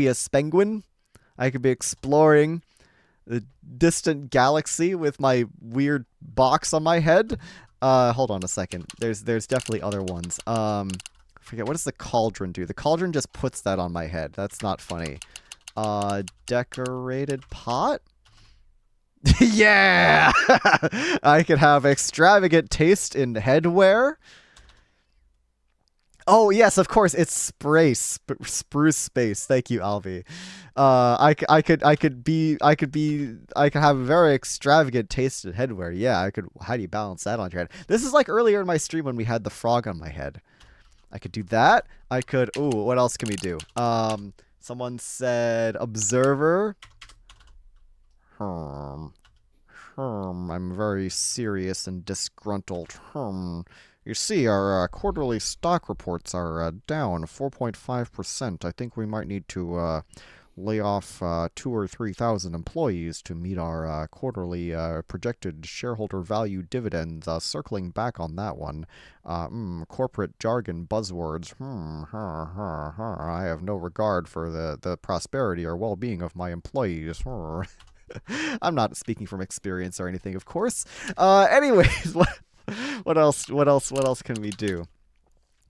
Speaker 1: a spenguin. I could be exploring the distant galaxy with my weird box on my head. Hold on a second. There's definitely other ones. Forget, what does the cauldron do? The cauldron just puts that on my head. That's not funny. Decorated pot? Yeah! I could have extravagant taste in headwear. Oh yes, of course, it's Spruce Space. Thank you, Alvi. I could have a very extravagant taste in headwear. Yeah, I could. How do you balance that on your head? This is like earlier in my stream when we had the frog on my head. I could do that. I could. Ooh, what else can we do? Someone said observer. I'm very serious and disgruntled. You see, our quarterly stock reports are down 4.5%. I think we might need to lay off 2,000 or 3,000 employees to meet our quarterly projected shareholder value dividends. Circling back on that one, corporate jargon buzzwords. I have no regard for the prosperity or well-being of my employees. I'm not speaking from experience or anything, of course. Anyways, what else can we do?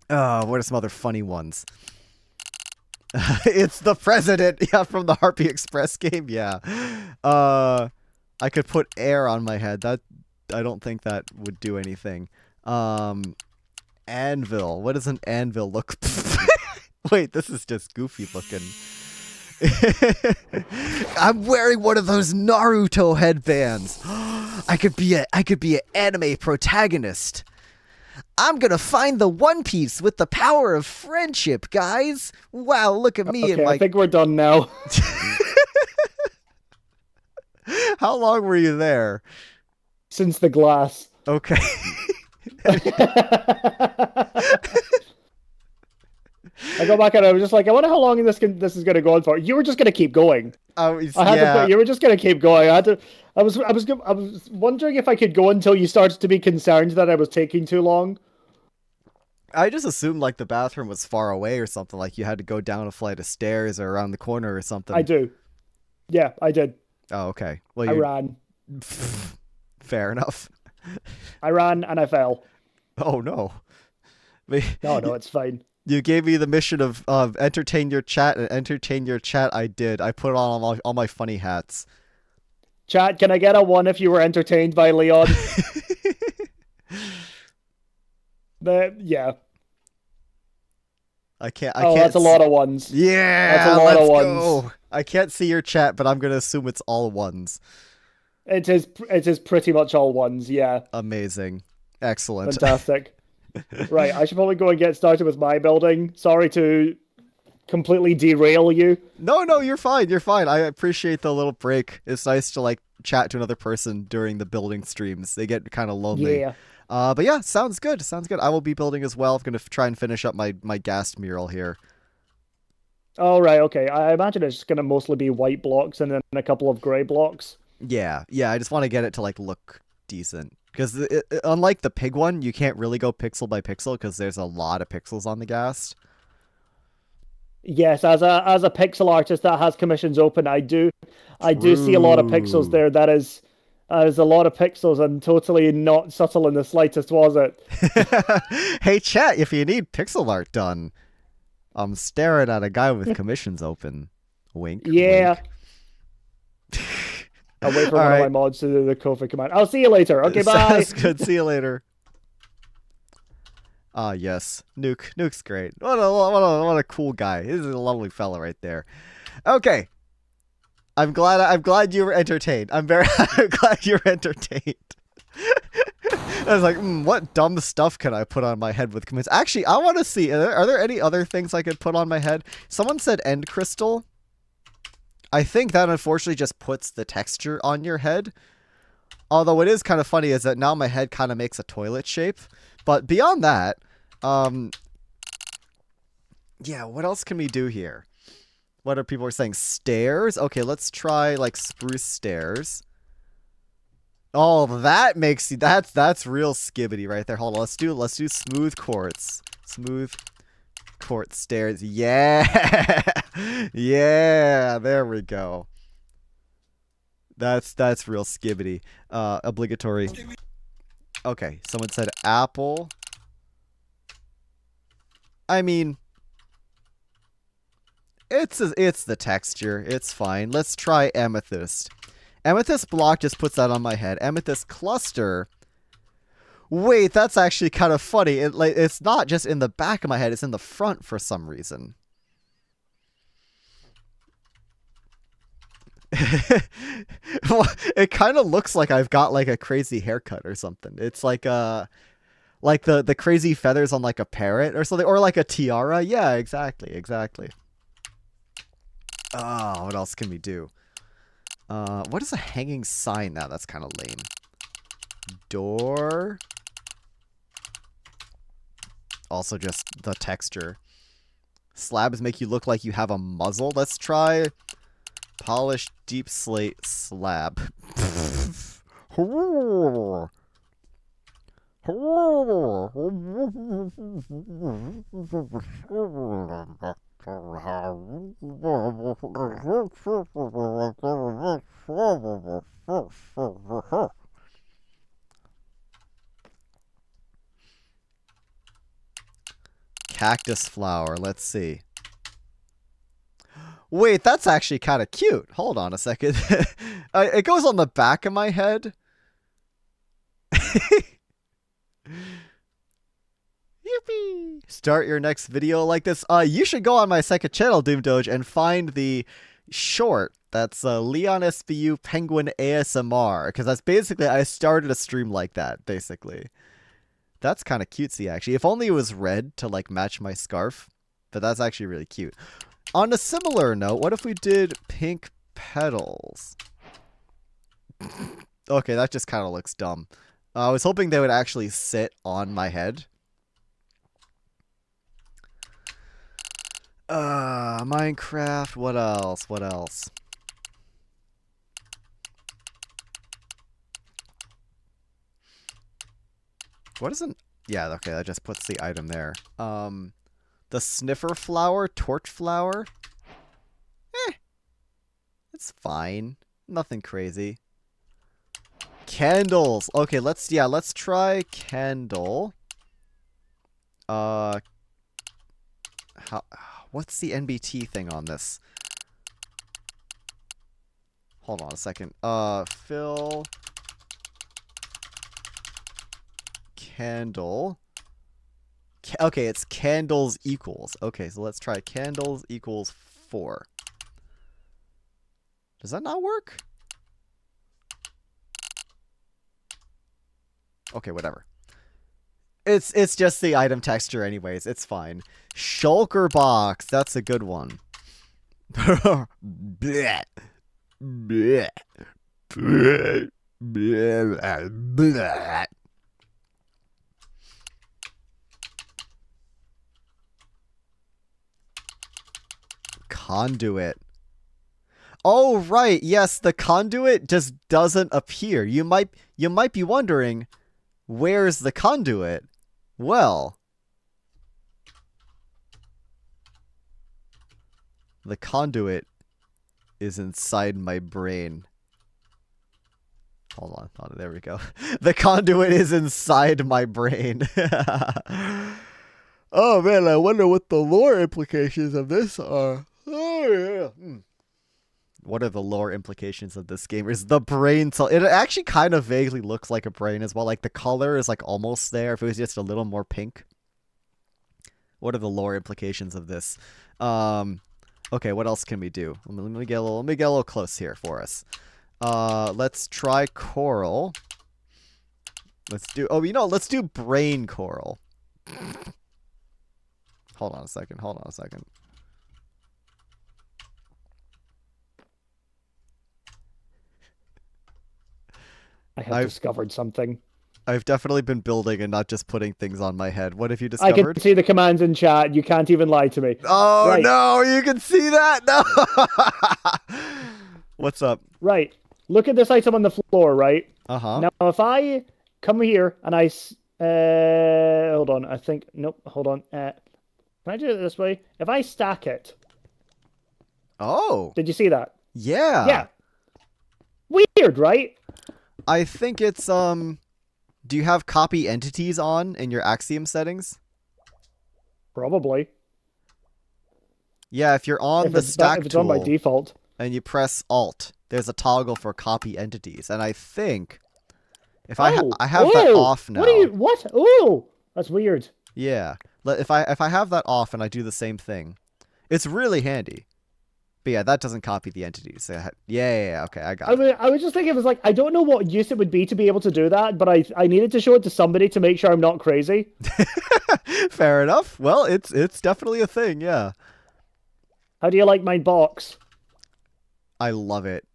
Speaker 1: What are some other funny ones? It's the president. Yeah, from the Harpy Express game. Yeah. I could put air on my head. That I don't think that would do anything. Anvil. What does an anvil look? Wait, this is just goofy looking. I'm wearing one of those Naruto headbands. I could be an anime protagonist. I'm gonna find the One Piece with the power of friendship, guys. Wow, look at me and my...
Speaker 2: I think we're done now.
Speaker 1: How long were you there?
Speaker 2: Since the glass.
Speaker 1: Okay.
Speaker 2: I go back and I was just like, I wonder how long this is going to go on for. You were just going to keep going. You were just going to keep going. I was wondering if I could go until you started to be concerned that I was taking too long.
Speaker 1: I just assumed like the bathroom was far away or something, like you had to go down a flight of stairs or around the corner or something.
Speaker 2: I do. Yeah, I did.
Speaker 1: Oh, okay. Well,
Speaker 2: I ran.
Speaker 1: Fair enough.
Speaker 2: I ran and I fell.
Speaker 1: Oh no.
Speaker 2: No, it's fine.
Speaker 1: You gave me the mission of entertain your chat, and entertain your chat I did. I put on all my funny hats.
Speaker 2: Chat, can I get a 1 if you were entertained by Leon? Yeah.
Speaker 1: I can't.
Speaker 2: That's a lot of ones.
Speaker 1: Yeah,
Speaker 2: that's a lot of ones.
Speaker 1: Go. I can't see your chat, but I'm gonna assume it's all ones.
Speaker 2: It is pretty much all ones. Yeah.
Speaker 1: Amazing. Excellent.
Speaker 2: Fantastic. Right, I should probably go and get started with my building. Sorry to completely derail you.
Speaker 1: No, you're fine. You're fine. I appreciate the little break. It's nice to like chat to another person during the building streams. They get kind of lonely.
Speaker 2: Yeah.
Speaker 1: But yeah, sounds good. I will be building as well. I'm gonna try and finish up my ghast mural here.
Speaker 2: Oh, right, okay. I imagine it's just gonna mostly be white blocks and then a couple of gray blocks.
Speaker 1: Yeah. I just want to get it to like look decent. Because unlike the pig one, you can't really go pixel by pixel because there's a lot of pixels on the ghast.
Speaker 2: Yes, as a pixel artist that has commissions open, I do see a lot of pixels there. That is There's a lot of pixels and totally not subtle in the slightest, was it?
Speaker 1: Hey, chat, if you need pixel art done, I'm staring at a guy with commissions open. Wink,
Speaker 2: Yeah.
Speaker 1: wink.
Speaker 2: I'll wait for
Speaker 1: All
Speaker 2: one of my
Speaker 1: right.
Speaker 2: mods to do the Kofi command. I'll see you later. Okay, bye.
Speaker 1: Sounds good. See you later. Ah, yes. Nuke's great. What a cool guy. He's a lovely fella right there. Okay. I'm glad you were entertained. I'm glad you were entertained. I was like, what dumb stuff can I put on my head with commits? Actually, I want to see. Are there any other things I could put on my head? Someone said end crystal. I think that unfortunately just puts the texture on your head. Although it is kind of funny is that now my head kind of makes a toilet shape. But beyond that, yeah, what else can we do here? What are people saying? Stairs? Okay, let's try like spruce stairs. Oh, that makes you that's real skibbity right there. Hold on, let's do smooth quartz. Smooth quartz stairs. Yeah. Yeah, there we go. That's real skibbity. Obligatory. Okay, someone said apple. I mean, it's the texture. It's fine. Let's try amethyst. Amethyst block just puts that on my head. Amethyst cluster. Wait, that's actually kind of funny. It's not just in the back of my head. It's in the front for some reason. It kind of looks like I've got like a crazy haircut or something. It's like the crazy feathers on like a parrot or something, or like a tiara. Yeah, exactly. Oh, what else can we do? What is a hanging sign now? That's kind of lame. Door. Also just the texture. Slabs make you look like you have a muzzle. Let's try polished deep slate slab. Cactus flower. Let's see. Wait, that's actually kind of cute. Hold on a second. It goes on the back of my head. Yippee! Start your next video like this. You should go on my second channel, Doom Doge, and find the short. That's LeonSBU Penguin ASMR. Because that's basically, I started a stream like that, basically. That's kind of cutesy, actually. If only it was red to, like, match my scarf. But that's actually really cute. On a similar note, what if we did pink petals? Okay, that just kind of looks dumb. I was hoping they would actually sit on my head. Minecraft, what else? What else? What is an... Yeah, okay, that just puts the item there. The sniffer flower, torch flower. It's fine. Nothing crazy. Candles. Okay, let's try candle. What's the NBT thing on this? Hold on a second. Fill candle. Okay, it's candles equals. Okay, so let's try candles equals 4. Does that not work? Okay, whatever. It's just the item texture anyways. It's fine. Shulker box. That's a good one. Blech. Blech. Blech. Blech. Blech. Conduit. Oh, right. Yes, the conduit just doesn't appear. You might be wondering, where's the conduit? Well, the conduit is inside my brain. Hold on. Oh, there we go. The conduit is inside my brain. Oh man, I wonder what the lore implications of this are. Oh yeah. What are the lore implications of this game? Is the brain cell? It actually kind of vaguely looks like a brain as well. Like the color is like almost there. If it was just a little more pink. What are the lore implications of this? Okay, what else can we do? Let me get a little close here for us. Let's try coral. Let's do. Oh, let's do brain coral. Hold on a second.
Speaker 2: I have discovered something.
Speaker 1: I've definitely been building and not just putting things on my head. What have you
Speaker 2: I
Speaker 1: discovered?
Speaker 2: can see the commands in chat. You can't even lie to me.
Speaker 1: Oh, right. No, you can see that? No. What's up?
Speaker 2: Right. Look at this item on the floor, right?
Speaker 1: Uh-huh.
Speaker 2: Now, if I come here and I... hold on. I think... Nope. Hold on. Can I do it this way? If I stack it...
Speaker 1: Oh.
Speaker 2: Did you see that?
Speaker 1: Yeah.
Speaker 2: Yeah. Weird, right?
Speaker 1: I think it's, Do you have copy entities on in your Axiom settings?
Speaker 2: Probably.
Speaker 1: Yeah, if you're on the stack
Speaker 2: if it's on by default.
Speaker 1: And you press Alt, there's a toggle for copy entities. And I think if I have that off now.
Speaker 2: What? Oh, that's weird.
Speaker 1: Yeah. If I have that off and I do the same thing, it's really handy. But yeah, that doesn't copy the entities. Yeah, okay, I got it.
Speaker 2: I was just thinking, it was like, I don't know what use it would be to be able to do that, but I needed to show it to somebody to make sure I'm not crazy.
Speaker 1: Fair enough. Well, it's definitely a thing, yeah.
Speaker 2: How do you like my box?
Speaker 1: I love it.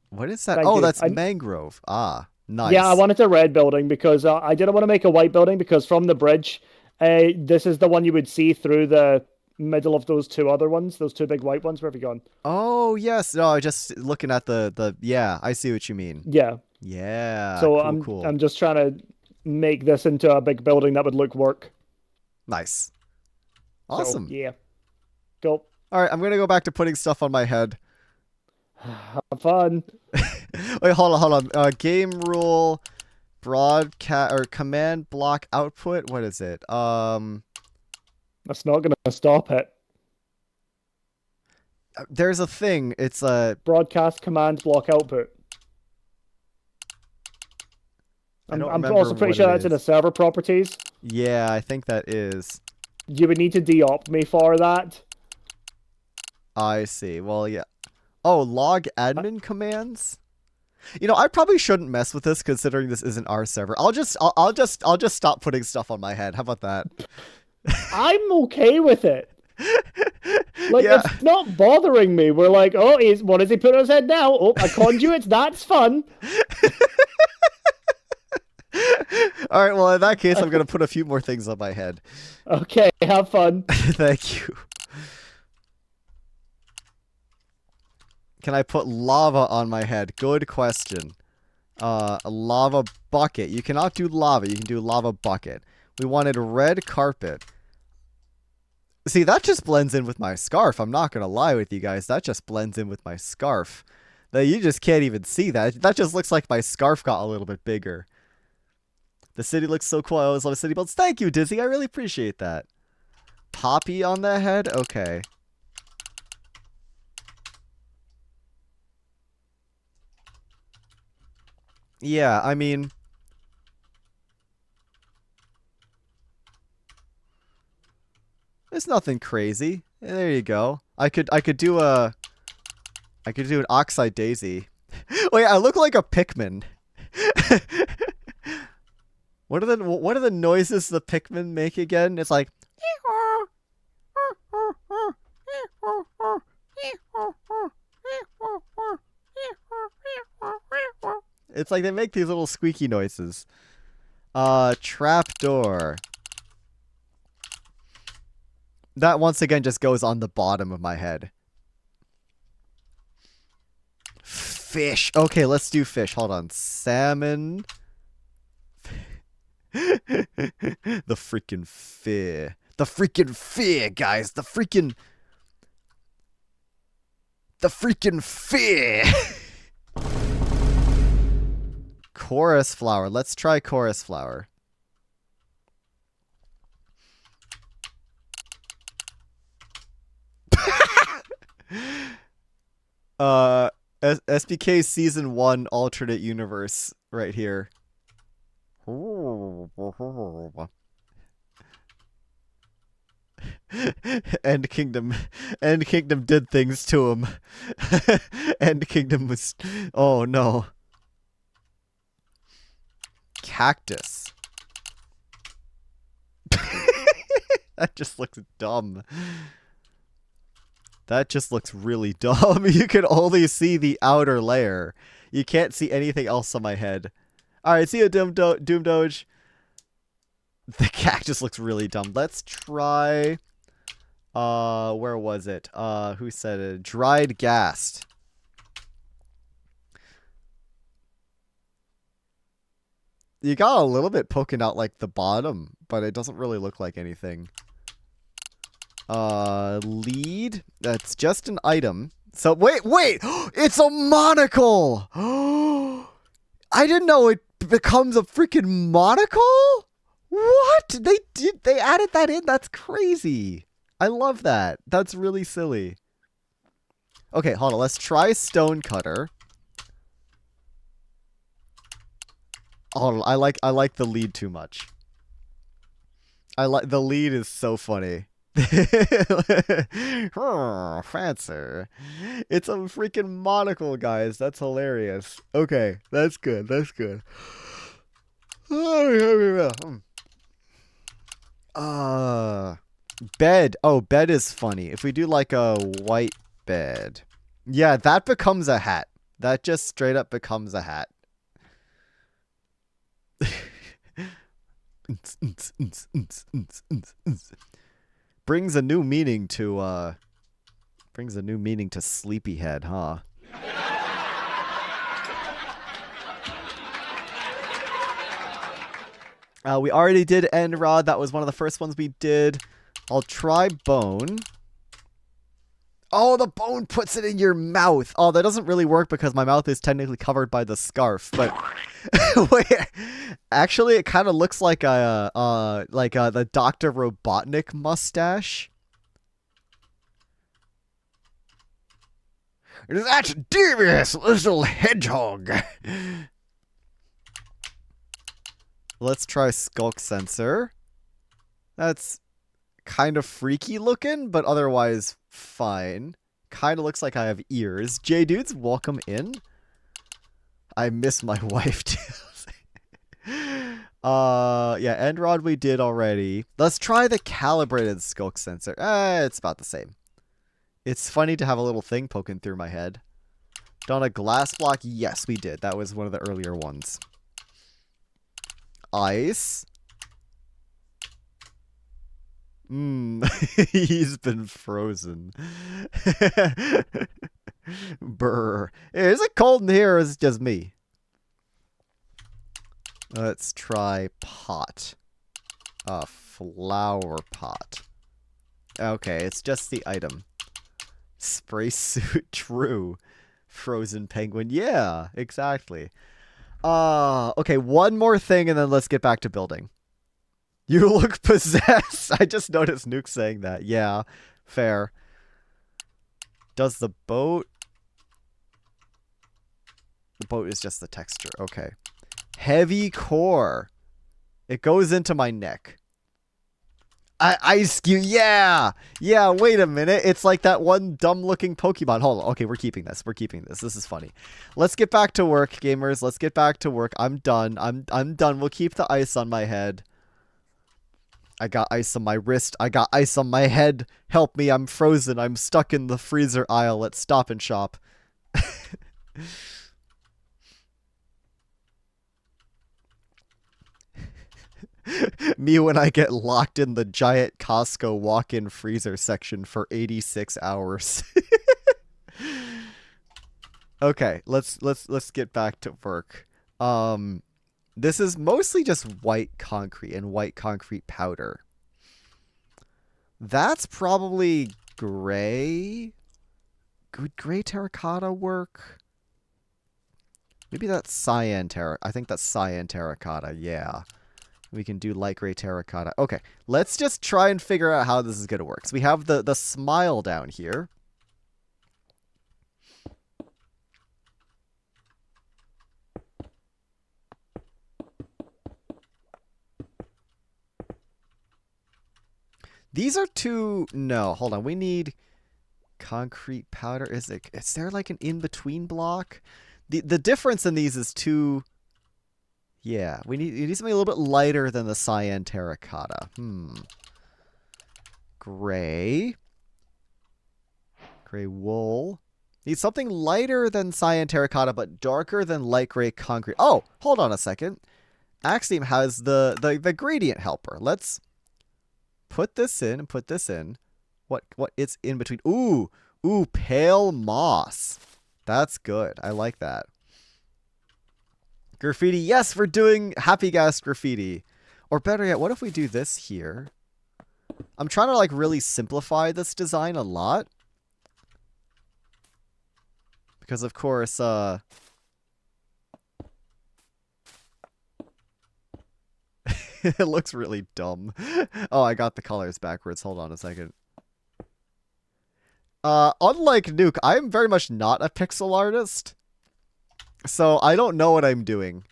Speaker 1: What is that?
Speaker 2: Thank
Speaker 1: oh,
Speaker 2: you.
Speaker 1: that's mangrove. Ah, nice.
Speaker 2: Yeah, I wanted a red building because I didn't want to make a white building because from the bridge, this is the one you would see through the middle of those two other ones, those two big white ones. Where have you gone?
Speaker 1: Oh, yes. No, just looking at the yeah, I see what you mean.
Speaker 2: Yeah.
Speaker 1: Yeah.
Speaker 2: So
Speaker 1: cool.
Speaker 2: I'm just trying to make this into a big building that would look work.
Speaker 1: Nice. Awesome.
Speaker 2: So, yeah. Go.
Speaker 1: All right, I'm going to go back to putting stuff on my head.
Speaker 2: Have fun.
Speaker 1: Wait, hold on. Game rule broadcast or command block output. What is it?
Speaker 2: That's not going to stop it.
Speaker 1: There's a thing. It's a
Speaker 2: broadcast command block output. I'm also pretty sure that's in the server properties.
Speaker 1: Yeah, I think that is.
Speaker 2: You would need to de-op me for that.
Speaker 1: I see. Well, yeah. Oh, log admin commands. I probably shouldn't mess with this considering this isn't our server. I'll just stop putting stuff on my head. How about that?
Speaker 2: I'm okay with it. Like,
Speaker 1: yeah.
Speaker 2: It's not bothering me. We're like, oh, what does he put on his head now? Oh, a conduit. That's fun.
Speaker 1: All right. Well, in that case, I'm gonna put a few more things on my head.
Speaker 2: Okay. Have fun.
Speaker 1: Thank you. Can I put lava on my head? Good question. A lava bucket. You cannot do lava. You can do lava bucket. We wanted red carpet. See, that just blends in with my scarf. I'm not going to lie with you guys. That just blends in with my scarf. You just can't even see that. That just looks like my scarf got a little bit bigger. The city looks so cool. I always love city builds. Thank you, Dizzy. I really appreciate that. Poppy on the head? Okay. Yeah, I mean... It's nothing crazy. There you go. I could do an oxide daisy. Wait, I look like a Pikmin. What are the noises the Pikmin make again? It's like it's like they make these little squeaky noises. Trapdoor. That once again just goes on the bottom of my head. Fish. Okay, let's do fish. Hold on. Salmon. The freaking fear. The freaking fear, guys. The freaking fear. Chorus flower. Let's try chorus flower. SBK Season 1 alternate universe right here. End Kingdom. End Kingdom did things to him. End Kingdom was... Oh, no. Cactus. That just looks dumb. That just looks really dumb. You can only see the outer layer. You can't see anything else on my head. Alright, see you, Doom Doge. The cactus looks really dumb. Let's try... where was it? Who said it? Dried Ghast. You got a little bit poking out like the bottom, but it doesn't really look like anything. Lead. That's just an item. So wait! It's a monocle! I didn't know it becomes a freaking monocle? What? They added that in? That's crazy. I love that. That's really silly. Okay, hold on. Let's try Stonecutter. Oh, I like the lead too much. The lead is so funny. Oh, fancy. It's a freaking monocle, guys. That's hilarious. Okay, that's good. That's good. Bed. Oh, bed is funny. If we do like a white bed. Yeah, that becomes a hat. That just straight up becomes a hat. Brings a new meaning to sleepyhead, huh? We already did End Rod. That was one of the first ones we did. I'll try Bone. Oh, the bone puts it in your mouth. Oh, that doesn't really work because my mouth is technically covered by the scarf. But wait, actually, it kind of looks like the Dr. Robotnik mustache. That's devious little hedgehog. Let's try Skulk Sensor. That's kind of freaky looking, but otherwise fine. Kind of looks like I have ears. J-Dudes, welcome in. I miss my wife too. Yeah, End Rod we did already. Let's try the calibrated Skulk Sensor. It's about the same. It's funny to have a little thing poking through my head. Done a glass block? Yes, we did. That was one of the earlier ones. Ice. He's been frozen. Brr. Is it cold in here or is it just me? Let's try pot. A flower pot. Okay, it's just the item. Spray suit, true. Frozen penguin, yeah, exactly. Okay, one more thing and then let's get back to building. You look possessed. I just noticed Nuke saying that. Yeah, fair. Does the boat... The boat is just the texture. Okay. Heavy core. It goes into my neck. Ice cube. Yeah. Yeah, wait a minute. It's like that one dumb-looking Pokemon. Hold on. Okay, we're keeping this. We're keeping this. This is funny. Let's get back to work, gamers. Let's get back to work. I'm done. I'm done. We'll keep the ice on my head. I got ice on my wrist. I got ice on my head. Help me. I'm frozen. I'm stuck in the freezer aisle at Stop and Shop. Me when I get locked in the giant Costco walk-in freezer section for 86 hours. Okay, let's get back to work. This is mostly just white concrete and white concrete powder. That's probably gray. Would gray terracotta work? Maybe that's cyan terra. I think that's cyan terracotta. Yeah. We can do light gray terracotta. Okay, let's just try and figure out how this is going to work. So we have the smile down here. These are two... No, hold on. We need concrete powder. Is there like an in-between block? The difference in these is two... Yeah, you need something a little bit lighter than the cyan terracotta. Gray. Gray wool. Need something lighter than cyan terracotta, but darker than light gray concrete. Oh, hold on a second. Axiom has the gradient helper. Let's put this in and put this in. What it's in between? Ooh, pale moss. That's good. I like that. Graffiti. Yes, we're doing happy gas graffiti. Or better yet, what if we do this here? I'm trying to like really simplify this design a lot. Because of course, it looks really dumb. Oh, I got the colors backwards. Hold on a second. Unlike Nuke, I'm very much not a pixel artist. So I don't know what I'm doing.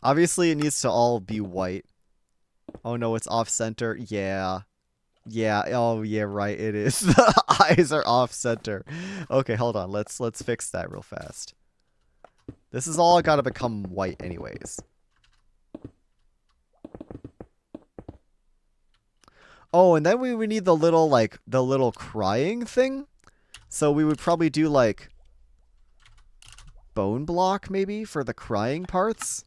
Speaker 1: Obviously, it needs to all be white. Oh no, it's off center. Yeah. Yeah. Oh yeah, right. It is. The eyes are off center. Okay, hold on. Let's fix that real fast. This is all got to become white anyways. Oh, and then we would need the little crying thing. So we would probably do like bone block maybe for the crying parts.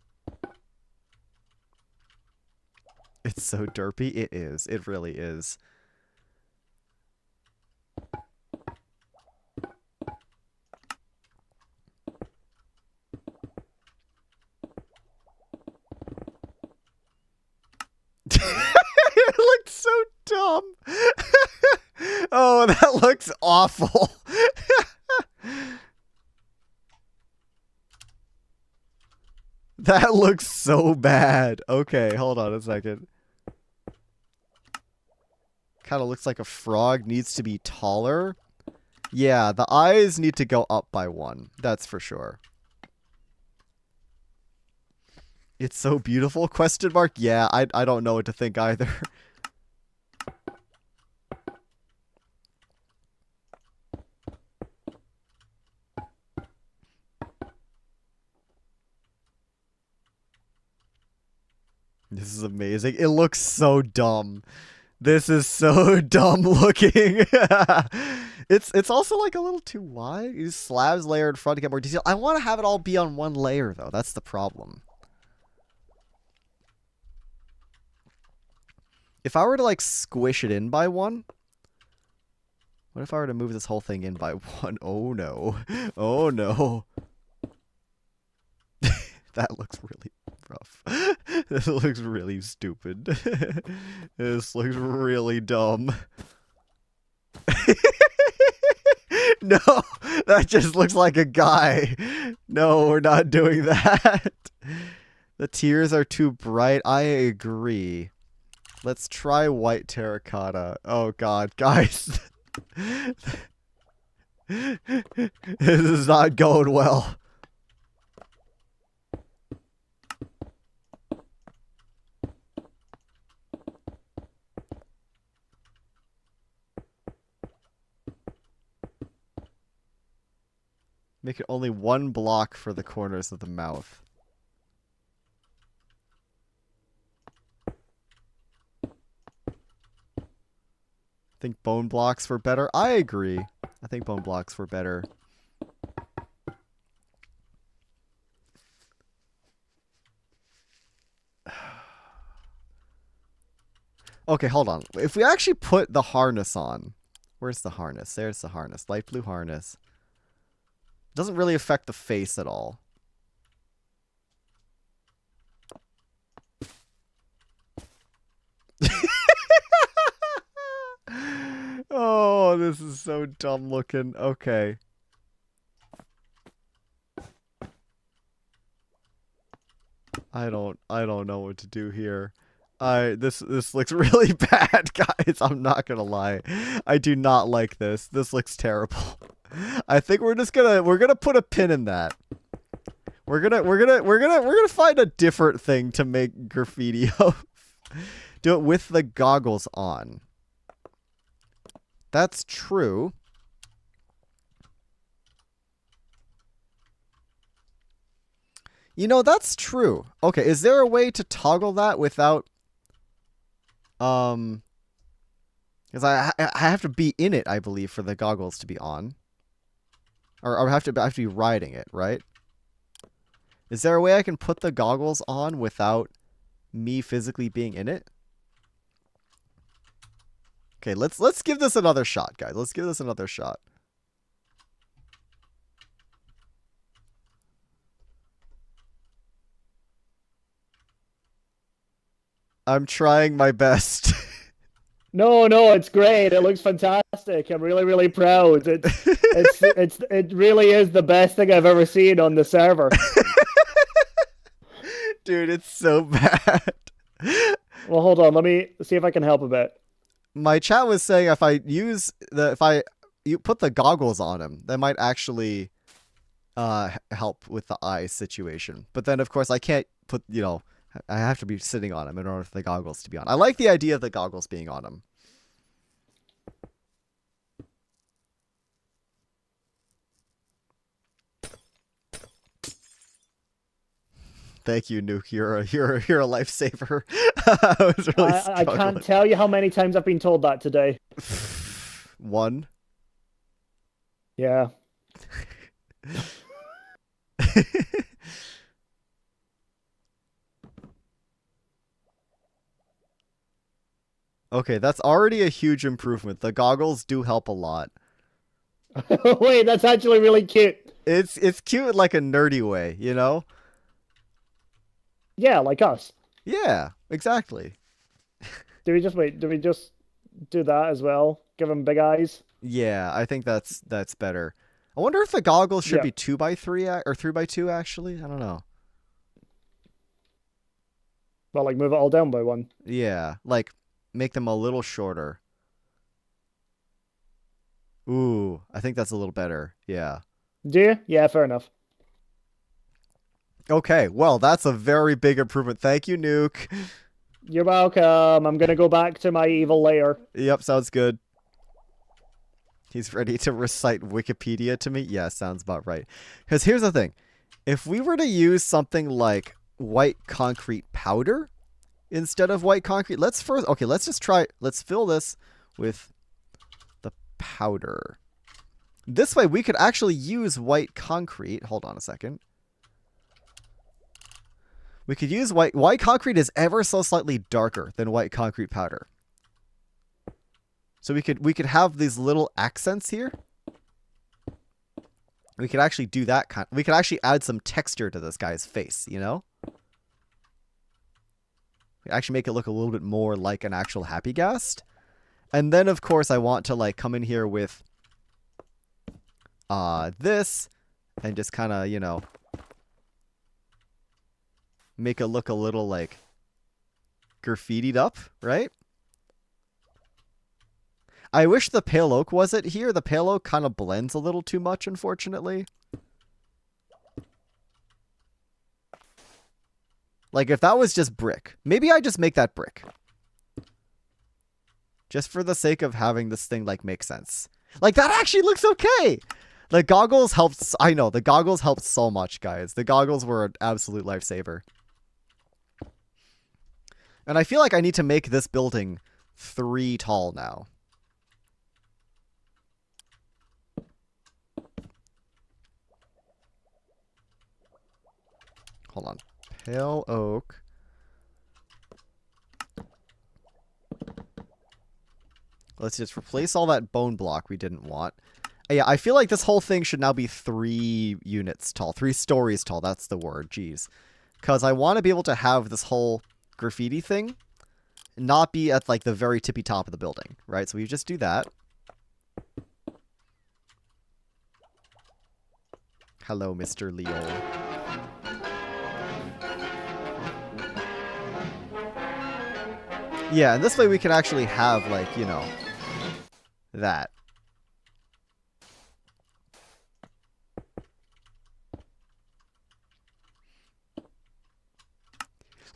Speaker 1: It's so derpy. It is. It really is. It looked so dumb. Oh, that looks awful. That looks so bad. Okay, hold on a second. Kind of looks like a frog needs to be taller. Yeah, the eyes need to go up by one. That's for sure. It's so beautiful, question mark? Yeah, I don't know what to think either. This is amazing. It looks so dumb. This is so dumb looking. It's also like a little too wide. Use slabs layer in front to get more detail. I want to have it all be on one layer though. That's the problem. If I were to like squish it in by one, what if I were to move this whole thing in by one? Oh no. Oh no. That looks really rough. This looks really stupid. This looks really dumb. No, that just looks like a guy. No, we're not doing that. The tears are too bright. I agree. Let's try white terracotta. Oh god, guys. This is not going well. Make it only one block for the corners of the mouth. Think bone blocks were better? I agree. I think bone blocks were better. Okay, hold on. If we actually put the harness on... Where's the harness? There's the harness. Light blue harness. Doesn't really affect the face at all. Oh, this is so dumb looking. Okay. I don't know what to do here. This looks really bad, guys. I'm not gonna lie. I do not like this. This looks terrible. I think we're gonna put a pin in that. We're gonna find a different thing to make graffiti of. Do it with the goggles on. That's true. You know, that's true. Okay, is there a way to toggle that without because I have to be in it, I believe, for the goggles to be on. Or I have to be riding it, right? Is there a way I can put the goggles on without me physically being in it? Okay, let's give this another shot, guys. Let's give this another shot. I'm trying my best.
Speaker 2: No, it's great. It looks fantastic. I'm really, really proud. It really is the best thing I've ever seen on the server.
Speaker 1: Dude, it's so bad.
Speaker 2: Well, hold on. Let me see if I can help a bit.
Speaker 1: My chat was saying if you put the goggles on him, that might actually help with the eye situation. But then, of course, I can't put, I have to be sitting on him in order for the goggles to be on. I like the idea of the goggles being on him. Thank you, Nuke. You're a lifesaver.
Speaker 2: I can't tell you how many times I've been told that today.
Speaker 1: One.
Speaker 2: Yeah.
Speaker 1: Okay, that's already a huge improvement. The goggles do help a lot.
Speaker 2: Wait, that's actually really cute. It's
Speaker 1: cute in like a nerdy way, you know?
Speaker 2: Yeah, like us.
Speaker 1: Yeah, exactly.
Speaker 2: Do we just do that as well? Give him big eyes?
Speaker 1: Yeah, I think that's better. I wonder if the goggles should be 2x3 or 3x2 actually. I don't know.
Speaker 2: Well, like move it all down by one.
Speaker 1: Yeah, like make them a little shorter. Ooh, I think that's a little better. Yeah.
Speaker 2: Do you? Yeah, fair enough.
Speaker 1: Okay, well, that's a very big improvement. Thank you, Nuke.
Speaker 2: You're welcome. I'm going to go back to my evil lair.
Speaker 1: Yep, sounds good. He's ready to recite Wikipedia to me? Yeah, sounds about right. Because here's the thing. If we were to use something like white concrete powder instead of white concrete, let's just try, let's fill this with the powder. This way we could actually use white concrete. Hold on a second. We could use white concrete is ever so slightly darker than white concrete powder. So we could have these little accents here. We could actually do that we could actually add some texture to this guy's face, you know? Actually make it look a little bit more like an actual happy ghast. And then of course I want to like come in here with this and just kind of, make it look a little like graffitied up, right? I wish the pale oak wasn't here. The pale oak kind of blends a little too much, unfortunately. Like if that was just brick, maybe I just make that brick. Just for the sake of having this thing like make sense. Like that actually looks okay. The goggles helped. I know the goggles helped so much, guys. The goggles were an absolute lifesaver. And I feel like I need to make this building 3 tall now. Hold on. Pale oak. Let's just replace all that bone block we didn't want. Yeah, I feel like this whole thing should now be 3 units tall. 3 stories tall. That's the word. Jeez. Because I want to be able to have this whole graffiti thing not be at like the very tippy top of the building, right? So we just do that. Hello, Mr. Leon. Yeah, and this way we can actually have, like, you know, that.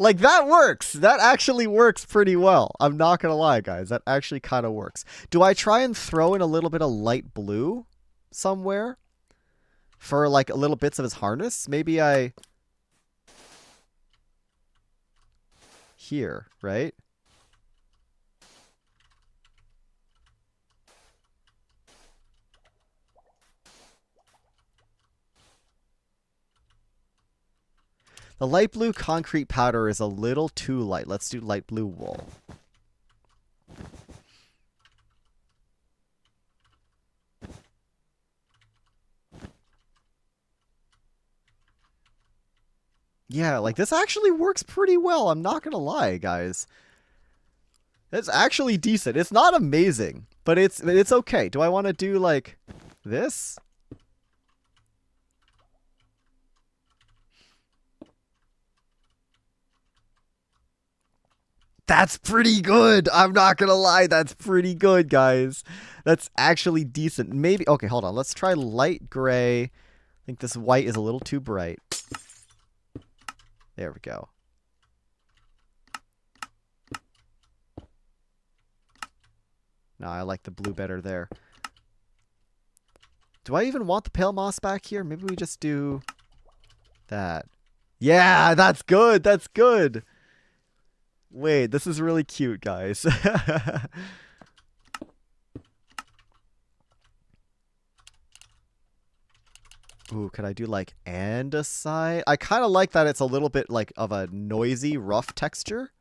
Speaker 1: Like, that works! That actually works pretty well. I'm not gonna lie, guys. That actually kind of works. Do I try and throw in a little bit of light blue somewhere? For, like, little bits of his harness? Maybe I... Here, right? The light blue concrete powder is a little too light. Let's do light blue wool. Yeah, like this actually works pretty well. I'm not going to lie, guys. It's actually decent. It's not amazing, but it's okay. Do I want to do like this? That's pretty good. I'm not going to lie. That's pretty good, guys. That's actually decent. Maybe. Okay, hold on. Let's try light gray. I think this white is a little too bright. There we go. No, I like the blue better there. Do I even want the pale moss back here? Maybe we just do that. Yeah, that's good. That's good. Wait, this is really cute, guys. Ooh, could I do like andesite? I kind of like that it's a little bit like of a noisy, rough texture.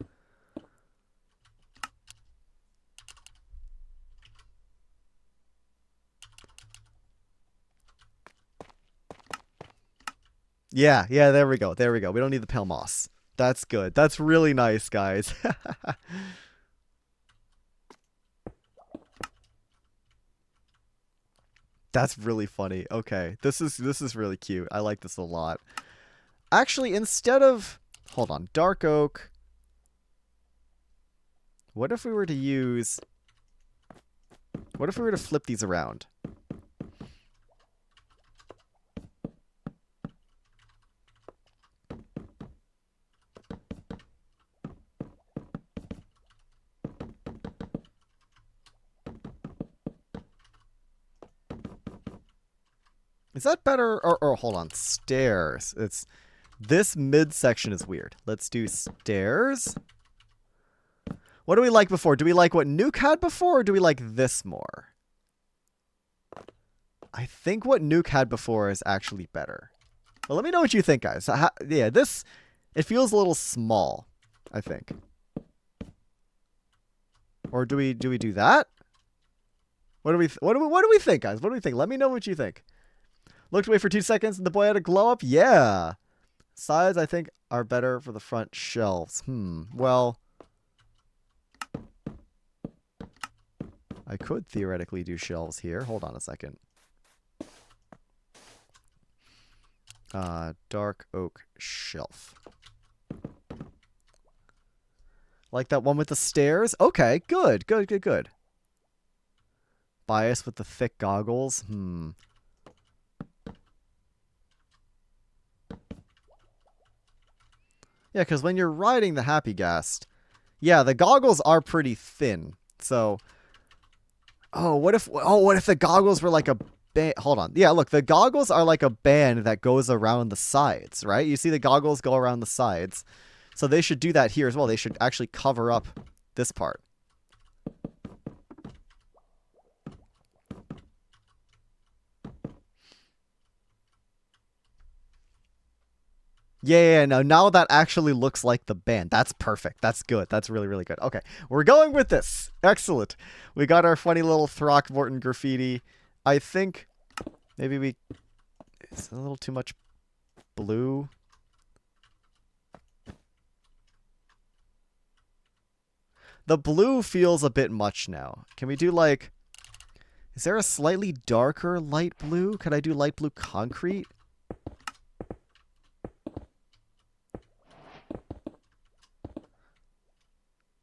Speaker 1: Yeah, there we go. There we go. We don't need the pale moss. That's good. That's really nice, guys. That's really funny. Okay, this is really cute. I like this a lot. Actually, instead of... Hold on. Dark oak. What if we were to use... What if we were to flip these around? Is that better? Or hold on. Stairs. It's... This midsection is weird. Let's do stairs. What do we like before? Do we like what Nuke had before, or do we like this more? I think what Nuke had before is actually better. Well, let me know what you think, guys. Yeah, this... It feels a little small, I think. Or do we do that? What do we think, guys? What do we think? Let me know what you think. Looked away for 2 seconds and the boy had a glow up? Yeah. Sides, I think, are better for the front shelves. Well, I could theoretically do shelves here. Hold on a second. Dark oak shelf. Like that one with the stairs? Okay, good. Bias with the thick goggles? Yeah, because when you're riding the Happy Ghast, yeah, the goggles are pretty thin. So, what if the goggles were like a band? Hold on. Yeah, look, the goggles are like a band that goes around the sides, right? You see the goggles go around the sides. So they should do that here as well. They should actually cover up this part. Yeah, no, now that actually looks like the band. That's perfect. That's good. That's really, really good. Okay, we're going with this. Excellent. We got our funny little Throckmorton graffiti. I think maybe it's a little too much blue. The blue feels a bit much now. Can we do like... Is there a slightly darker light blue? Could I do light blue concrete?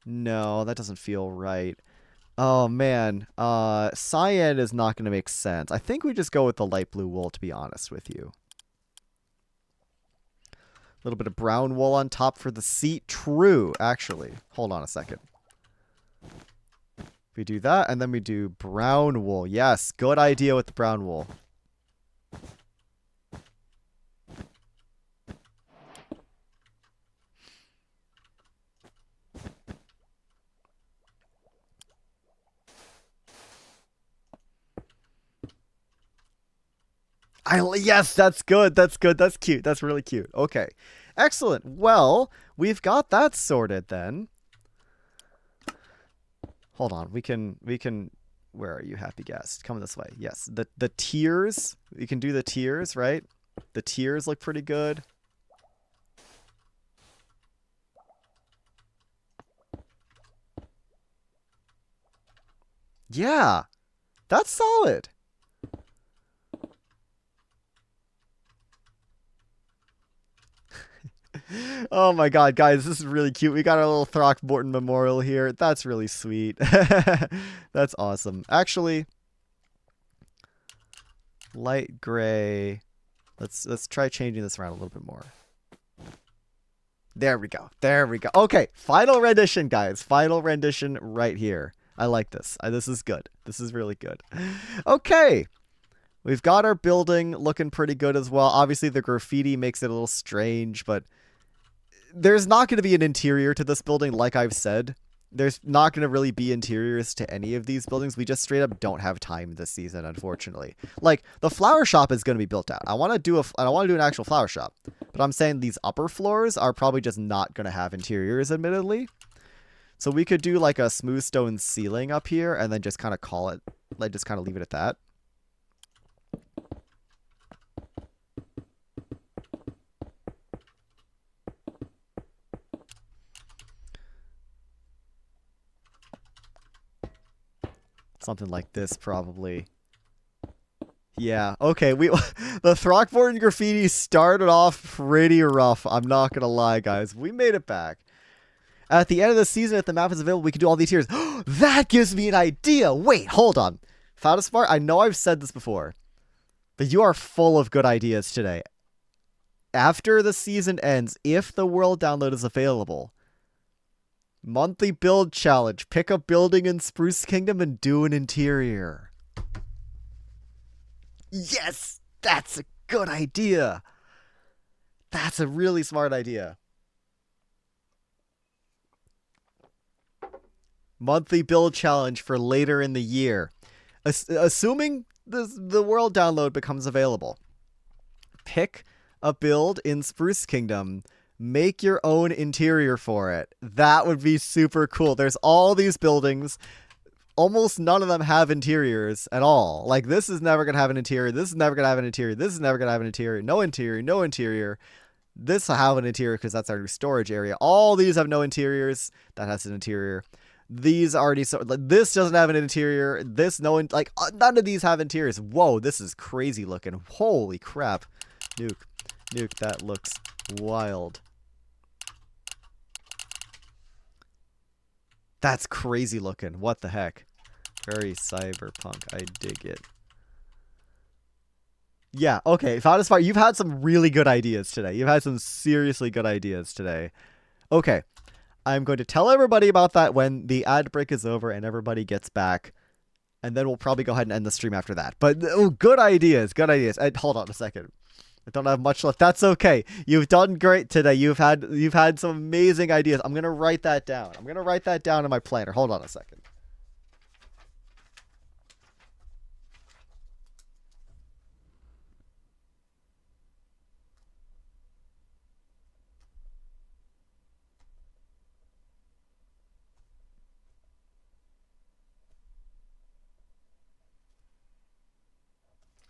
Speaker 1: No, that doesn't feel right. Oh, man. Cyan is not going to make sense. I think we just go with the light blue wool, to be honest with you. A little bit of brown wool on top for the seat. True, actually. Hold on a second. We do that, and then we do brown wool. Yes, good idea with the brown wool. Yes, that's good. That's good. That's cute. That's really cute. Okay. Excellent. Well, we've got that sorted then. Hold on. We can where are you, happy guest? Come this way. Yes. The tiers. We can do the tiers, right? The tiers look pretty good. Yeah. That's solid. Oh my god, guys, this is really cute. We got our little Throckmorton memorial here. That's really sweet. That's awesome. Actually, light gray. Let's try changing this around a little bit more. There we go. There we go. Okay, final rendition, guys. Final rendition right here. I like this. This is good. This is really good. Okay. We've got our building looking pretty good as well. Obviously, the graffiti makes it a little strange, but there's not going to be an interior to this building, like I've said. There's not going to really be interiors to any of these buildings. We just straight up don't have time this season, unfortunately. Like, the flower shop is going to be built out. I want to do an actual flower shop. But I'm saying these upper floors are probably just not going to have interiors, admittedly. So we could do like a smooth stone ceiling up here and then just kind of call it, like just kind of leave it at that. Something like this, probably. Yeah, okay, the Throckmorton graffiti started off pretty rough. I'm not gonna lie, guys. We made it back. At the end of the season, if the map is available, we can do all these tiers. That gives me an idea! Wait, hold on. Smart, I know I've said this before, but you are full of good ideas today. After the season ends, if the world download is available, monthly build challenge. Pick a building in Spruce Kingdom and do an interior. Yes! That's a good idea. That's a really smart idea. Monthly build challenge for later in the year. Assuming the world download becomes available. Pick a build in Spruce Kingdom. Make your own interior for it. That would be super cool. There's all these buildings. Almost none of them have interiors at all. Like, this is never going to have an interior. This is never going to have an interior. This is never going to have an interior. No interior. No interior. This will have an interior because that's our new storage area. All these have no interiors. That has an interior. These already... this doesn't have an interior. This, no... like, none of these have interiors. Whoa, this is crazy looking. Holy crap. Nuke, that looks wild. That's crazy looking. What the heck? Very cyberpunk. I dig it. Yeah, okay. Smart, you've had some really good ideas today. You've had some seriously good ideas today. Okay. I'm going to tell everybody about that when the ad break is over and everybody gets back. And then we'll probably go ahead and end the stream after that. But good ideas. Good ideas. Hold on a second. I don't have much left. That's okay. You've done great today. You've had some amazing ideas. I'm going to write that down. I'm going to write that down in my planner. Hold on a second.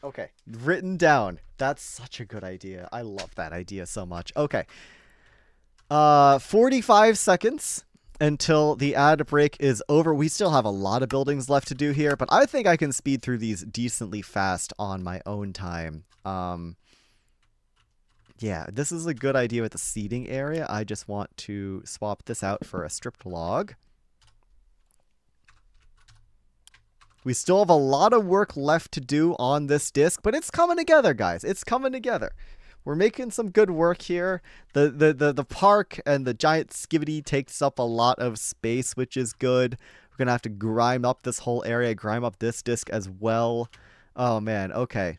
Speaker 1: Okay, written down. That's such a good idea. I love that idea so much. Okay. 45 seconds until the ad break is over. We still have a lot of buildings left to do here, but I think I can speed through these decently fast on my own time. Yeah, this is a good idea with the seating area. I just want to swap this out for a stripped log. We still have a lot of work left to do on this disc, but it's coming together, guys. It's coming together. We're making some good work here. The park and the giant skivity takes up a lot of space, which is good. We're going to have to grime up this whole area, grime up this disc as well. Oh, man. Okay.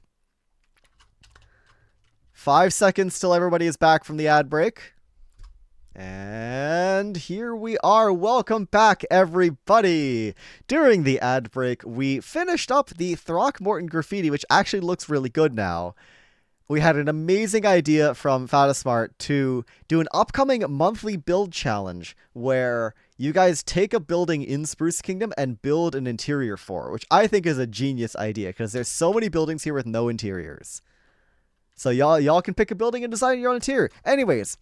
Speaker 1: 5 seconds till everybody is back from the ad break. And here we are. Welcome back, everybody. During the ad break, we finished up the Throckmorton graffiti, which actually looks really good now. We had an amazing idea from Fatasmart to do an upcoming monthly build challenge where you guys take a building in Spruce Kingdom and build an interior for, which I think is a genius idea because there's so many buildings here with no interiors. So y'all can pick a building and design your own interior. Anyways,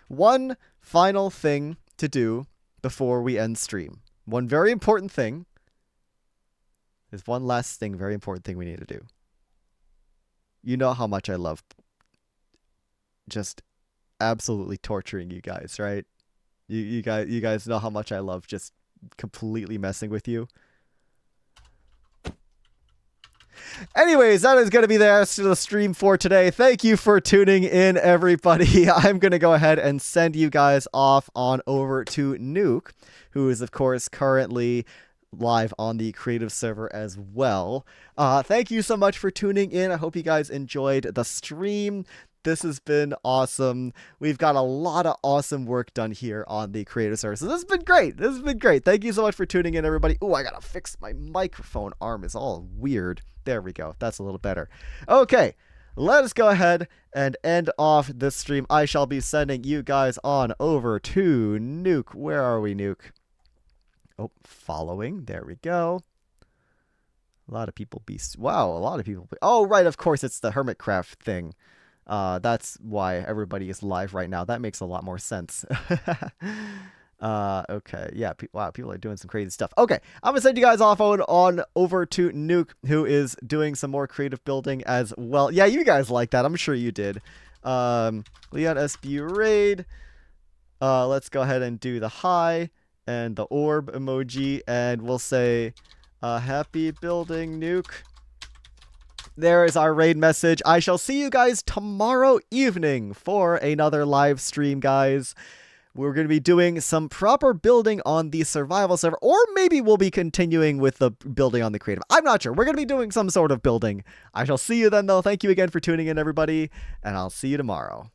Speaker 1: one final thing to do before we end stream. One very important thing. There's one last thing, very important thing we need to do. You know how much I love just absolutely torturing you guys, right? You guys know how much I love just completely messing with you. Anyways, that is going to be the rest of the stream for today. Thank you for tuning in, everybody. I'm going to go ahead and send you guys off on over to Nuke, who is, of course, currently live on the creative server as well. Thank you so much for tuning in. I hope you guys enjoyed the stream. This has been awesome. We've got a lot of awesome work done here on the creative server. So this has been great. This has been great. Thank you so much for tuning in, everybody. Oh, I got to fix my microphone arm. It's all weird. There we go. That's a little better. Okay. Let us go ahead and end off this stream. I shall be sending you guys on over to Nuke. Where are we, Nuke? Oh, following. There we go. A lot of people be... Wow, a lot of people... Oh, right, of course, it's the Hermitcraft thing. That's why everybody is live right now. That makes a lot more sense. Okay, yeah, wow, people are doing some crazy stuff. Okay, I'm gonna send you guys off on over to Nuke, who is doing some more creative building as well. Yeah, you guys like that. I'm sure you did. LeonSBU raid. Let's go ahead and do the hi and the orb emoji, and we'll say, happy building, Nuke. There is our raid message. I shall see you guys tomorrow evening for another live stream, guys. We're going to be doing some proper building on the survival server, or maybe we'll be continuing with the building on the creative. I'm not sure. We're going to be doing some sort of building. I shall see you then, though. Thank you again for tuning in, everybody, and I'll see you tomorrow.